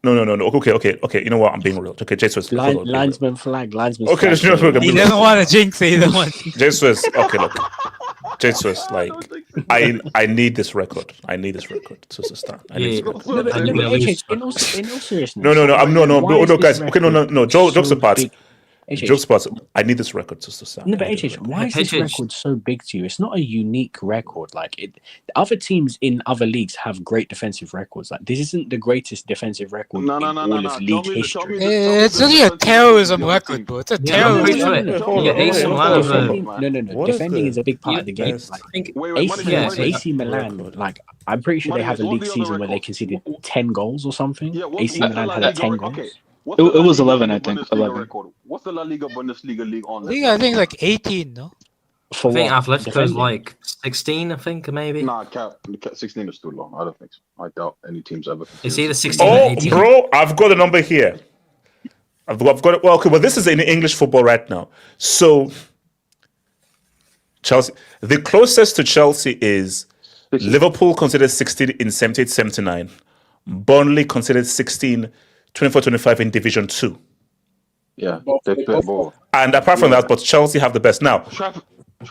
B: No. Okay. You know what? I'm being real. Okay, Jesus.
G: Linesman flag.
B: Okay,
H: he doesn't want to jinx it. He doesn't want.
B: Jesus. Okay, look. Jesus, like I need this record. I need this record to sustain.
G: In all seriousness.
B: No, guys. Okay, no. Jokes apart. Jokes apart. I need this record to sustain.
G: No, but why is this record so big to you? It's not a unique record. Like other teams in other leagues have great defensive records. Like this isn't the greatest defensive record in all of league history.
H: It's only a terrorism record, bro. It's a terrorism.
G: No. Defending is a big part of the game. AC Milan, like I'm pretty sure they have a league season where they conceded 10 goals or something. AC Milan had 10 goals.
O: It was 11, I think. 11.
F: What's the La Liga Bundesliga league on?
H: Liga, I think like 18, no?
E: I think Atletico is like 16, I think, maybe.
F: Nah, 16 is too long. I don't think so. I doubt any team's ever.
E: It's either 16 or 18.
B: Bro, I've got a number here. I've got it. Well, okay, this is in English football right now. So, Chelsea, the closest to Chelsea is Liverpool considered 16 in 78-79. Burnley considered 16 24-25 in Division 2.
F: Yeah, they play ball.
B: And apart from that, but Chelsea have the best. Now,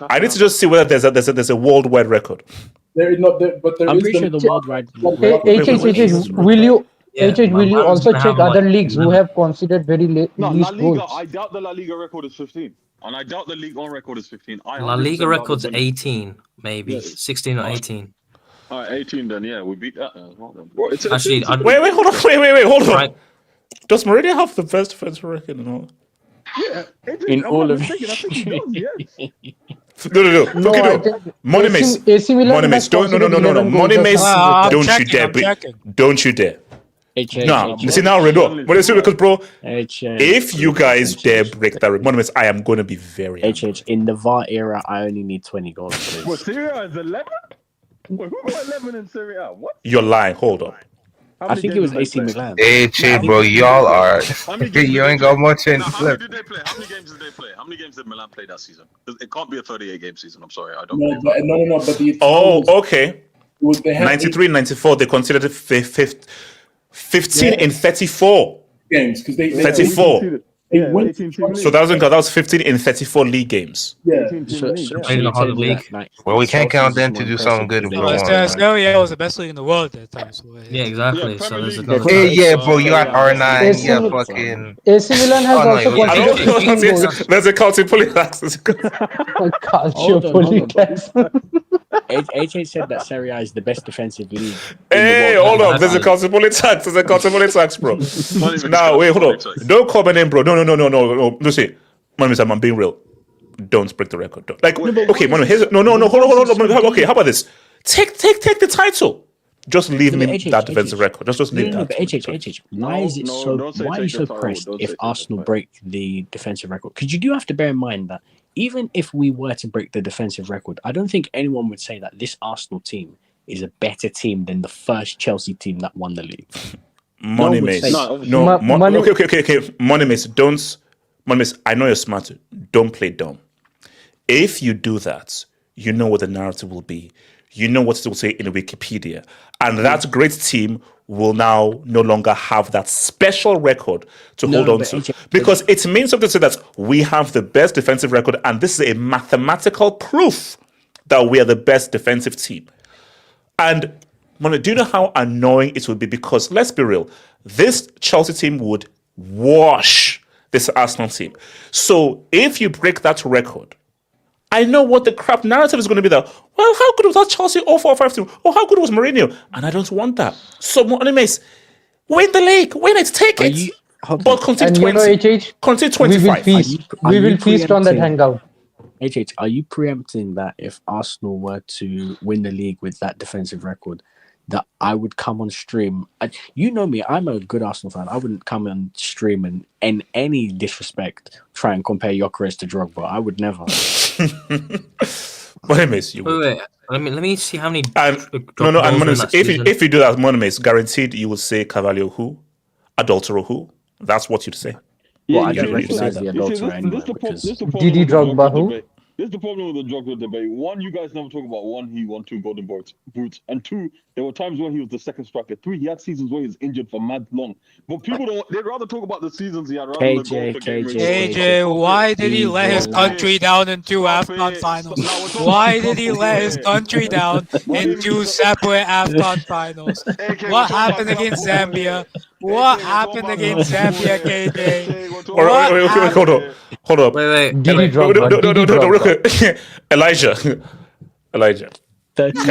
B: I need to just see whether there's a worldwide record.
K: There is not, but there
G: I'm
K: is
G: pretty sure the worldwide.
P: Will you also check other leagues who have considered very late least goals?
F: I doubt the La Liga record is 15. And I doubt the League on record is 15.
E: La Liga record's 18, maybe. 16 or 18.
F: All right, 18 then, yeah. We beat that as well then.
E: Actually,
B: wait, hold on.
E: Right.
B: Does Mourinho have the best defensive record in all?
F: Yeah,
G: in all of
F: it.
B: No. Money Mace. Don't you dare. No, see now, Redo. But it's because, bro, if you guys dare break that record, Money Mace, I am going to be very
G: angry. In the VAR era, I only need 20 goals.
F: What, Serie is 11? Wait, who got 11 in Serie A? What?
B: You're lying. Hold on.
G: I think it was AC Milan.
I: Hey, bro, y'all are. You ain't got much in.
F: How many did they play? How many games did they play? How many games did Milan play that season? It can't be a 38-game season. I'm sorry, I don't.
K: No. But the
B: okay. 93, 94, they considered it 15 in 34
K: games because they
B: 34.
K: They went
B: So that was 15 in 34 league games.
K: Yeah.
I: Well, we can't count them to do something good.
H: Serie was the best league in the world at that time. So,
E: yeah, exactly. So there's
I: bro, you got R9. Yeah, fucking.
P: AC Milan has also got 15 goals.
B: There's a Calcio Politax.
P: Calcio Politax.
G: HH said that Serie A is the best defensive league.
B: Hey, hold on. There's a Calcio Politax. There's a Calcio Politax, bro. Now, wait, hold on. Don't comment in, bro. No. Listen, I'm being real. Don't break the record. Don't. Like, okay, hold on. Okay, how about this? Take the title. Just leave me that defensive record. Just leave that.
G: But HH, why are you so pressed if Arsenal break the defensive record? Because you do have to bear in mind that even if we were to break the defensive record, I don't think anyone would say that this Arsenal team is a better team than the first Chelsea team that won the league.
B: Money Mace. Okay. Money Mace, Money Mace, I know you're smart. Don't play dumb. If you do that, you know what the narrative will be. You know what it will say in Wikipedia. And that great team will now no longer have that special record to hold on to. Because it means something to say that we have the best defensive record, and this is a mathematical proof that we are the best defensive team. And do you know how annoying it would be? Because let's be real, this Chelsea team would wash this Arsenal team. So if you break that record, I know what the crap narrative is going to be that, well, how good was that Chelsea 0-4-5 team? Oh, how good was Mourinho? And I don't want that. So, anyways, win the league. Win it. Take it. But continue 20. Continue 25.
P: We will feast on that hangout.
G: HH, are you preempting that if Arsenal were to win the league with that defensive record, that I would come on stream? You know me, I'm a good Arsenal fan. I wouldn't come on stream and, in any disrespect, try and compare Gyokeres to Drogba. I would never.
B: Monemace, you
E: wait. Let me see how many.
B: And if you do that, Monemace, guaranteed you will say Carvalho who, Adultero who. That's what you'd say.
G: Well, I don't recognize the Adultero anyway.
P: Didi Drogba who?
F: This is the problem with the Drogba debate. One, you guys never talk about one, he won 2 golden boots. And 2, there were times when he was the second striker. 3, he had seasons where he was injured for mad long. But people they'd rather talk about the seasons he had rather than the goal for game.
H: KJ, why did he let his country down in 2 AFCON finals? Why did he let his country down in 2 separate AFCON finals? What happened against Zambia? What happened against Zambia, KJ?
B: Hold up.
E: Wait.
B: Elijah.
O: Elijah,
B: can you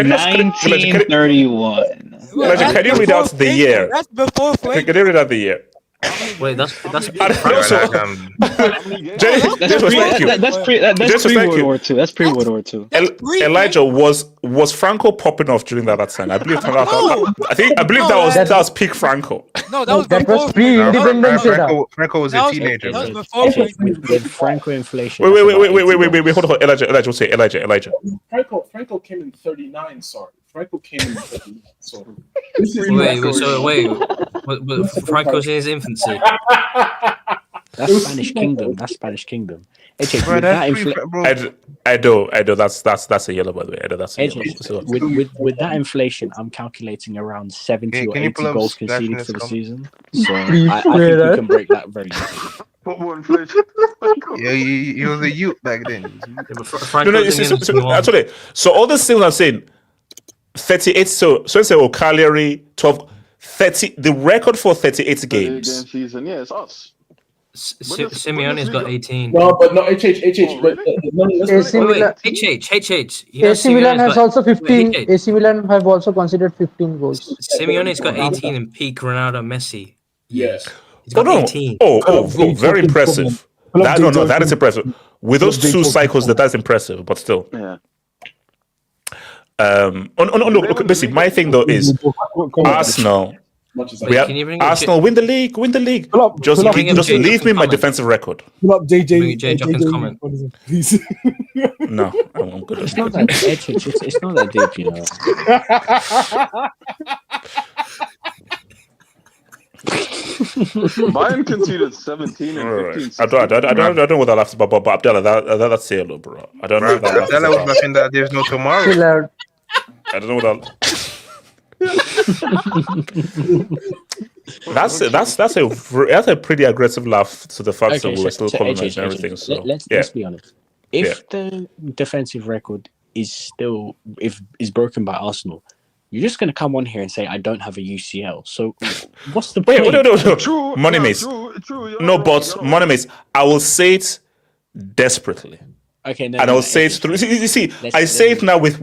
O: 1931.
B: Elijah, can you read out the year?
H: That's before
B: Can you read out the year?
E: Wait, that's
O: That's pre-World War II. That's pre-World War II.
B: Elijah, was Franco popping off during that time? I believe that was peak Franco.
H: No, that was
P: pre-independence.
I: Franco was a teenager.
H: That was before
G: with Franco inflation.
B: Wait, hold on. Elijah, say Elijah.
K: Franco came in 39. Sorry, Franco came in 39. So
E: wait. Franco's in his infancy.
G: That's Spanish Kingdom.
B: I know. That's a yellow, by the way. I know that's a yellow. So.
G: With that inflation, I'm calculating around 70 or 80 goals conceded for the season. So I think we can break that very easily.
F: Football inflation.
I: Yeah, he was a youth back then.
B: Actually, so all these things I'm saying, 38. So say Cagliari 12, 30. The record for 38 games.
F: Season, yeah, it's us.
E: Simeone's got 18.
K: No, but no, HH. But
E: HH.
P: AC Milan has also 15. AC Milan have also considered 15 goals.
E: Simeone's got 18 in peak Ronaldo Messi.
K: Yes.
E: He's got 18.
B: Very impressive. That is impressive. With those 2 cycles, that's impressive, but still.
F: Yeah.
B: Basically, my thing though is Arsenal
K: much as
B: We have Arsenal win the league. Just leave me my defensive record.
L: Pull up JJ.
E: JJ comment.
L: Please.
B: No, I'm good.
G: It's not that it's not that deep, you know.
F: Bayern conceded 17 and 15.
B: I don't know what that laughs about, but Abdallah, that's Cielo, bro. I don't know what that laughs
I: Abdallah was
B: about.
I: laughing that there's no tomorrow.
B: I don't know what that. That's a pretty aggressive laugh to the fact that we were still colonizing and everything. So
G: Let's be honest. If the defensive record is broken by Arsenal, you're just going to come on here and say I don't have a UCL. So what's the point?
B: No. Money Mace. No, but Money Mace. I will say it desperately.
G: Okay,
B: and I will say it through. You see, I say it now with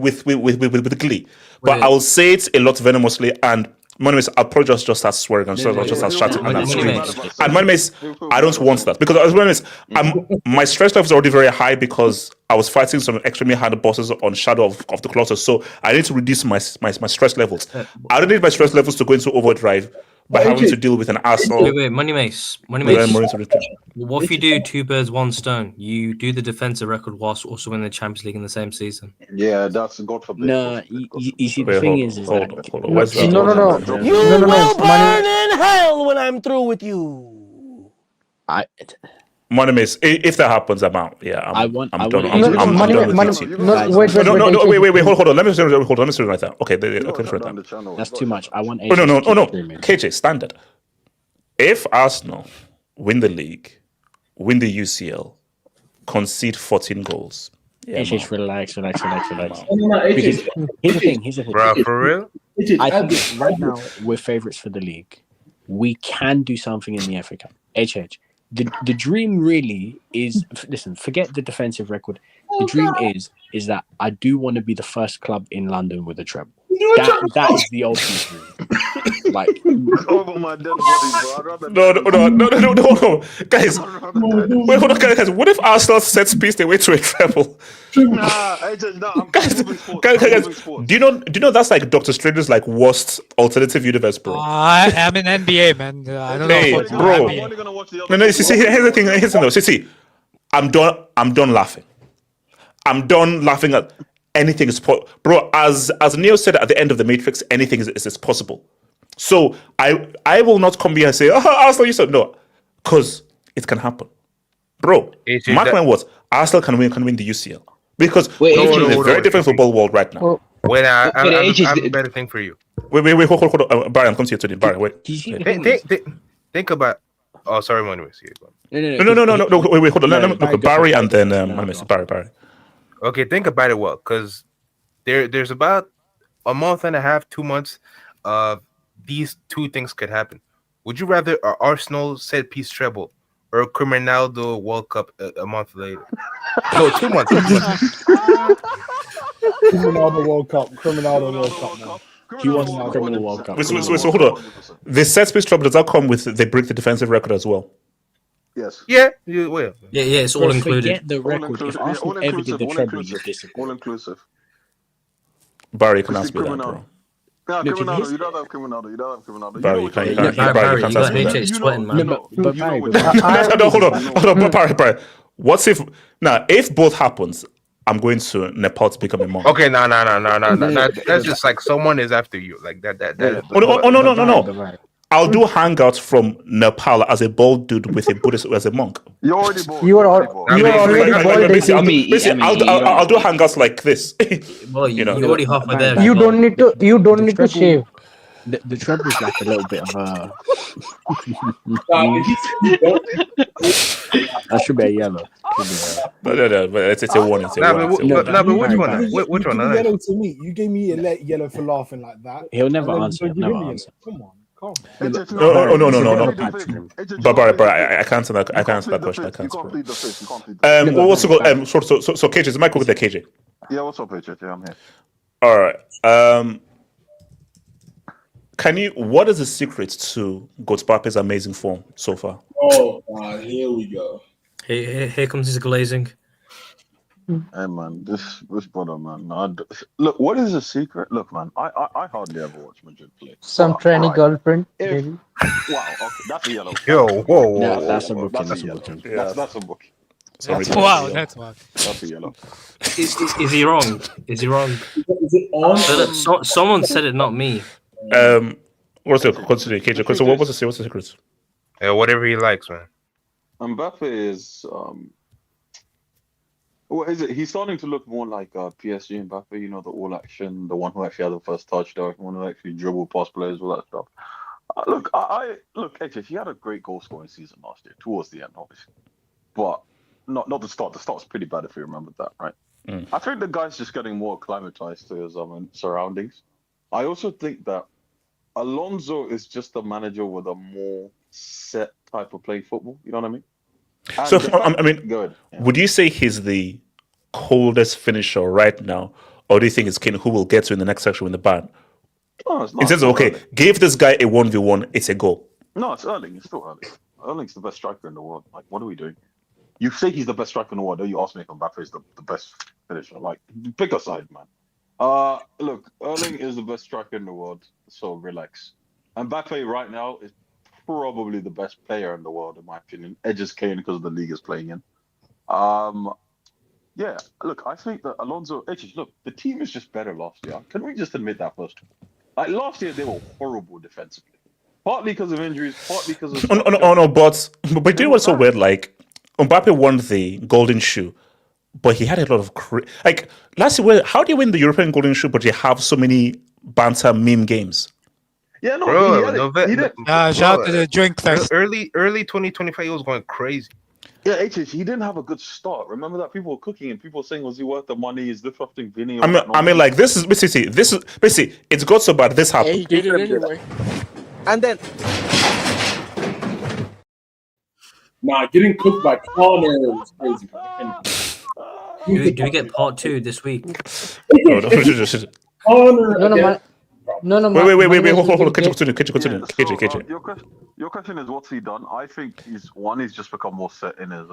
B: glee, but I will say it a lot venomously. And Money Mace, I'll probably just start swearing and just start shouting and screaming. And Money Mace, I don't want that because Money Mace, my stress level is already very high because I was fighting some extremely hard bosses on Shadow of the Colossus. So I need to reduce my stress levels. I don't need my stress levels to go into overdrive by having to deal with an Arsenal.
E: Wait, Money Mace. What if you do two birds, one stone? You do the defensive record whilst also win the Champions League in the same season.
F: Yeah, that's God forbid.
G: No, you see, the thing is
B: No.
Q: You will burn in hell when I'm through with you.
B: Money Mace, if that happens, I'm out. Yeah, I'm done. I'm done with it. Wait, hold on. Let me say it right there. Okay,
G: that's too much. I want.
B: No. KJ, standard. If Arsenal win the league, win the UCL, concede 14 goals.
G: Yeah, just relax. Here's the thing.
I: Bro, for real?
G: I think right now we're favourites for the league. We can do something in the FA Cup. The dream really is, listen, forget the defensive record. The dream is that I do want to be the first club in London with a treble. That is the ultimate dream. Like,
F: over my dead body, bro.
B: No, guys. Wait, hold on, guys. What if Arsenal sets piece their way to a treble?
F: Guys,
B: do you know that's like Doctor Strange's like worst alternative universe, bro?
H: I'm in NBA, man. I don't know.
B: Bro. No. See, here's the thing. See, I'm done laughing. I'm done laughing at anything is possible, bro. As Neo said at the end of the Matrix, anything is possible. So I will not come here and say, Arsenal, you said no, because it can happen, bro. Mark my words, Arsenal can win the UCL because we're in a very different football world right now.
I: Wait, I have a better thing for you.
B: Wait, hold on. Barry, I'm coming to you today. Barry, wait.
I: Think about. Oh, sorry, Manu.
B: No. Wait, hold on. Look, Barry and then Barry.
I: Okay, think about it well, because there's about a month and a half, 2 months. These two things could happen. Would you rather an Arsenal set piece treble or a Criminaldo World Cup a month later? No, 2 months.
L: Criminaldo World Cup now.
G: He wants a criminal World Cup.
B: So hold on. The set piece treble, does that come with they break the defensive record as well?
F: Yes.
I: Yeah, you will.
E: Yeah, it's all included.
G: Forget the record. If Arsenal ever did the treble, you disappoint.
F: All inclusive.
B: Barry, you can ask me that, bro.
F: No, Criminaldo. You don't have Criminaldo.
B: Barry, you can't ask me that.
E: Sweating, man.
G: But Barry,
B: hold on. Barry. What if both happens? I'm going to Nepal to become a monk.
I: Okay, no. That's just like someone is after you, like that.
B: No. I'll do Hangout from Nepal as a bald dude with a Buddhist as a monk.
F: You're already bald.
P: You are already bald.
B: I'll do Hangouts like this.
E: Well, you're already halfway there.
P: You don't need to shave.
G: The treble is like a little bit of a. That should be a yellow.
B: No, but it's a warning.
I: But which one? Which one?
L: Yellow to me. You gave me a yellow for laughing like that.
G: He'll never answer.
L: Come on.
B: No. But Barry, I can't answer that. I can't answer that question. I can't. What's go? So KJ, is Michael with the KJ?
F: Yeah, what's up, Patriot? Yeah, I'm here.
B: All right. What is the secret to Mbappé's amazing form so far?
K: Oh, here we go.
E: Here comes his glazing.
F: Hey man, this brother, man. Look, what is the secret? Look, man, I hardly ever watch Madrid play.
P: Some
F: But
P: tranny
F: right,
P: girlfriend,
F: if
P: maybe.
F: wow, okay, that's a yellow.
I: Yo, whoa,
G: Yeah,
I: whoa,
G: that's a
I: whoa,
G: booking.
F: That's a
G: That's a
F: yellow.
G: booking.
B: Yeah.
F: That's a book.
B: Sorry,
H: That's
B: guys.
H: wow. That's wow.
F: That's a yellow.
E: Is he wrong? Is he wrong?
K: Is it on?
E: Someone said it, not me.
B: What's the continue, KJ? So what's the secret?
I: whatever he likes, man.
F: Mbappe is what is it? He's starting to look more like PSG Mbappe, you know, the all action, the one who actually had the first touch, the one who actually dribble past players, all that stuff. Look, AJ, he had a great goal scoring season last year, towards the end, obviously. But not the start. The start was pretty bad if you remember that, right? I think the guy's just getting more acclimatized to his surroundings. I also think that Alonso is just a manager with a more set type of playing football. You know what I mean? And
B: So,
F: the fact-
B: I mean,
F: good.
B: would you say he's the coldest finisher right now, or do you think it's Kane who will get to in the next section in the ban?
F: No, it's not.
B: In terms of, okay, give this guy a 1v1, it's a goal.
F: No, it's Erling. It's still Erling. Erling's the best striker in the world. Like, what are we doing? You say he's the best striker in the world. Don't you ask me if Mbappe is the best finisher? Like, pick a side, man. Look, Erling is the best striker in the world, so relax. Mbappe right now is probably the best player in the world, in my opinion. Edges Kane because of the league is playing in. Yeah, look, I think that Alonso, look, the team is just better last year. Can we just admit that first? Like, last year, they were horrible defensively. Partly because of injuries, partly because of...
B: No, but you know what's so weird? Like, Mbappe won the Golden Shoe, but he had a lot of... like, last year, how do you win the European Golden Shoe, but you have so many banter meme games?
F: Yeah, no,
I: Bro,
F: he did.
H: Shout out to the drink fest.
I: Early 2025, he was going crazy.
F: Yeah, he didn't have a good start. Remember that people were cooking and people were saying, was he worth the money? Is disrupting Vinny?
B: I mean, like, this is basically, it's got so bad, this happened.
Q: He did it anyway. And then...
K: Nah, getting cooked by Connor was crazy.
E: Do we get part 2 this week?
K: Connor,
B: Wait, hold on. Continue. KJ.
F: Your question is, what's he done? I think he's just become more set in his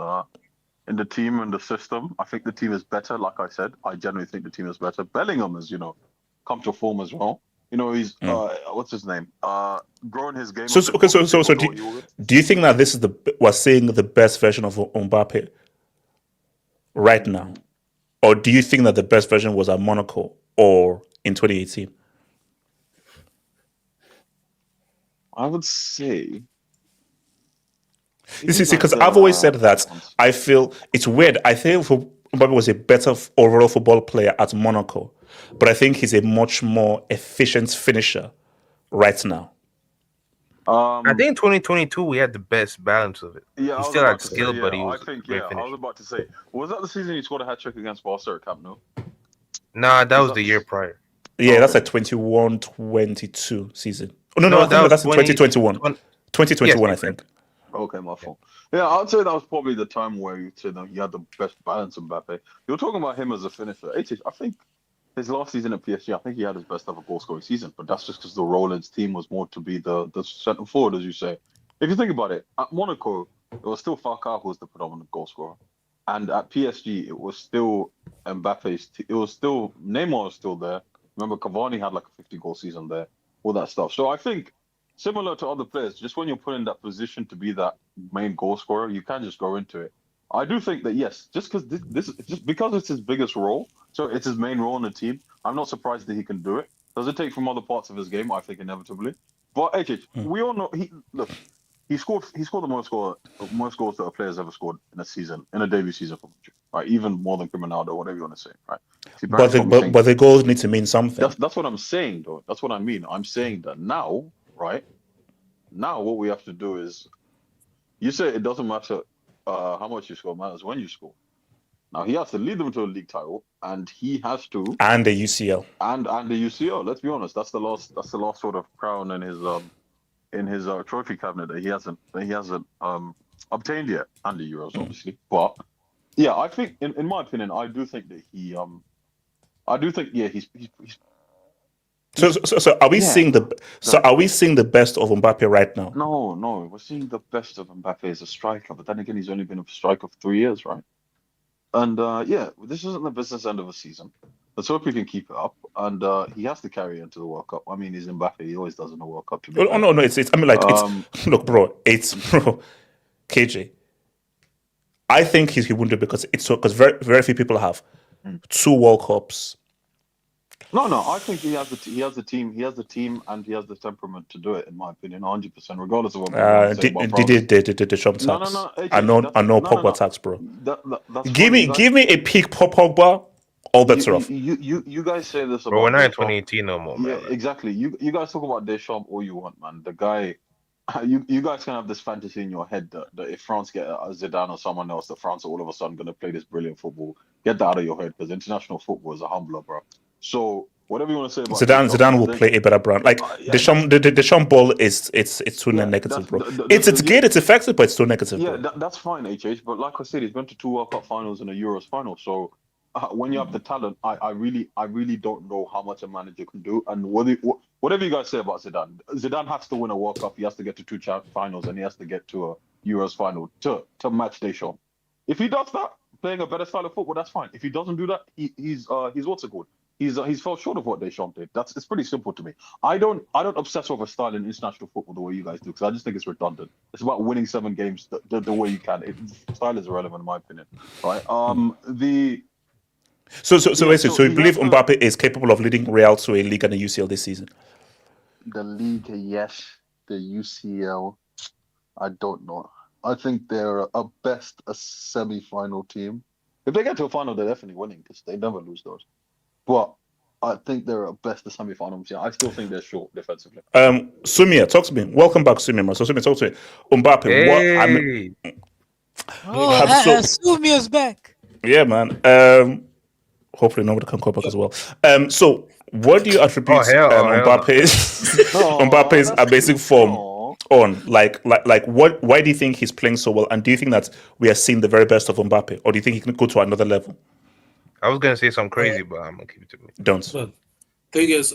F: in the team and the system. I think the team is better. Like I said, I generally think the team is better. Bellingham has, come to form as well. He's what's his name? Growing his game.
B: So do you think that this is we're seeing the best version of Mbappe right now, or do you think that the best version was at Monaco or in 2018?
F: I would say.
B: You see, because I've always said that I feel it's weird. I think Mbappe was a better overall football player at Monaco, but I think he's a much more efficient finisher right now.
I: I think in 2022 we had the best balance of it.
F: Yeah,
I: he still had skill, but he was
F: I was about to say, was that the season he scored a hat trick against Barca at Camp Nou?
I: Nah, that was the year prior.
B: Yeah, that's a 21-22 season. Oh, no, that's in 2021. 2021, yes, I think.
F: Okay, my fault. Yeah, I'd say that was probably the time where you said you had the best balance of Mbappe. You're talking about him as a finisher. I think his last season at PSG, I think he had his best ever goal scoring season, but that's just because the role in his team was more to be the centre forward, as you say. If you think about it, at Monaco, it was still Falcao who was the predominant goal scorer. And at PSG, it was still Mbappe's. It was still Neymar was still there. Remember, Cavani had like a 50-goal season there, all that stuff. So I think, similar to other players, just when you're put in that position to be that main goal scorer, you can just go into it. I do think that, yes, just because just because it's his biggest role, so it's his main role in the team, I'm not surprised that he can do it. Does it take from other parts of his game? I think inevitably. But we all know he scored the most goals that a player's ever scored in a season, in a debut season for Madrid, right? Even more than Criminaldo, whatever you want to say, right?
B: But the goals need to mean something.
F: That's what I'm saying, though. That's what I mean. I'm saying that now, right? Now what we have to do is, you say it doesn't matter how much you score, matters when you score. Now he has to lead them to a league title, and he has to,
B: and the UCL,
F: and the UCL. Let's be honest, that's the last sort of crown in his trophy cabinet that he hasn't obtained yet, and the Euros obviously. But yeah, I think in my opinion, I do think that he's.
B: So are we seeing are we seeing the best of Mbappe right now?
F: No, we're seeing the best of Mbappe as a striker, but then again, he's only been a striker for 3 years, right? And yeah, this isn't the business end of a season. Let's hope he can keep it up. And he has to carry into the World Cup. I mean, he's Mbappe. He always does in the World Cup. To be
B: Oh
F: fair.
B: no, it's. I mean, like it's. Look, bro, it's bro, KJ. I think he wouldn't do it because very very few people have 2 World Cups.
F: No, I think he has the team, and he has the temperament to do it. In my opinion, 100%, regardless of what people want to say about France.
B: The Trump tax.
F: No.
B: I know Pogba tax, bro.
F: That's
B: give me a peak Pogba. All bets are off.
F: You guys say this about.
I: Bro, we're not in 2018 no more, man.
F: Yeah, exactly. You guys talk about Deschamps all you want, man. The guy. You guys can have this fantasy in your head that if France get a Zidane or someone else, that France are all of a sudden going to play this brilliant football. Get that out of your head, because international football is a humbler, bro. So whatever you want to say about
B: Zidane will play a better brand. Like the Deschamps ball is too negative, bro. It's good, it's effective, but it's too negative.
F: Yeah,
B: bro.
F: That's fine, HH. But like I said, he's been to 2 World Cup finals and a Euros final. So when you have the talent, I really don't know how much a manager can do. And whatever you guys say about Zidane has to win a World Cup. He has to get to 2 finals, and he has to get to a Euros final to match Deschamps. If he does that, playing a better style of football, that's fine. If he doesn't do that, he's what's it called? He's fell short of what Deschamps did. It's pretty simple to me. I don't obsess over style in international football the way you guys do, because I just think it's redundant. It's about winning 7 games the way you can. Style is irrelevant in my opinion, right?
B: So you believe Mbappe is capable of leading Real to a Liga and a UCL this season?
F: The Liga, yes. The UCL, I don't know. I think they're at best a semi-final team. If they get to a final, they're definitely winning, because they never lose those. But I think they're at best the semi-final team. I still think they're short defensively.
B: Sumia, talk to me. Welcome back, Sumia. So Sumia, talk to me. Mbappe,
I: hey.
H: Sumia's back.
B: Yeah, man. Hopefully nobody can come back as well. So what do you attribute Mbappe's amazing form on? Like what? Why do you think he's playing so well? And do you think that we are seeing the very best of Mbappe, or do you think he can go to another level?
I: I was gonna say something crazy, but I'm gonna keep it to me.
B: Don't.
R: Well, thing is,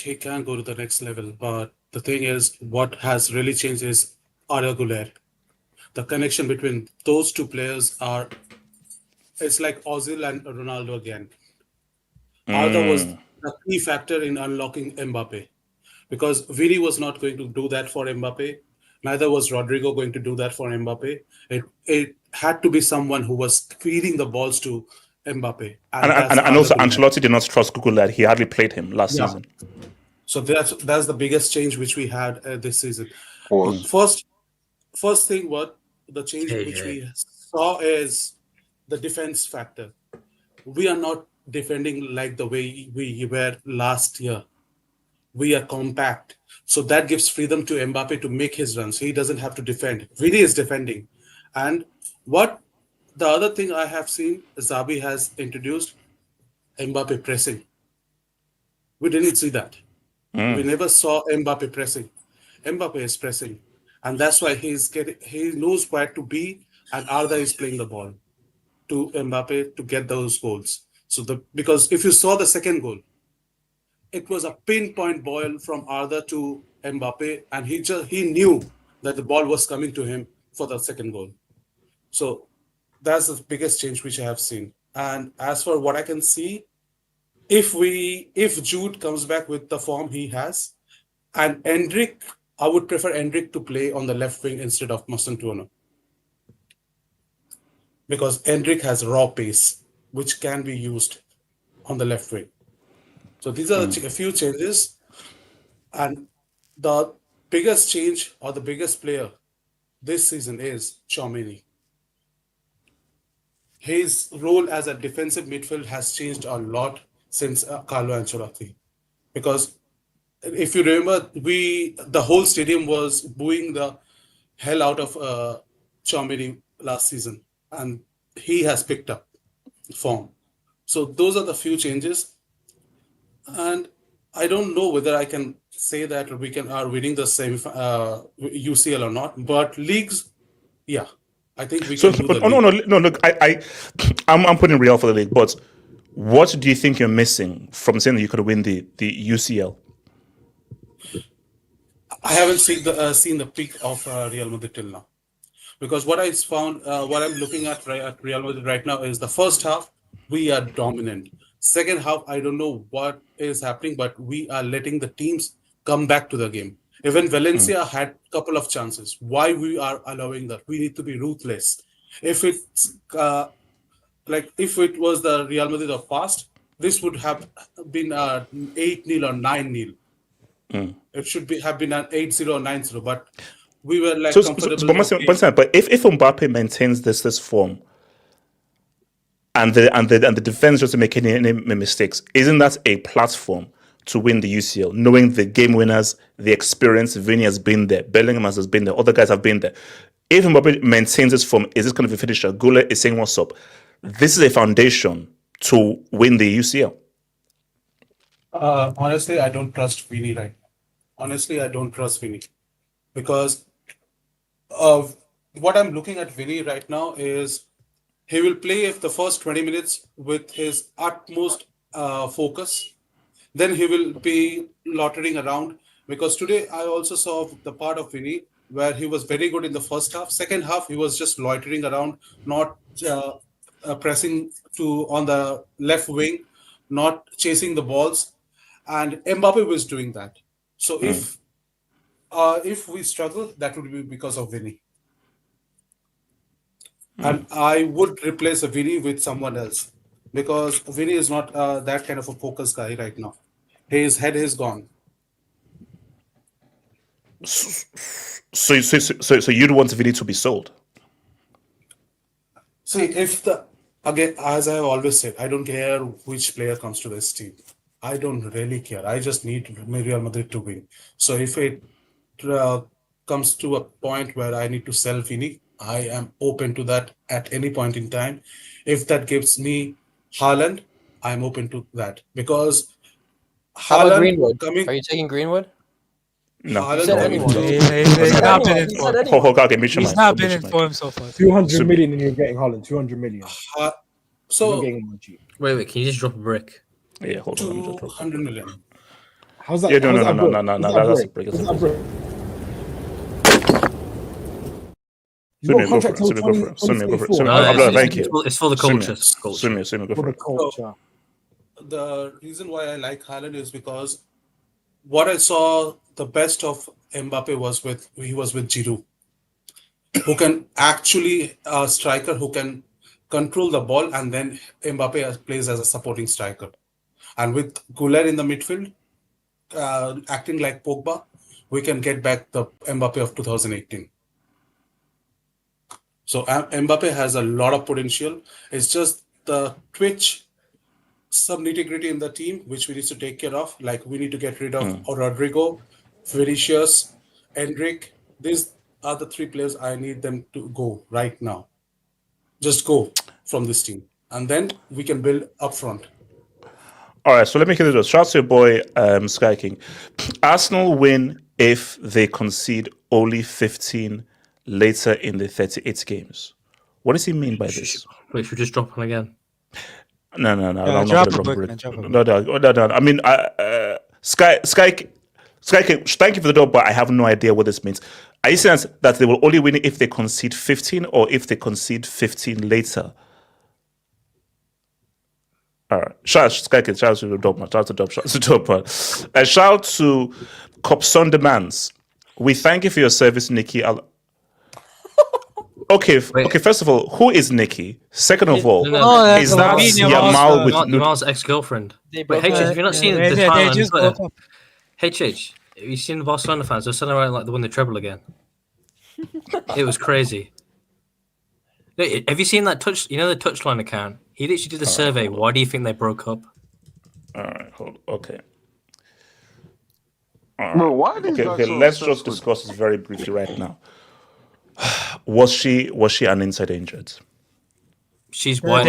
R: he can go to the next level, but the thing is, what has really changed is Arda Güler. The connection between those 2 players it's like Ozil and Ronaldo again. Arda was the key factor in unlocking Mbappe, because Vini was not going to do that for Mbappe. Neither was Rodrigo going to do that for Mbappe. It had to be someone who was feeding the balls to Mbappe.
B: And also Ancelotti did not trust Güler. He hardly played him last season.
R: So that's the biggest change which we had this season. First thing, what the change which we saw is the defense factor. We are not defending like the way we were last year. We are compact. So that gives freedom to Mbappe to make his runs. He doesn't have to defend. Vini is defending. And what the other thing I have seen, Xabi has introduced Mbappe pressing. We didn't see that. We never saw Mbappe pressing. Mbappe is pressing. And that's why he knows where to be, and Arda is playing the ball to Mbappe to get those goals. Because if you saw the second goal, it was a pinpoint ball from Arda to Mbappe, and he knew that the ball was coming to him for the second goal. So that's the biggest change which I have seen. And as for what I can see, if Jude comes back with the form he has, and Endrick, I would prefer Endrick to play on the left wing instead of Mastantuono, because Endrick has raw pace which can be used on the left wing. So these are a few changes, and the biggest change or the biggest player this season is Tchouaméni. His role as a defensive midfield has changed a lot since Carlo Ancelotti, because if you remember, the whole stadium was booing the hell out of Tchouaméni last season, and he has picked up form. So those are the few changes, and I don't know whether I can say that we are winning the same UCL or not, but leagues, yeah, I think we can do the league.
B: No, look, I'm putting Real for the league, but what do you think you're missing from saying that you could win the UCL?
R: I haven't seen the peak of Real Madrid till now, Because what I found, what I'm looking at Real Madrid right now is the first half we are dominant. Second half, I don't know what is happening, but we are letting the teams come back to the game. Even Valencia had a couple of chances. Why we are allowing that? We need to be ruthless. If it's if it was the Real Madrid of past, this would have been 8-0 or 9-0. It should have been an 8-0 or 9-0, but we were comfortable.
B: But if Mbappe maintains this form, and the defense doesn't make any mistakes, isn't that a platform to win the UCL? Knowing the game winners, the experience, Vini has been there, Bellingham has been there, other guys have been there. If Mbappe maintains this form, is this going to be a finisher? Gula is saying what's up. This is a foundation to win the UCL.
R: Honestly, I don't trust Vini right now. Honestly, I don't trust Vini because what I'm looking at Vini right now is he will play the first 20 minutes with his utmost focus. Then he will be loitering around, because today I also saw the part of Vini where he was very good in the first half. Second half, he was just loitering around, not pressing on the left wing, not chasing the balls. And Mbappe was doing that. So if we struggle, that would be because of Vini. And I would replace Vini with someone else, because Vini is not that kind of a focus guy right now. His head is gone.
B: So you'd want Vini to be sold?
R: See, again, as I've always said, I don't care which player comes to this team. I don't really care. I just need Real Madrid to win. So if it comes to a point where I need to sell Vini, I am open to that at any point in time. If that gives me Haaland, I'm open to that, because
S: How about
R: Haaland
S: Greenwood?
R: coming.
S: Are you taking Greenwood?
B: No.
S: You said anyone.
H: He's not been in form. He's not been in form so far.
L: 200 million and you're getting Haaland. 200 million.
R: So
L: You're not getting him on cheap.
E: Wait, can you just drop a brick?
B: Yeah, hold on.
R: 200 million.
L: How's that?
B: Yeah,
L: how's that
B: no.
L: brick?
B: That's a break.
L: How's that brick? You got a contract till 2024.
B: Thank you.
E: It's for the culture.
B: Sumi, go
L: For
B: for
L: the
B: it.
L: culture.
R: The reason why I like Haaland is because what I saw the best of Mbappe was with Giroud, who can actually a striker who can control the ball, and then Mbappe plays as a supporting striker. And with Güler in the midfield, acting like Pogba, we can get back the Mbappe of 2018. So Mbappe has a lot of potential. It's just the twitch, some nitty-gritty in the team, which we need to take care of. Like, we need to get rid of Rodrigo, Vinicius, Endrick. These are the three players I need them to go right now. Just go from this team, and then we can build up front.
B: All right, so let me get this. Shout out to your boy, Sky King. Arsenal win if they concede only 15 later in the 38 games. What does he mean by this?
E: Wait, should we just drop one again?
B: No. I'm not
H: drop
B: going to
H: a
B: brick.
H: brick.
B: No. I mean, Sky, thank you for the door, but I have no idea what this means. Are you saying that they will only win if they concede 15, or if they concede 15 later? All right. Shout out to the dope man. Shout out to Copson Demands. We thank you for your service, Nikki. Okay. First of all, who is Nikki? Second of all, is that Yamal with
E: Yamal's ex-girlfriend? Wait, HH, have you not seen the timeline? HH, have you seen the Barcelona fans? They're celebrating like they won the treble again. It was crazy. Have you seen that touch? You know the touchline account. He literally did the survey. Why do you think they broke up?
B: All right, okay.
J: No, why are these guys so
B: let's just discuss this very briefly right now. Was she an inside injured?
E: She's white.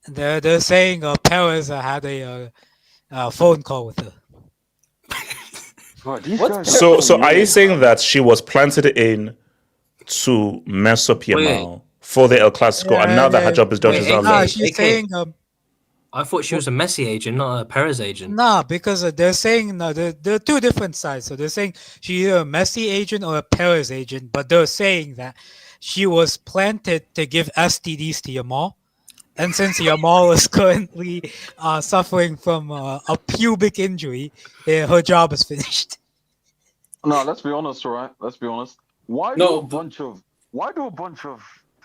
H: They're saying Perez had a phone call with her.
J: God,
B: so are you saying that she was planted in to mess up Yamal for the El Clasico, and now that her job is done, she's out?
H: She's saying.
E: I thought she was a Messi agent, not a Perez agent.
H: Nah, because they're saying there are two different sides. So they're saying she's either a Messi agent or a Perez agent, but they're saying that she was planted to give STDs to Yamal. And since Yamal is currently suffering from a pubic injury, her job is finished.
F: No, let's be honest, all right? Let's be honest. Why do a bunch of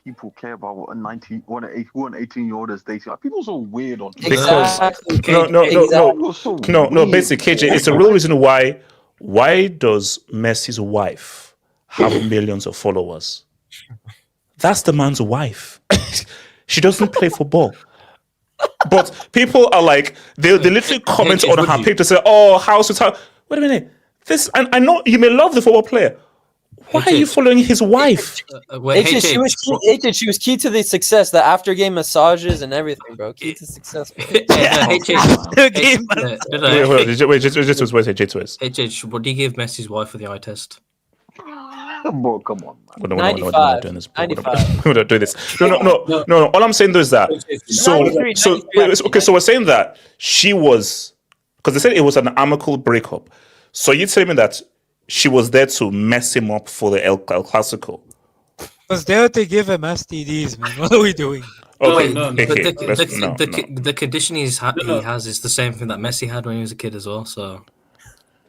F: people care about what an 18-year-old is dating? Are people so weird on Twitter?
B: Because no. Basically, KJ, it's the real reason why. Why does Messi's wife have millions of followers? That's the man's wife. She doesn't play football. But people are like, they literally comment on her page to say, "Oh, how's it?" Wait a minute. This, and I know you may love the football player. Why are you following his wife?
T: She was key to the success. The after game massages and everything, bro. Key to success.
B: Wait,
E: what do you give Messi's wife for the eye test?
F: Bro, come on, man.
B: We're not doing this. We're not doing this. No. All I'm saying though is that. So we're saying that she was, because they said it was an amicable breakup. So you're telling me that she was there to mess him up for the El Clasico?
H: Was there to give him STDs, man. What are we doing?
B: Okay,
E: the condition he has is the same thing that Messi had when he was a kid as well. So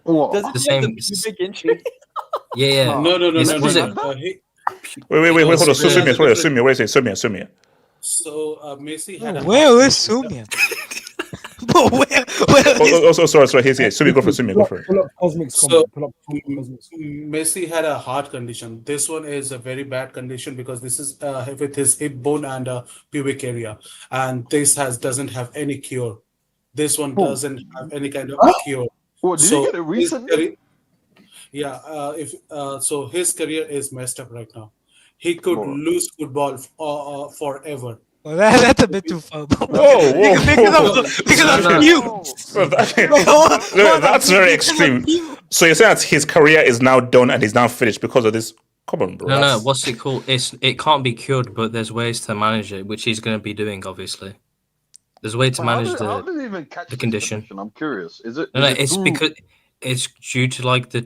T: does
E: the same. Yeah.
R: No.
B: Wait, hold on. Sumia.
R: So Messi had.
H: Where is Sumia?
B: Sorry. Here's Sumia. Go for it.
L: Pull up Cosmic's comment.
R: Messi had a heart condition. This one is a very bad condition because this is with his hip bone and pubic area, and this doesn't have any cure. This one doesn't have any kind of cure.
F: Did you get it recently?
R: So his career is messed up right now. He could lose football forever.
H: Well, that's a bit too far.
B: Whoa.
H: Because of you.
B: That's very extreme. So you're saying that his career is now done and he's now finished because of this? Come on, bro.
E: No. What's it called? It can't be cured, but there's ways to manage it, which he's going to be doing, obviously. There's a way to manage the condition.
F: I'm curious. Is it?
E: No, it's because it's due to like the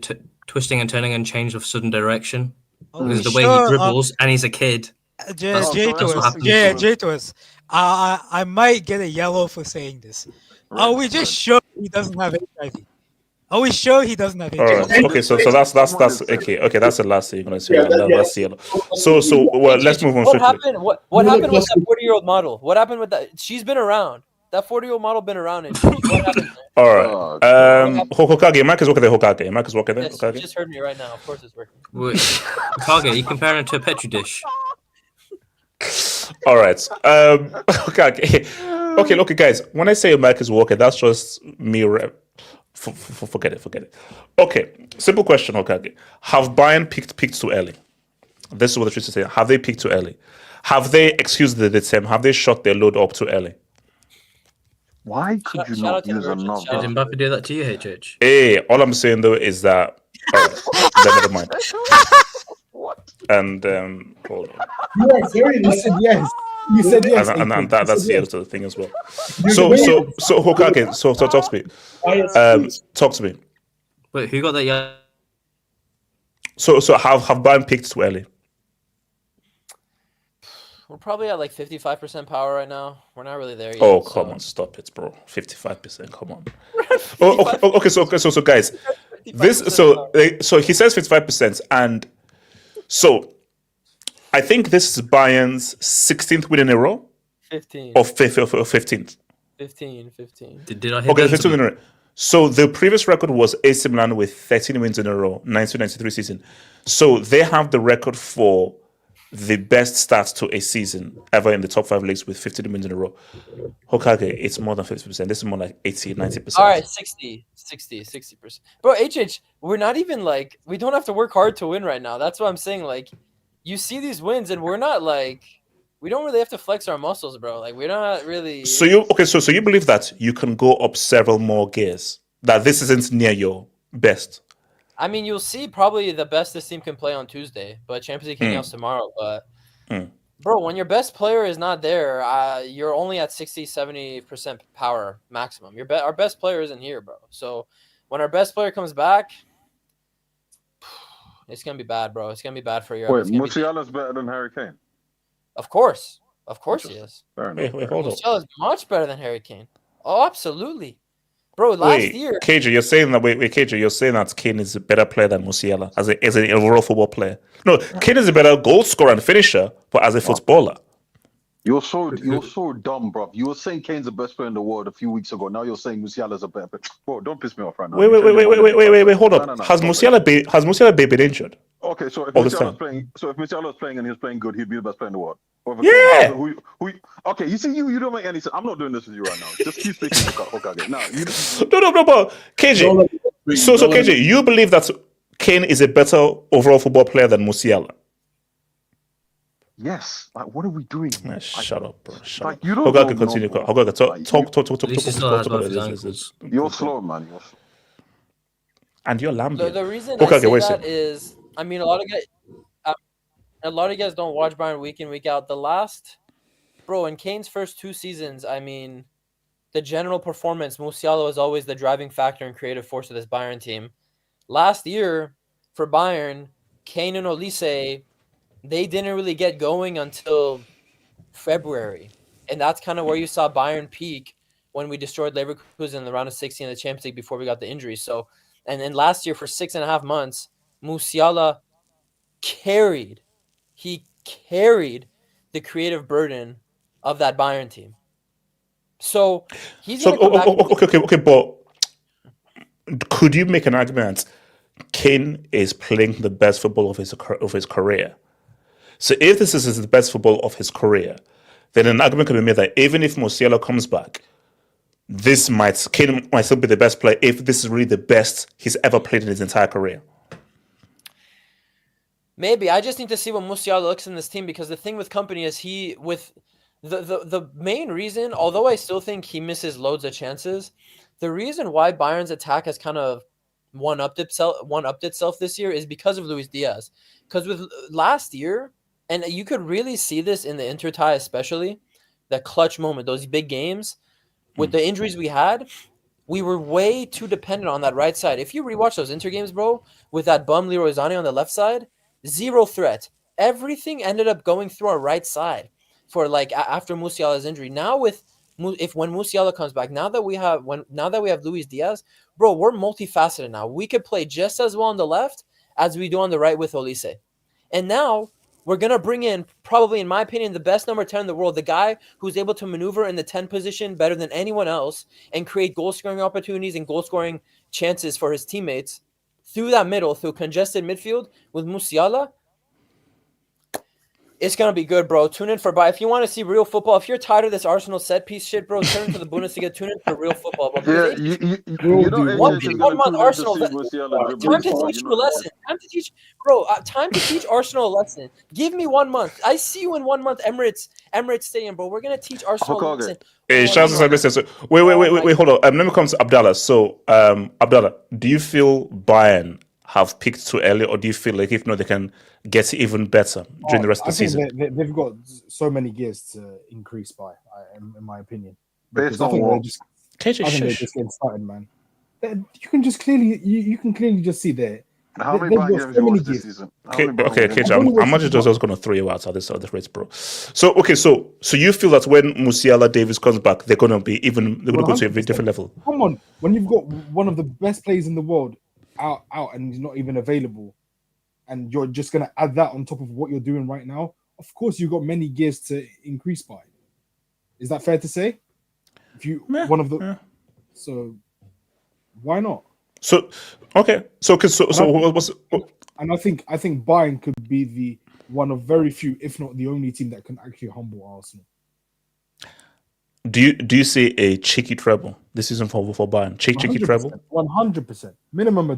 E: twisting and turning and change of sudden direction. Because the way he dribbles, and he's a kid.
H: Jay to us. I might get a yellow for saying this. Are we just sure he doesn't have HIV? Are we sure he doesn't have HIV?
B: Right. Okay, so that's okay. That's the last thing you're gonna say. Last yellow. So let's move on.
T: What happened? What happened with that 40-year-old model? What happened with that? She's been around. That 40-year-old model been around. What happened?
B: All right. Hokage. Mike is working there. Hokage.
T: Yes, you just heard me right now. Of course, it's working.
E: Hokage, you comparing it to a petri dish?
B: All right. Okay. Look, guys. When I say Mike is working, that's just me. Forget it. Okay. Simple question, Hokage. Have Bayern picked too early? This is what the truth is saying. Have they picked too early? Have they, excuse the term, have they shot their load up too early?
F: Why could you not use another?
E: Did Mbappe do that to you, HH?
B: Hey, all I'm saying though is that. Then never mind.
F: What?
B: And hold on.
L: You are very. You said yes. You said yes.
B: And that's the other thing as well. So Hokage. So talk to me. Talk to me.
E: Wait, who got that? Yeah.
B: So have Bayern picked too early?
T: We're probably at like 55% power right now. We're not really there yet.
B: Oh, come on, stop it, bro. 55%, come on. Okay, so guys, so he says 55%, and so I think this is Bayern's 16th win in a row.
T: 15.
B: Or 15th.
T: 15.
E: Did I hit
B: okay, 15 in a row. So the previous record was AC Milan with 13 wins in a row, 1993 season. So they have the record for the best start to a season ever in the top 5 leagues with 15 wins in a row. Hokage, it's more than 50%. This is more like 80, 90%.
T: All right, 60%. Bro, HH, we're not even like, we don't have to work hard to win right now. That's what I'm saying. Like, you see these wins and we're not like, we don't really have to flex our muscles, bro. Like, we're not really.
B: So you believe that you can go up several more gears? That this isn't near your best?
T: I mean, you'll see probably the best this team can play on Tuesday, but Champions League Hangouts tomorrow. But, bro, when your best player is not there, you're only at 60-70% power maximum. Our best player isn't here, bro. So when our best player comes back, It's gonna be bad, bro. It's gonna be bad for Europe.
F: Wait,
T: It's gonna be
F: Musiala's better than Harry Kane.
T: Of course he is.
F: Fair enough.
B: Wait, hold on.
T: Musiala is much better than Harry Kane. Oh, absolutely, bro. Last year,
B: KJ, you're saying that. Wait, KJ, you're saying that Kane is a better player than Musiala as an overall football player. No, Kane is a better goal scorer and finisher, but as a footballer.
F: You're so dumb, bro. You were saying Kane's the best player in the world a few weeks ago. Now you're saying Musiala's a better player. Bro, don't piss me off right now.
B: Wait, hold on. Has Musiala been injured?
F: Okay, so if Musiala's playing and he's playing good, he'd be the best player in the world.
B: Yeah.
F: Okay, you see, you don't make any sense. I'm not doing this with you right now. Just keep speaking. Okay. Now,
B: No, but KJ. So KJ, you believe that Kane is a better overall football player than Musiala?
F: Yes. Like, what are we doing?
B: Shut up, bro. Shut up.
F: You don't
B: Hoga, continue. Hoga, talk.
F: You're slow, man. You're slow.
B: And you're lambing.
T: The reason I say that is, I mean, a lot of you guys don't watch Bayern week in, week out. In Kane's first 2 seasons, I mean, the general performance, Musiala was always the driving factor and creative force of this Bayern team. Last year, for Bayern, Kane and Olise, they didn't really get going until February. And that's kind of where you saw Bayern peak when we destroyed Leverkusen in the round of 16 of the Champions League before we got the injury. So, and then last year for 6.5 months, Musiala carried the creative burden of that Bayern team. So he's going to come back.
B: Okay, but could you make an argument Kane is playing the best football of his career? So if this is the best football of his career, then an argument can be made that even if Musiala comes back, Kane might still be the best player if this is really the best he's ever played in his entire career.
T: Maybe. I just need to see what Musiala looks in this team, because the thing with Kompany is the main reason, although I still think he misses loads of chances, the reason why Bayern's attack has kind of one-upped itself this year is because of Luis Diaz. Because with last year, and you could really see this in the Inter tie especially, the clutch moment, those big games, with the injuries we had, we were way too dependent on that right side. If you rewatch those Inter games, bro, with that bum Leroy Sané on the left side, zero threat. Everything ended up going through our right side for after Musiala's injury. Now when Musiala comes back, now that we have Luis Diaz, bro, we're multifaceted now. We could play just as well on the left as we do on the right with Olise. And now we're going to bring in, probably, in my opinion, the best number 10 in the world, the guy who's able to maneuver in the 10 position better than anyone else and create goal-scoring opportunities and goal-scoring chances for his teammates through that middle, through congested midfield with Musiala. It's going to be good, bro. Tune in for If you want to see real football, if you're tired of this Arsenal set-piece shit, bro, turn into the Bundesliga. Tune in for real football, bro.
F: Yeah,
T: one month Arsenal. Time to teach you a lesson. Time to teach Arsenal a lesson. Give me 1 month. I see you in 1 month, Emirates Stadium, bro. We're going to teach Arsenal a lesson.
B: Hey, wait, hold on. Let me come to Abdallah. So, Abdallah, do you feel Bayern have picked too early, or do you feel like if not, they can get even better during the rest of the season?
L: They've got so many gears to increase by, in my opinion.
F: Based on what?
L: They're just getting started, man. You can clearly just see there.
F: How many games you watched this season?
B: Okay, I'm not just going to throw you out at this race, bro. So you feel that when Musiala Davis comes back, they're going to go to a very different level.
L: Come on, when you've got one of the best players in the world out and he's not even available, and you're just going to add that on top of what you're doing right now, of course you've got many gears to increase by. Is that fair to say? So why not? And I think Bayern could be the one of very few, if not the only team that can actually humble Arsenal.
B: Do you see a cheeky treble this season for Bayern? Cheeky treble?
L: 100%. Minimum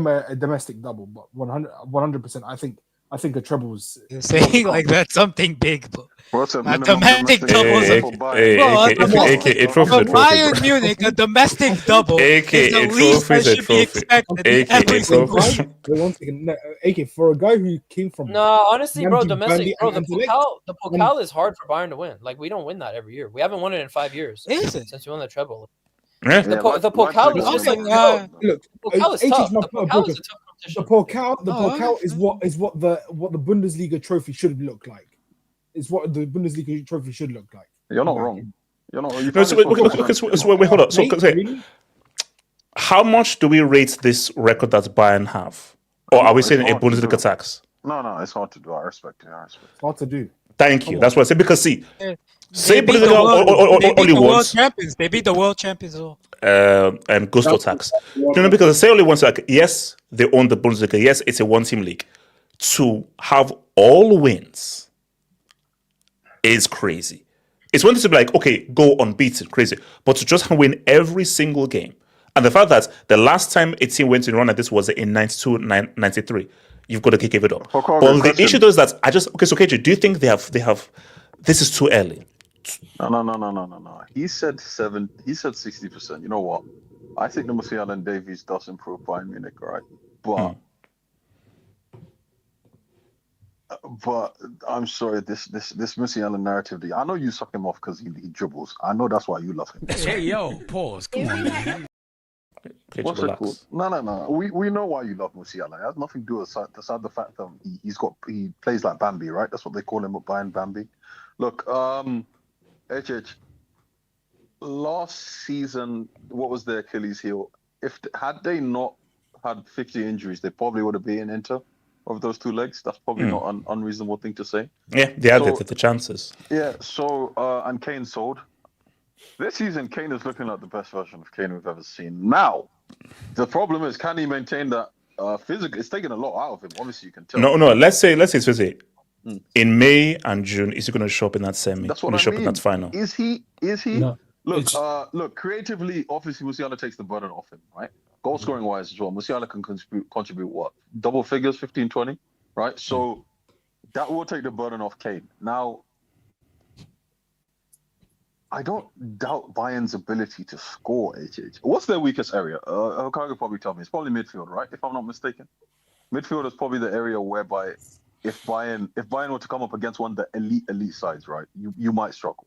L: a domestic double, but 100%. I think a treble is.
H: You're saying like that's something big, but
F: what's a
H: domestic double? Bayern Munich, a domestic double is the least that should be expected every single year.
L: AK, for a guy who came from
T: honestly, bro, domestic, bro, the Pokal is hard for Bayern to win. Like, we don't win that every year. We haven't won it in 5 years since we won the treble. The Pokal is just like, look, the Pokal is tough. The Pokal is a tough
L: The Pokal is what the Bundesliga trophy should look like. It's what the Bundesliga trophy should look like.
F: You're not wrong. You're not.
B: No, so wait, hold up. So, how much do we rate this record that Bayern have, or are we saying a Bundesliga tax?
F: No, it's hard to do. I respect it.
L: It's hard to do.
B: Thank you. That's what I said. Because see, say
H: beat the
B: only
H: world
B: once.
H: champions. They beat the world champions.
B: And Gusto tax. No, because I say only once. Like, yes, they own the Bundesliga. Yes, it's a one-team league. To have all wins is crazy. It's one thing to be like, okay, go unbeaten, crazy, but to just win every single game. And the fact that the last time a team went in run like this was in 92, 93, you've got to give it up. But the issue though is that so KJ, do you think they have? This is too early.
F: No. He said 60%. You know what? I think the Musiala and Davies does improve Bayern Munich, right? But I'm sorry, this Musiala narrative. I know you suck him off because he dribbles. I know that's why you love him.
N: Hey, yo, pause. Come on, man.
F: What's it called? No. We know why you love Musiala. It has nothing to do with the fact that he plays like Bambi, right? That's what they call him at Bayern, Bambi. Look, HH, last season, what was their Achilles heel? Had they not had 50 injuries, they probably would have been Inter of those two legs. That's probably not an unreasonable thing to say.
B: Yeah, they had the chances.
F: Yeah, so, and Kane sold. This season, Kane is looking like the best version of Kane we've ever seen. Now, the problem is, can he maintain that physical? It's taking a lot out of him. Obviously, you can tell.
B: No. Let's say it's physical. In May and June, is he going to show up in that semi?
F: That's what
B: show up in that final?
F: Is he?
B: No.
F: Look. Creatively, obviously, Musiala takes the burden off him, right? Goal scoring wise as well. Musiala can contribute what? Double figures, 15, 20, right? So that will take the burden off Kane. Now, I don't doubt Bayern's ability to score. What's their weakest area? Hokaga probably tell me. It's probably midfield, right? If I'm not mistaken, midfield is probably the area whereby if Bayern were to come up against one of the elite sides, right, you might struggle.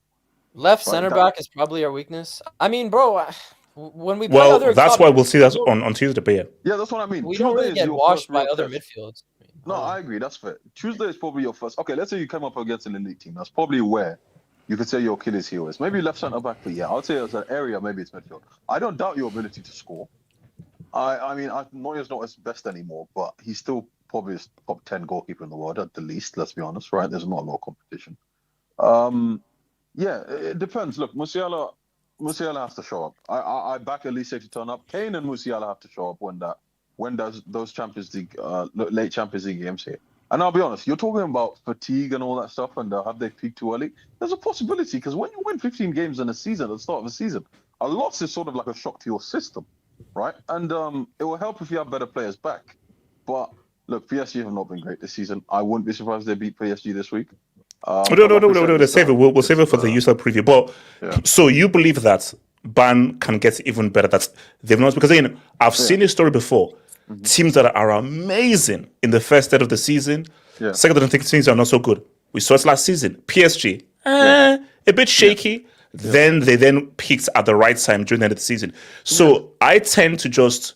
T: Left center back is probably our weakness. I mean, bro, when we play other
B: that's why we'll see that on Tuesday. But
F: yeah, that's what I mean.
T: We don't really get washed by other midfields.
F: No, I agree. That's fair. Tuesday is probably your first. Okay, let's say you come up against an elite team. That's probably where you could say your Achilles heel is. Maybe left center back, but yeah, I'll say it's an area. Maybe it's midfield. I don't doubt your ability to score. I mean, Neuer's not his best anymore, but he's still probably a top 10 goalkeeper in the world at the least. Let's be honest, right? There's not a lot of competition. Yeah, it depends. Look, Musiala has to show up. I back Elise to turn up. Kane and Musiala have to show up when those Champions League late Champions League games here. And I'll be honest, you're talking about fatigue and all that stuff, and have they peaked too early? There's a possibility because when you win 15 games in a season at the start of a season, a loss is sort of like a shock to your system, right? And it will help if you have better players back. But look, PSG have not been great this season. I wouldn't be surprised if they beat PSG this week.
B: No. Save it. We'll save it for the user preview. But so you believe that Bayern can get even better? That they've not, because again, I've seen this story before. Teams that are amazing in the first third of the season, second and third teams are not so good. We saw it last season. PSG, a bit shaky. Then they peaked at the right time during the end of the season. So I tend to just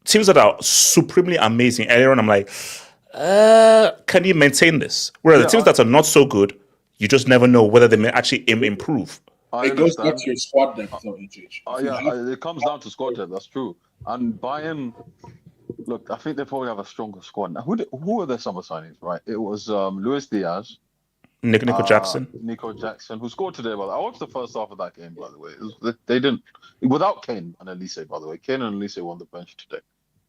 B: teams that are supremely amazing earlier on. I'm like, can you maintain this? Whereas the teams that are not so good, you just never know whether they may actually improve.
K: It goes down to your squad depth,
F: it comes down to squad depth. That's true. And Bayern, look, I think they probably have a stronger squad. Now, who were their summer signings? Right, it was Luis Diaz,
B: Nico Jackson,
F: who scored today. By the way, I watched the first half of that game. By the way, they didn't without Kane and Elise. By the way, Kane and Elise were on the bench today,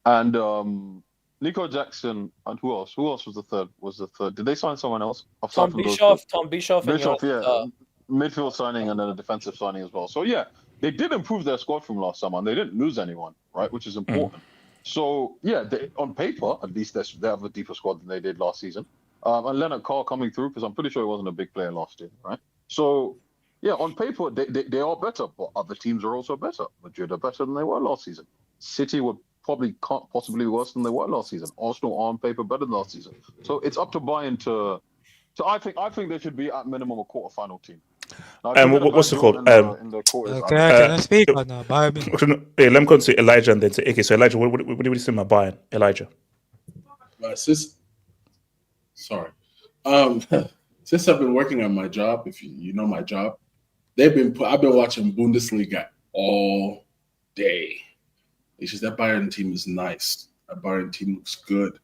F: and Nico Jackson and who else? Who else was the third? Did they sign someone else?
T: Tom Bischoff,
F: yeah. Midfield signing and then a defensive signing as well. So yeah, they did improve their squad from last summer and they didn't lose anyone, right? Which is important. So yeah, on paper, at least they have a deeper squad than they did last season. And Leonard Carr coming through, because I'm pretty sure he wasn't a big player last year, right? So yeah, on paper, they are better, but other teams are also better. Madrid are better than they were last season. City were can't possibly be worse than they were last season. Arsenal are on paper better than last season. So it's up to Bayern to I think they should be at minimum a quarterfinal team.
B: What's it called?
F: In the quarters.
H: Can I speak on Bayern Munich?
B: Hey, let me go to Elijah and then to AK. So Elijah, what do you say about Bayern? Elijah.
K: Sorry. Since I've been working on my job, if you know my job, I've been watching Bundesliga all day. It's just that Bayern team is nice. That Bayern team looks good.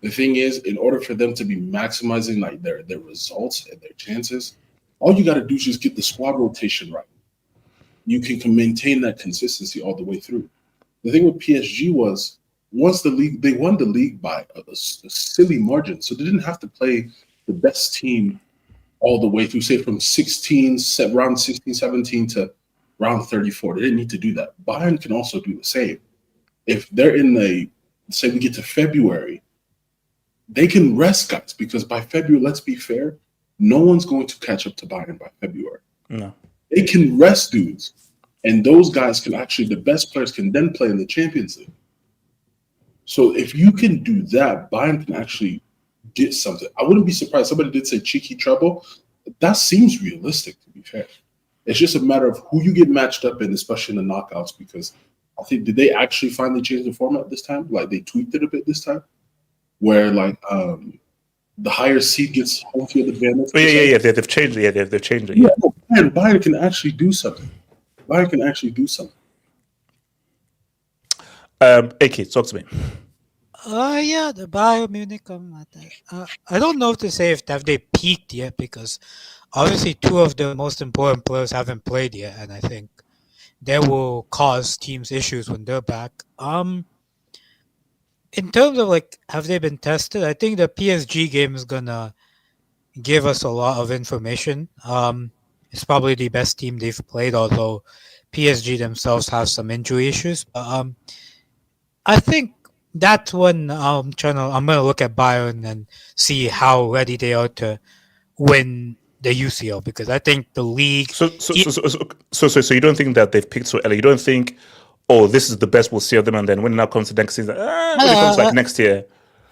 K: The thing is, in order for them to be maximizing like their results and their chances, all you got to do is just get the squad rotation right. You can maintain that consistency all the way through. The thing with PSG was once they won the league by a silly margin, so they didn't have to play the best team all the way through, say from round 16, 17 to round 34. They didn't need to do that. Bayern can also do the same. If they're say we get to February, they can rest guys because by February, let's be fair, no one's going to catch up to Bayern by February.
B: No.
K: They can rest dudes, and those guys can the best players can then play in the Champions League. So if you can do that, Bayern can actually get something. I wouldn't be surprised. Somebody did say cheeky treble. That seems realistic, to be fair. It's just a matter of who you get matched up in, especially in the knockouts, because I think, did they actually finally change the format this time? Like, they tweaked it a bit this time? Where, like, the higher seed gets home field advantage?
B: Yeah. They've changed it. Yeah, they've changed it.
K: Yeah, man, Bayern can actually do something.
B: AK, talk to me.
H: The Bayern Munich. I don't know to say if they peaked yet because obviously two of the most important players haven't played yet, and I think they will cause teams issues when they're back. In terms of like, have they been tested? I think the PSG game is gonna give us a lot of information. It's probably the best team they've played, although PSG themselves have some injury issues. I think that's when I'm gonna look at Bayern and see how ready they are to win the UCL because I think the league.
B: So you don't think that they've picked so early? You don't think, this is the best we'll see of them, and then when it now comes to next season, when it comes like next year.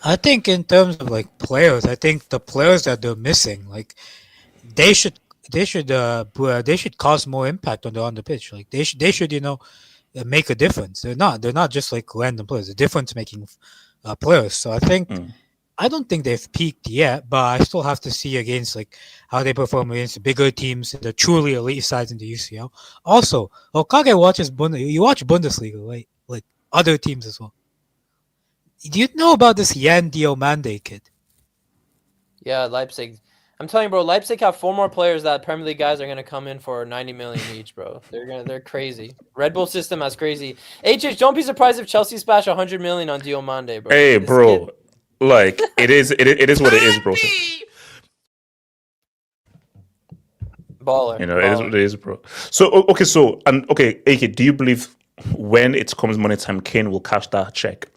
H: I think in terms of like players, I think the players that they're missing, like they should cause more impact on the pitch. Like they should make a difference. They're not just like random players. They're difference making players. So I think I don't think they've peaked yet, but I still have to see against like how they perform against the bigger teams, the truly elite sides in the UCL. Also, Okage watches you watch Bundesliga, right? Like other teams as well. Do you know about this Yan Diomande kid?
T: Yeah, Leipzig. I'm telling you, bro, Leipzig have 4 more players that Premier League guys are gonna come in for 90 million each, bro. They're crazy. Red Bull system has crazy. HH, don't be surprised if Chelsea splash 100 million on Diomande, bro.
B: Hey, bro, like it is what it is, bro.
T: Baller.
B: It is what it is, bro. So okay, AK, do you believe when it comes money time, Kane will cash that check?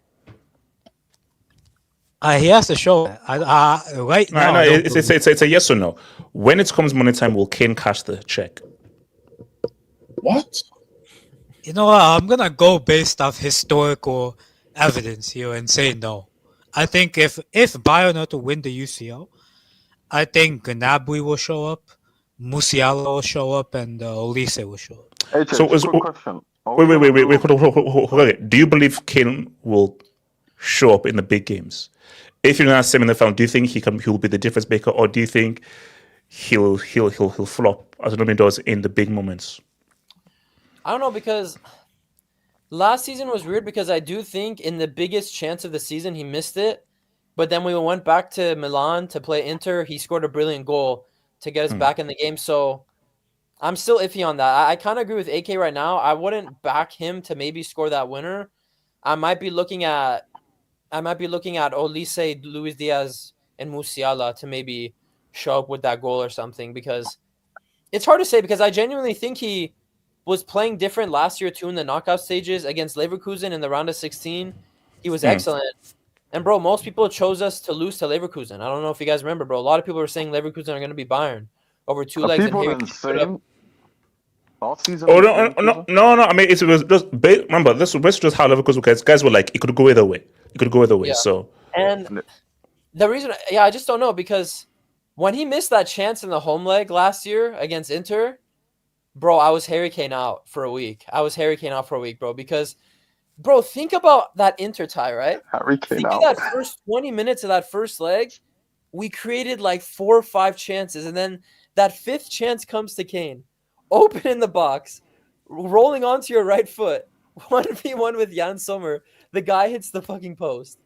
H: He has to show it. Right now.
B: No, it's a yes or no. When it comes money time, will Kane cash the check?
K: What?
H: You know what? I'm gonna go based off historical evidence here and say no. I think if Bayern are to win the UCL, I think Gnabry will show up, Musiala will show up, and Olise will show up.
F: So, quick question.
B: Wait. Do you believe Kane will show up in the big games? If you're not semi in the final, do you think he will be the difference maker, or do you think he'll flop as Nomi does in the big moments?
T: I don't know, because last season was weird because I do think in the biggest chance of the season he missed it, but then we went back to Milan to play Inter. He scored a brilliant goal to get us back in the game. So I'm still iffy on that. I kind of agree with AK right now. I wouldn't back him to maybe score that winner. I might be looking at Olise, Luis Diaz, and Musiala to maybe show up with that goal or something, because it's hard to say, because I genuinely think he was playing different last year too in the knockout stages against Leverkusen in the round of 16. He was excellent. And bro, most people chose us to lose to Leverkusen. I don't know if you guys remember, bro. A lot of people were saying Leverkusen are going to be Bayern over 2 legs.
F: People didn't say last season.
B: No. I mean, it was just remember this was just how Leverkusen guys were like, it could go either way.
T: Yeah.
B: So
T: and the reason, I just don't know, because when he missed that chance in the home leg last year against Inter, bro, I was Harry Kane out for a week. Bro, because, bro, think about that Inter tie, right?
F: Harry Kane
T: think
F: out.
T: of that first 20 minutes of that first leg. We created like 4 or 5 chances, and then that 5th chance comes to Kane. Open in the box, rolling onto your right foot, 1v1 with Jan Sommer. The guy hits the fucking post.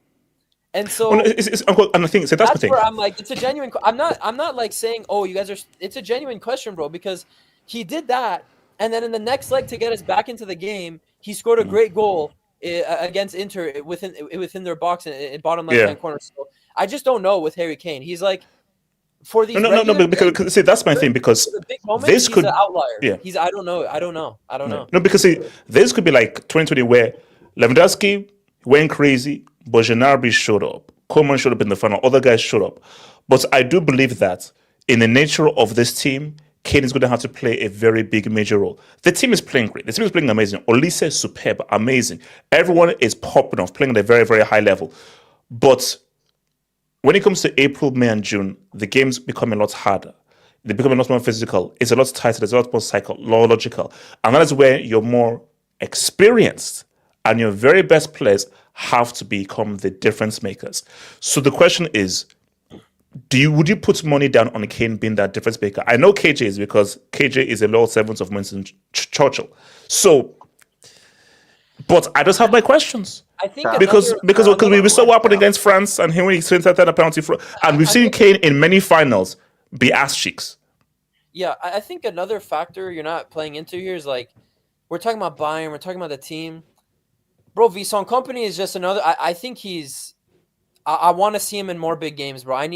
T: And so,
B: and I think so. That's the thing.
T: where I'm like, it's a genuine. I'm not like saying, oh, you guys are. It's a genuine question, bro, because he did that, and then in the next leg to get us back into the game, he scored a great goal against Inter within their box in bottom left hand corner. So I just don't know with Harry Kane. He's like, for these
B: no, because see, that's my thing, because
T: the big moments,
B: this could
T: he's an outlier.
B: Yeah.
T: He's I don't know.
B: No, because see, this could be like 2020 where Lewandowski went crazy, but Gnabry showed up. Coleman showed up in the final. Other guys showed up. But I do believe that in the nature of this team, Kane is going to have to play a very big major role. The team is playing great. The team is playing amazing. Olise is superb, amazing. Everyone is popping off, playing at a very, very high level. But when it comes to April, May, and June, the games become a lot harder. They become a lot more physical. It's a lot tighter. It's a lot more psychological. And that is where you're more experienced and your very best players have to become the difference makers. So the question is, would you put money down on Kane being that difference maker? I know KJ is, because KJ is a loyal servant of Winston Churchill. So, but I just have my questions.
T: I think
B: because we saw what happened against France, and here we spent a penalty for, and we've seen Kane in many finals be ass cheeks.
T: Yeah, I think another factor you're not playing into here is like, we're talking about Bayern, we're talking about the team. Bro, Vincent Kompany is just another. I think he's. I want to see him in more big games, bro.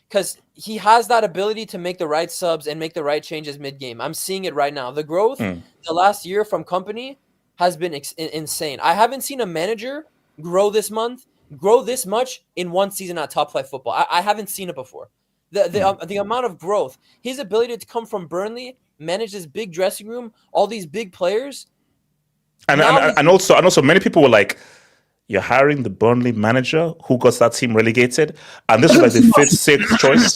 T: Because he has that ability to make the right subs and make the right changes mid-game. I'm seeing it right now. The growth the last year from Kompany has been insane. I haven't seen a manager grow this much in one season at top flight football. I haven't seen it before. The amount of growth, his ability to come from Burnley, manage this big dressing room, all these big players.
B: And also many people were like, you're hiring the Burnley manager who got that team relegated, and this was like the 5th, 6th choice.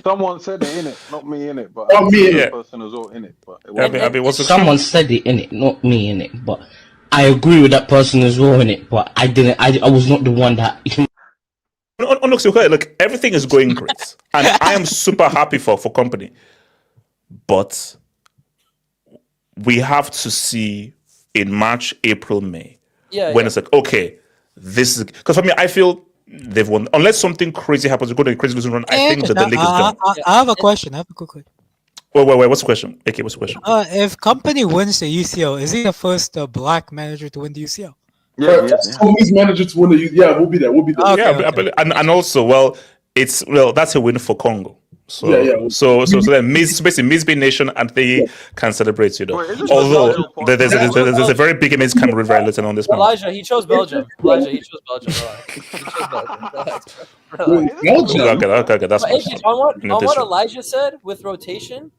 F: Someone said it in it, not me in it, but
D: me,
F: person was all in it. But
D: someone said it in it, not me in it, but I agree with that person as well in it. But I didn't. I was not the one that.
B: Look, everything is going great, and I am super happy for Kompany, but we have to see in March, April, May, when it's like, okay, this is, because for me, I feel they've won. Unless something crazy happens, we go to a crazy losing run. I think that the league is gone.
H: I have a question. I have a quick question.
B: Wait, what's the question? Okay, what's the question?
H: If Kompany wins the UCL, is he the first black manager to win the UCL?
K: Yeah. His manager to win the UCL. Yeah, we'll be there.
B: Okay. And also, that's a win for Congo. So then basically Misby Nation, and they can celebrate, Although there's a very big image Cameroon very little on this one.
T: Elijah, he chose Belgium. Okay,
B: that's
T: on what Elijah said with rotation.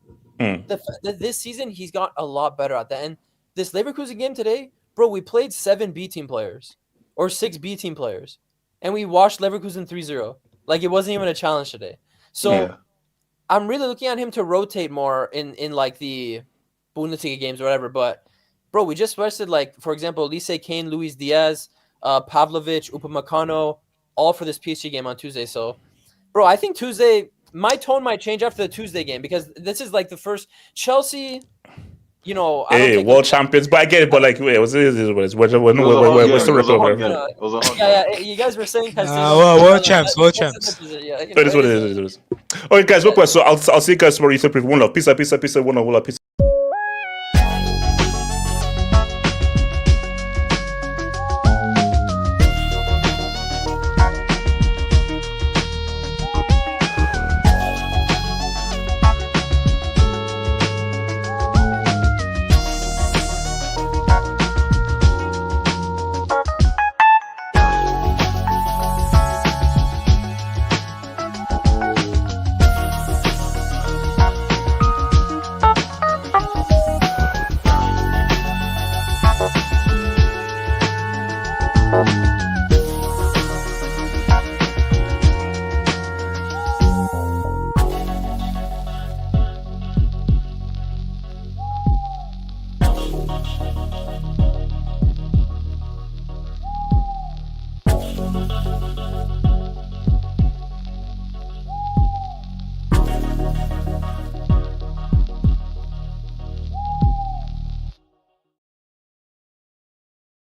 T: This season he's got a lot better at that. And this Leverkusen game today, bro, we played 7 B team players or 6 B team players, and we washed Leverkusen 3-0. Like, it wasn't even a challenge today. So I'm really looking at him to rotate more in like the Bundesliga games or whatever. But, bro, we just rested, like, for example, Lise, Kane, Luis Diaz, Pavlovic, Upamecano, all for this PSG game on Tuesday. So, bro, I think Tuesday, my tone might change after the Tuesday game, because this is like the first Chelsea,
B: world champions, but I get it. But like, wait, we're still
T: you guys were saying
H: world champs.
B: It is what it is. Okay, guys, so I'll see you guys tomorrow. One love, peace, one love, peace.